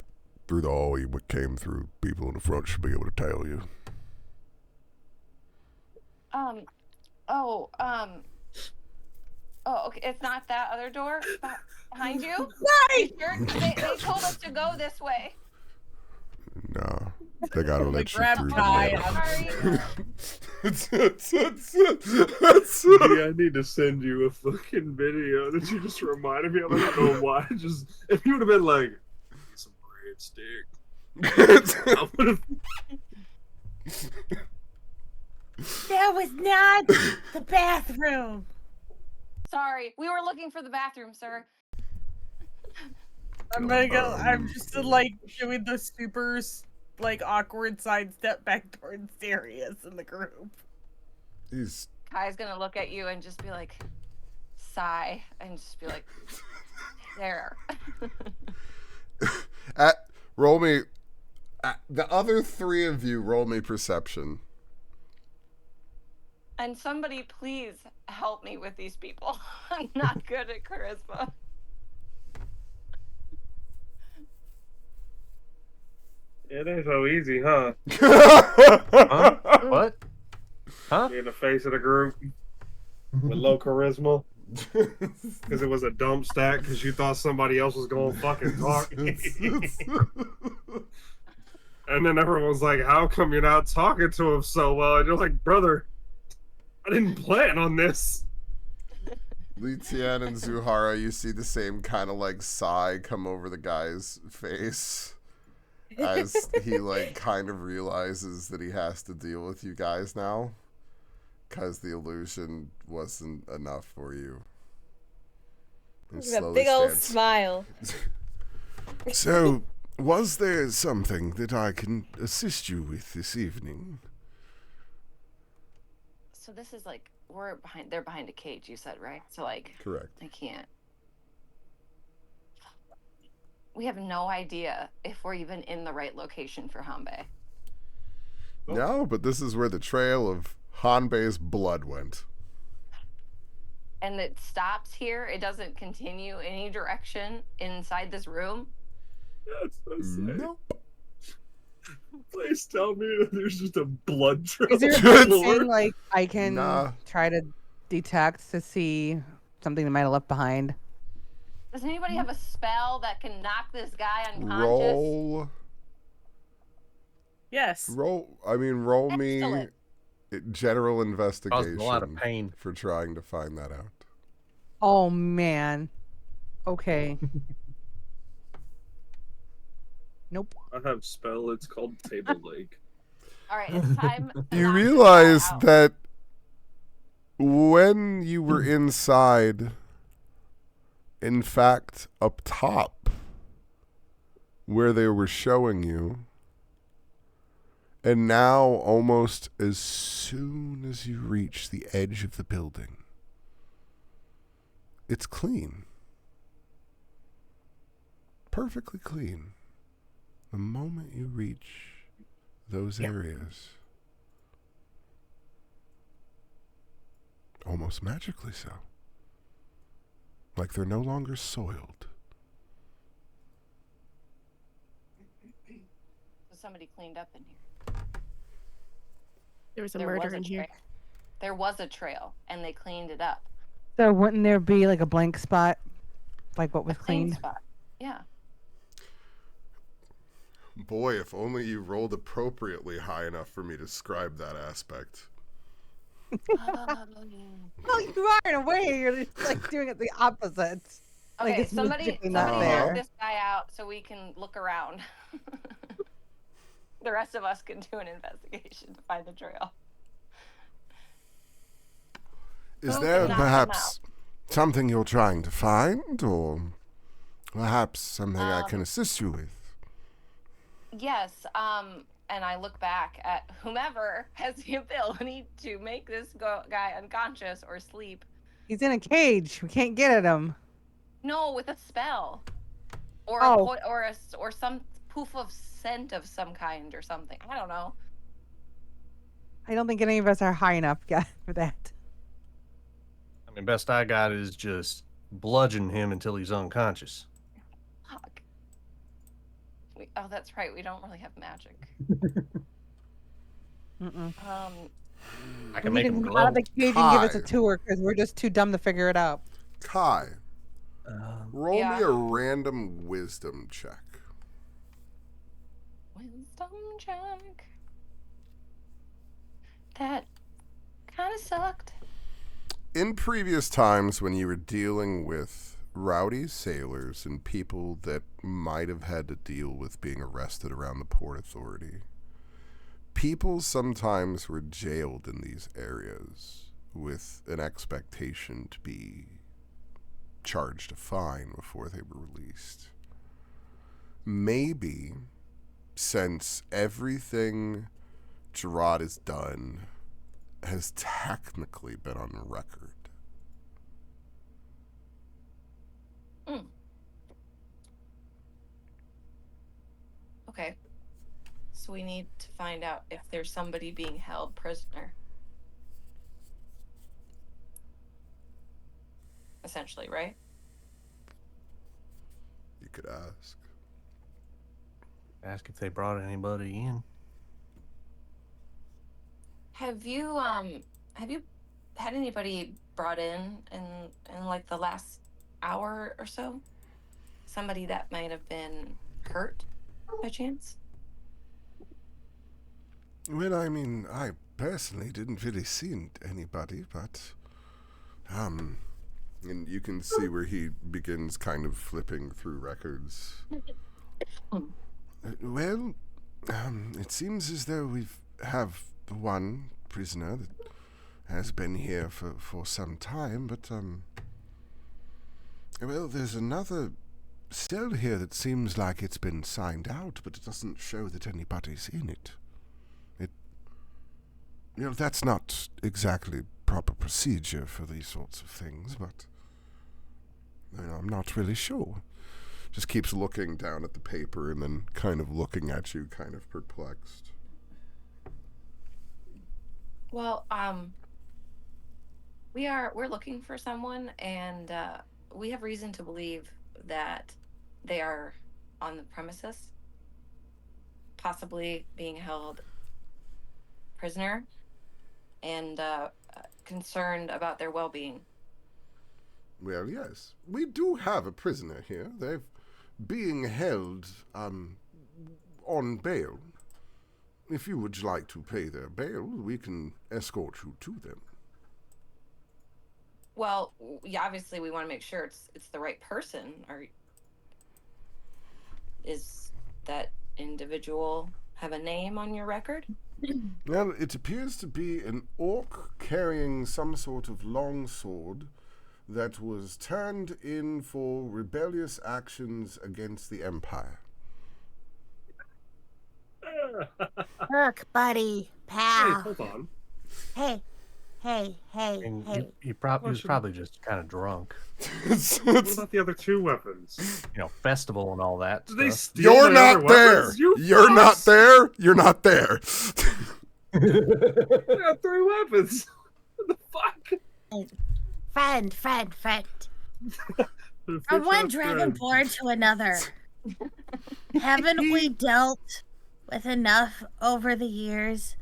through the hall you came through. People in the front should be able to tell you. Oh, okay. It's not that other door behind you? Right. Sure? They told us to go this way. No, they gotta let you grab through. Kai. Sorry. I need to send you a fucking video that you just reminded me of. I don't know why. Just if you would have been like, some breadstick. I would have. That was not the bathroom. Sorry, we were looking for the bathroom, sir. I'm gonna go. I'm just like doing the super like awkward sidestep back towards Darius in the group. He's Kai's gonna look at you and just be like, sigh, and just be like, there. roll me. The other three of you roll me perception. And somebody please help me with these people. I'm not good at charisma. It ain't so easy, huh? Huh? What? Huh? You're in the face of the group with low charisma. Because it was a dump stack because you thought somebody else was going to fucking talk. And then everyone's like, how come you're not talking to him so well? And you're like, brother, I didn't plan on this. Li Tian and Zuhara, you see the same kind of like sigh come over the guy's face as he like kind of realizes that he has to deal with you guys now because the illusion wasn't enough for you. A big old smile. So, was there something that I can assist you with this evening? So this is like, they're behind a cage, you said, right? So like, Correct. I can't. We have no idea if we're even in the right location for Hanbei. No, but this is where the trail of Hanbei's blood went. And it stops here. It doesn't continue any direction inside this room. That's so sick. Nope. Please tell me that there's just a blood trail. Is there Good anything lord. like I can Nah. try to detect to see something that might have left behind? Does anybody have a spell that can knock this guy unconscious? Yes. Roll me Excellent. general Caused investigation a lot of pain. for trying to find that out. Oh man. Okay. Nope. I have spell. It's called Table Leg. All right, it's time. to You knock this guy realize out. that when you were inside, in fact, up top, where they were showing you, and now almost as soon as you reach the edge of the building, it's clean. Perfectly clean. The moment you reach those areas, almost magically so. Like they're no longer soiled. So somebody cleaned up in here. There was a There murder was a in here. trail. There was a trail, and they cleaned it up. So wouldn't there be like a blank spot, like what was A clean cleaned? spot. Yeah. Boy, if only you rolled appropriately high enough for me to describe that aspect. No, you are in a way. You're just like doing it the opposite. Like Okay, it's somebody magically not knock there. this guy out so we can look around. The rest of us can do an investigation to find the trail. Is Who there can knock him perhaps something you're trying to find, or perhaps something I can Um, assist you with? Yes, and I look back at whomever has the ability to make this guy unconscious or sleep. He's in a cage. We can't get at him. No, with a spell, or Oh. or some poof of scent of some kind or something. I don't know. I don't think any of us are high enough yet for that. I mean, best I got is just bludgeon him until he's unconscious. Fuck. Oh, that's right. We don't really have magic. Mm-mm. I can We make need him him glow. out of the cage and give us a Hi. tour because we're just too dumb to figure it out. Kai, roll Yeah. me a random wisdom check. Wisdom check. That kind of sucked. In previous times when you were dealing with rowdy sailors and people that might have had to deal with being arrested around the Port Authority, people sometimes were jailed in these areas with an expectation to be charged a fine before they were released. Maybe, since everything Gerard has done has technically been on record. Okay. So we need to find out if there's somebody being held prisoner. Essentially, right? You could ask. Ask if they brought anybody in. Have you had anybody brought in like the last hour or so? Somebody that might have been hurt by chance? Well, I mean, I personally didn't really see anybody, but, and you can see where he begins kind of flipping through records. Well, it seems as though we have one prisoner that has been here for some time, but, well, there's another cell here that seems like it's been signed out, but it doesn't show that anybody's in it. That's not exactly proper procedure for these sorts of things, but I'm not really sure. Just keeps looking down at the paper and then kind of looking at you, kind of perplexed. Well, we're looking for someone, and we have reason to believe that they are on the premises, possibly being held prisoner, and concerned about their well-being. Well, yes, we do have a prisoner here. They're being held on bail. If you would like to pay their bail, we can escort you to them. Well, yeah, obviously we want to make sure it's the right person. Or is that individual have a name on your record? Well, it appears to be an orc carrying some sort of long sword that was turned in for rebellious actions against the Empire. Look, buddy, Hey, pal. hold on. Hey, hey, hey, And hey. he was probably just kind of drunk. What about the other two weapons? Festival and all that Did they stuff. steal You're my other not there! weapons? You You're not fucks! there! You're not there! I got 3 weapons. What the fuck? Friend. From one dragonborn to another. Haven't we dealt with enough over the years?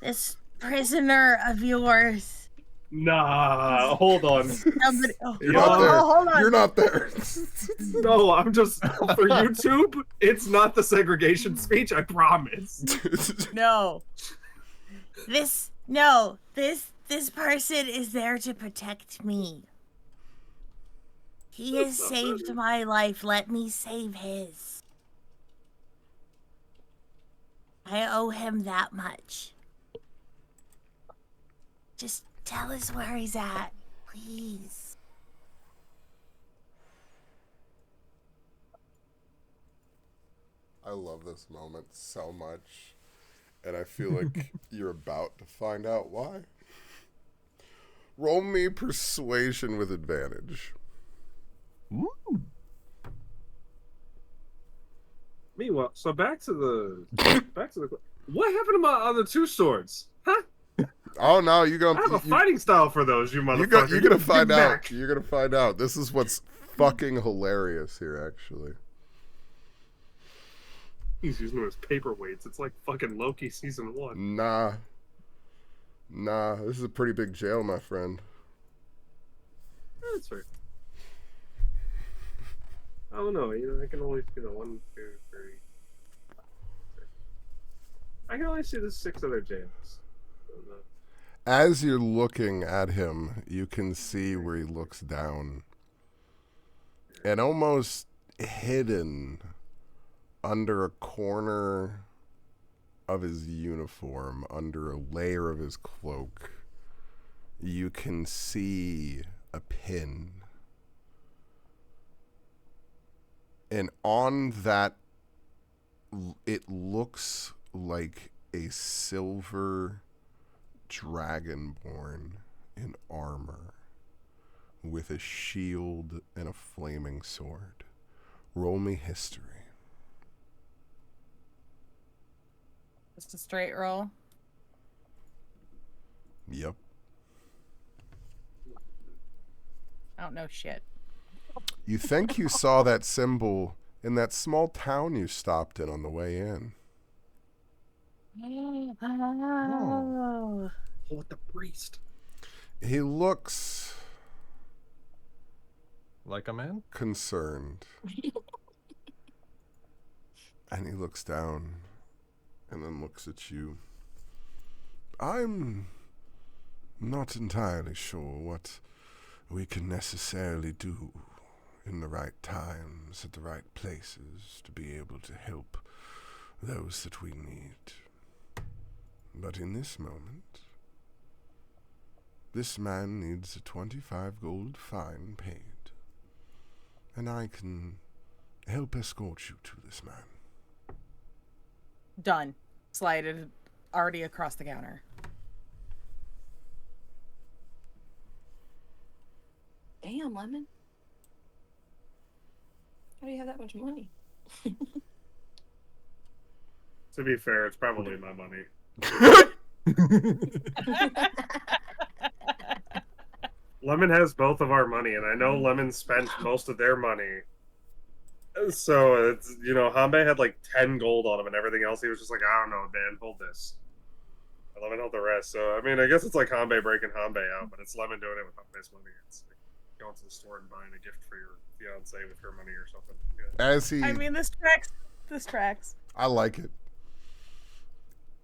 This prisoner of yours. Nah, hold on. Somebody, You're not there. hold on. You're not there. No, I'm just for YouTube. It's not the segregation speech. I promise. No. This person is there to protect me. He has saved my life. Let me save his. I owe him that much. Just tell us where he's at, please. I love this moment so much, and I feel like you're about to find out why. Roll me persuasion with advantage. Ooh. Meanwhile, so back to the what happened to on the 2 swords? Huh? Oh no, you're I gonna have a fighting style for those, you you're motherfucker. gonna find Get out. back. You're gonna find out. This is what's fucking hilarious here, actually. He's using them as paperweights. It's like fucking Loki season 1. Nah, this is a pretty big jail, my friend. That's fair. I don't know. I can only see the 1, 2, 3. I can only see the 6 other jails. As you're looking at him, you can see where he looks down. And almost hidden under a corner of his uniform, under a layer of his cloak, you can see a pin And on that, it looks like a silver dragonborn in armor with a shield and a flaming sword. Roll me history. Just a straight roll. Yep. I don't know shit. You think you saw that symbol in that small town you stopped in on the way in. Oh. With the priest. He looks Like a man? concerned. And he looks down and then looks at you. I'm not entirely sure what we can necessarily do in the right times, at the right places, to be able to help those that we need. But in this moment, this man needs a 25 gold fine paid. And I can help escort you to this man. Done. Slided already across the counter. Damn, Lemon. How do you have that much money? To be fair, it's probably my money. Lemon has both of our money, and I know Lemon spent most of their money. So it's, you know, Hanbei had like 10 gold on him, and everything else he was just like, I don't know, Dan, hold this. And Lemon held the rest. So I mean, I guess it's like Hanbei breaking Hanbei out, but it's Lemon doing it with Hanbei's money. It's like going to the store and buying a gift for your fiance with her money or something. Yeah. As he, I mean, this tracks. This tracks. I like it.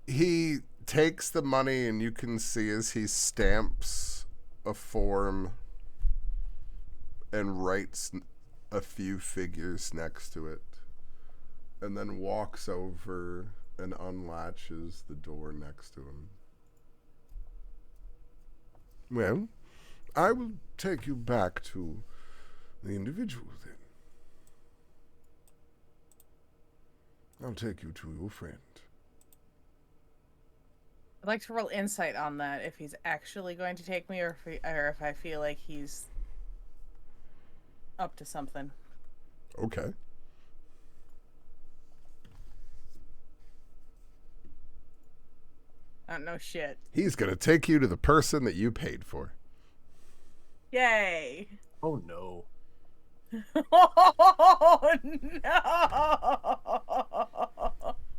He takes the money, and you can see as he stamps a form and writes a few figures next to it, and then walks over and unlatches the door next to him. Well, I will take you back to the individual then. I'll take you to your friend. I'd like to roll insight on that, if he's actually going to take me, or if I feel like he's up to something. Okay. I don't know shit. He's gonna take you to the person that you paid for. Yay! Oh no. Oh no!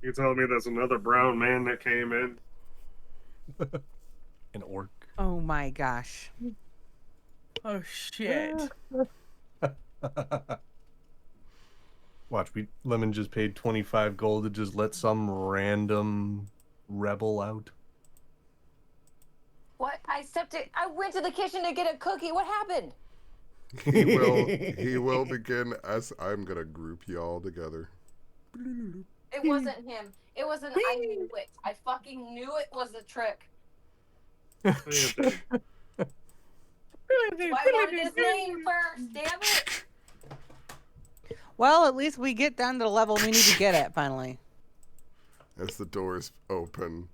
You telling me there's another brown man that came in? An orc. Oh my gosh. Oh shit! Watch, Lemon just paid 25 gold to just let some random rebel out. What? I went to the kitchen to get a cookie. What happened? He will begin as I'm gonna group y'all together. It wasn't him. It wasn't. I knew it. I fucking knew it was a trick. So I wanted his name first. Damn it! Well, at least we get down to the level we need to get at finally. As the doors open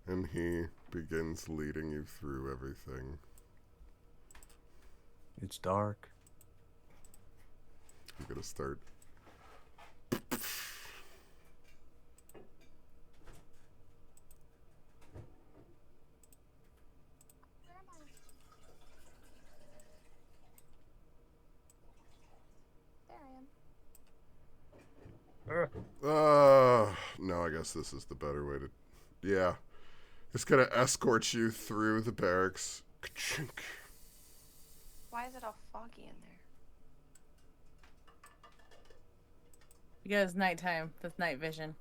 and he begins leading you through everything. It's dark. I'm gonna start. No, I guess this is the better way to. Yeah. It's gonna escort you through the barracks. Ka-chink. Why is it all foggy in there? Because nighttime. That's night vision.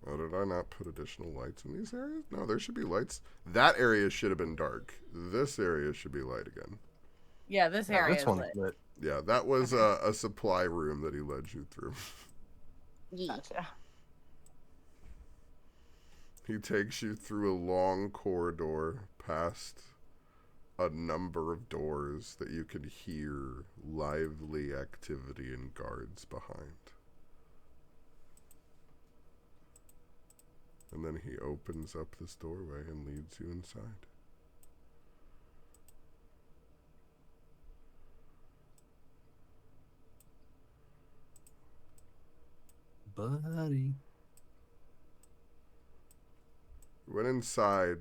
Oh, did I not put additional lights in these areas? No, there should be lights. That area should have been dark. This area should be light again. Yeah, this area This is one's lit. lit. Yeah, that was a supply room that he led you through. Gotcha. He takes you through a long corridor past a number of doors that you could hear lively activity and guards behind. And then he opens up this doorway and leads you inside. Buddy. When inside,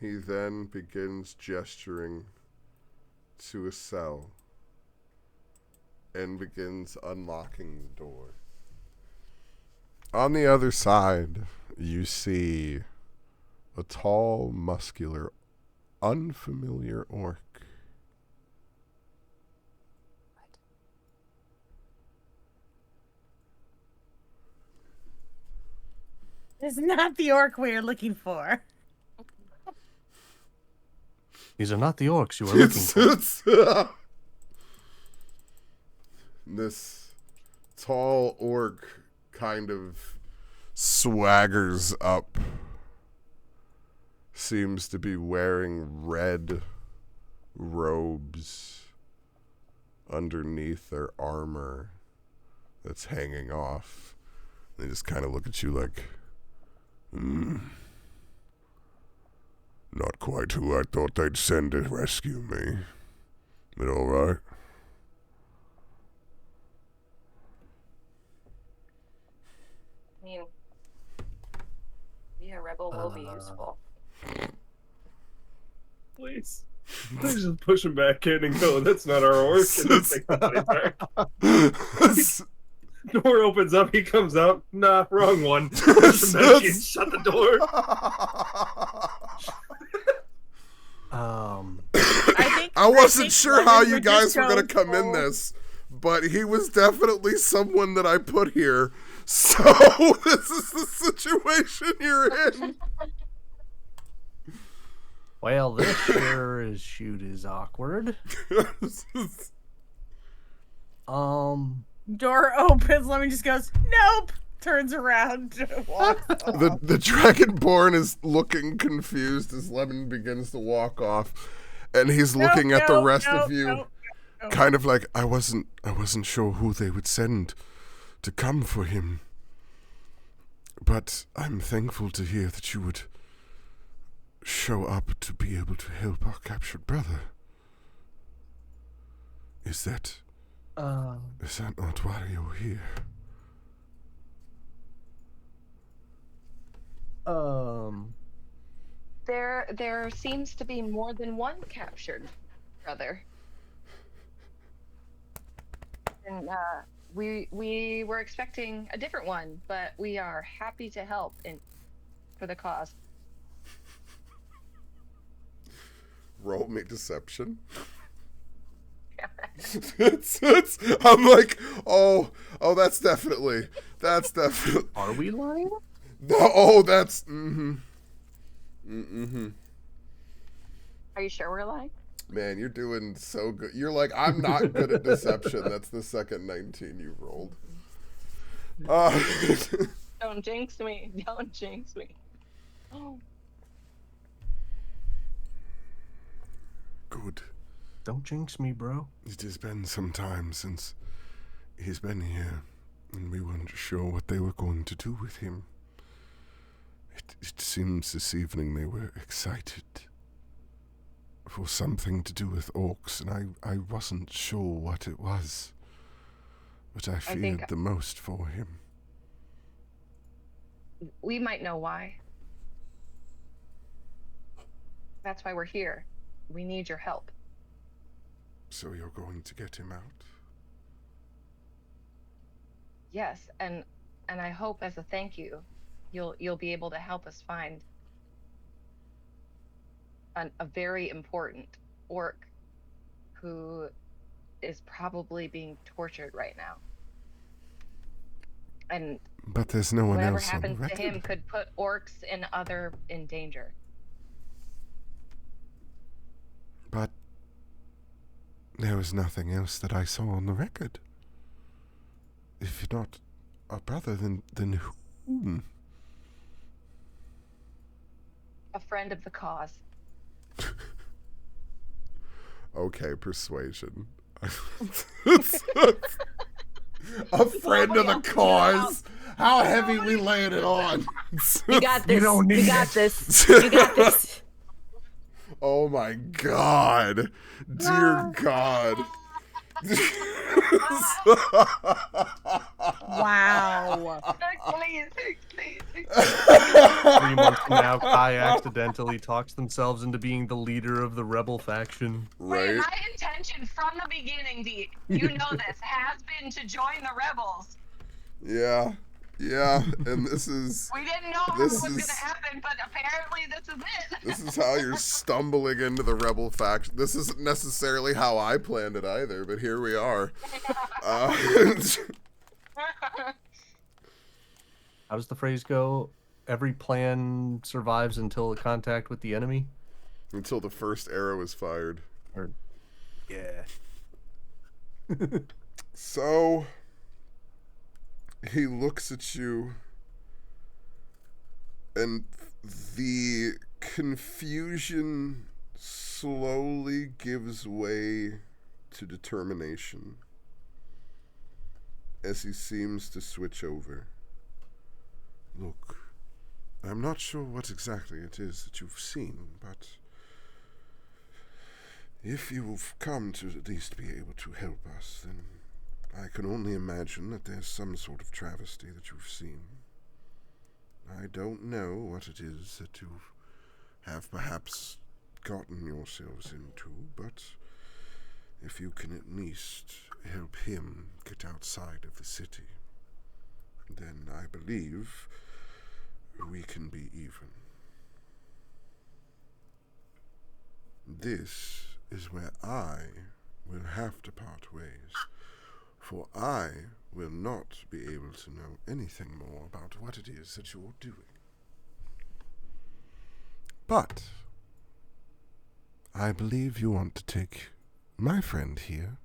he then begins gesturing to a cell and begins unlocking the door. On the other side, you see a tall, muscular, unfamiliar orc. It's not the orc we are looking for. These are not the orcs you are looking for. This tall orc kind of swaggers up. Seems to be wearing red robes underneath their armor that's hanging off. They just kind of look at you like, not quite who I thought they'd send to rescue me. But all right. I mean, yeah, rebel will be useful. Please. Please just push him back in and go, that's not our orc. And then take the money back. Door opens up, he comes out. Nah, wrong one. Push him back in, shut the door. I wasn't sure how you guys were going to come in this, but he was definitely someone that I put here. So this is the situation you're in. Well, this sure as shoot is awkward. Door opens, Lemon just goes, nope! Turns around, walks off. The Dragonborn is looking confused as Lemon begins to walk off, and he's looking at the rest of you, kind of like, I wasn't sure who they would send to come for him. But I'm thankful to hear that you would show up to be able to help our captured brother. Is that not why you're here? There seems to be more than one captured brother. And we were expecting a different one, but we are happy to help for the cause. Roll me deception. I'm like, oh, that's definitely. Are we lying? No, that's. Are you sure we're lying? Man, you're doing so good. You're like, I'm not good at deception. That's the second 19 you rolled. Don't jinx me. Don't jinx me. Oh. Good. Don't jinx me, bro. It has been some time since he's been here, and we weren't sure what they were going to do with him. It seems this evening they were excited for something to do with orcs, and I wasn't sure what it was, but I feared the most for him. We might know why. That's why we're here. We need your help. So you're going to get him out? Yes, and I hope as a thank you, you'll be able to help us find a very important orc who is probably being tortured right now. And but there's no one whatever else on the happens record. to him could put orcs in danger. But there was nothing else that I saw on the record. If not a brother, then whom? A friend of the cause. Okay, persuasion. A friend of the cause. How heavy we laying it on? You got this. don't You need got it. this. You got this. Oh my god. Dear God. Wow. Please, please. 3 months from now, Kai accidentally talks themselves into being the leader of the rebel faction. Wait, Right? my intention from the beginning, D, you know this, has been to join the rebels. Yeah. Yeah. And this is We didn't know how it This was going is- to happen, but apparently this is it. this is how you're stumbling into the rebel faction. This isn't necessarily how I planned it either, but here we are. How does the phrase go? Every plan survives until the contact with the enemy? Until the first arrow is fired. Or yeah. So he looks at you, and the confusion slowly gives way to determination as he seems to switch over. Look, I'm not sure what exactly it is that you've seen, but if you've come to at least be able to help us, then I can only imagine that there's some sort of travesty that you've seen. I don't know what it is that you have perhaps gotten yourselves into, but if you can at least help him get outside of the city, then I believe we can be even. This is where I will have to part ways, for I will not be able to know anything more about what it is that you're doing. But I believe you want to take my friend here,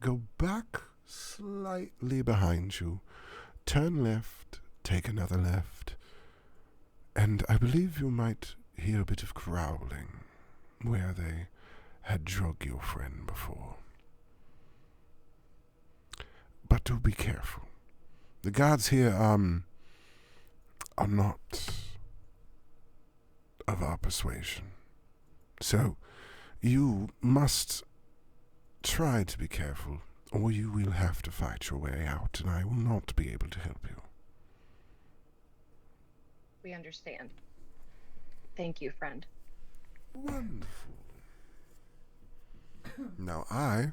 go back slightly behind you, turn left, take another left, and I believe you might hear a bit of growling where they had drug your friend before. But do be careful. The guards here are not of our persuasion. So you must try to be careful, or you will have to fight your way out, and I will not be able to help you. We understand. Thank you, friend. Wonderful. Now I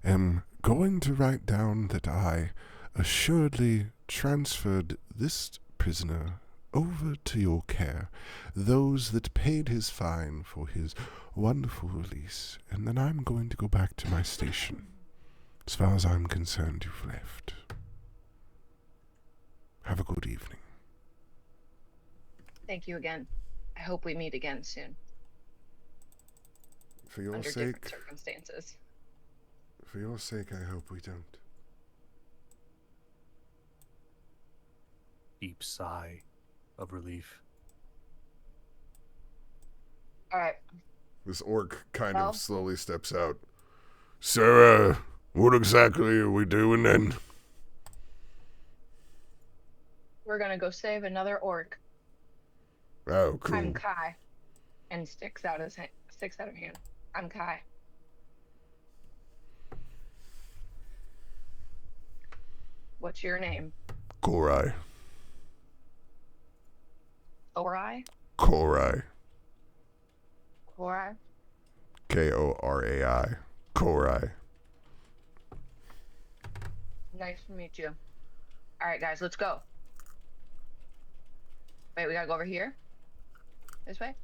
am going to write down that I assuredly transferred this prisoner over to your care, those that paid his fine for his wonderful release, and then I'm going to go back to my station. As far as I'm concerned, you've left. Have a good evening. Thank you again. I hope we meet again soon. For your Under sake, different circumstances. for your sake, I hope we don't. Deep sigh of relief. All right. This orc kind Well- of slowly steps out. So, what exactly are we doing then? We're gonna go save another orc. Oh, cool. I'm Kai, and sticks out his hand. I'm Kai. What's your name? Korai. Orai? Korai. Korai? Korai. Korai. Nice to meet you. All right, guys, let's go. Wait, we gotta go over here? This way?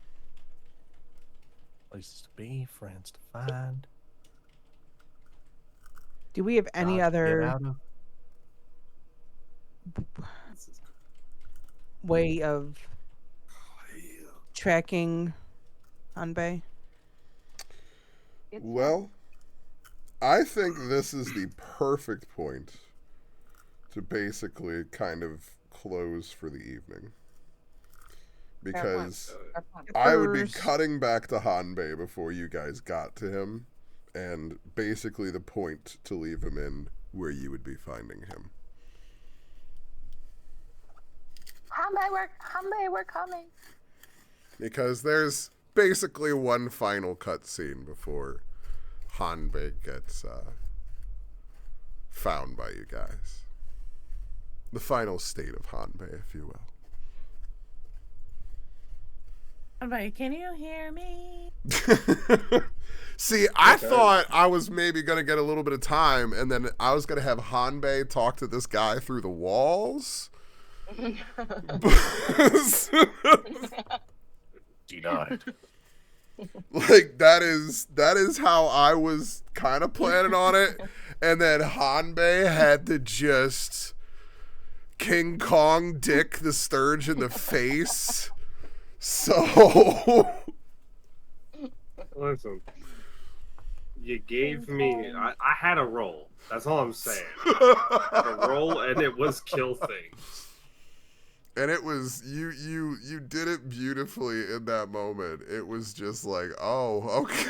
Places to be, friends to find. Do we have any jobs to get other out of. way of tracking Hanbei? Well, I think this is the perfect point to basically kind of close for the evening. Because Fair point. I would be First- cutting back to Hanbei before you guys got to him. and basically the point to leave him in where you would be finding him. Hanbei, we're coming. Because there's basically one final cutscene before Hanbei gets found by you guys. The final state of Hanbei, if you will. Hanbei, can you hear me? See, I thought I was maybe going to get a little bit of time, and then I was going to have Hanbei talk to this guy through the walls. Denied. Like, that is how I was kind of planning on it. And then Hanbei had to just King Kong dick the Sturge in the face. So... Listen, you gave me... I had a roll. That's all I'm saying. A roll, and it was kill things. And it was, you did it beautifully in that moment. It was just like, oh, okay.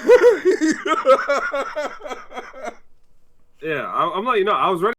Yeah, I'm like, I was ready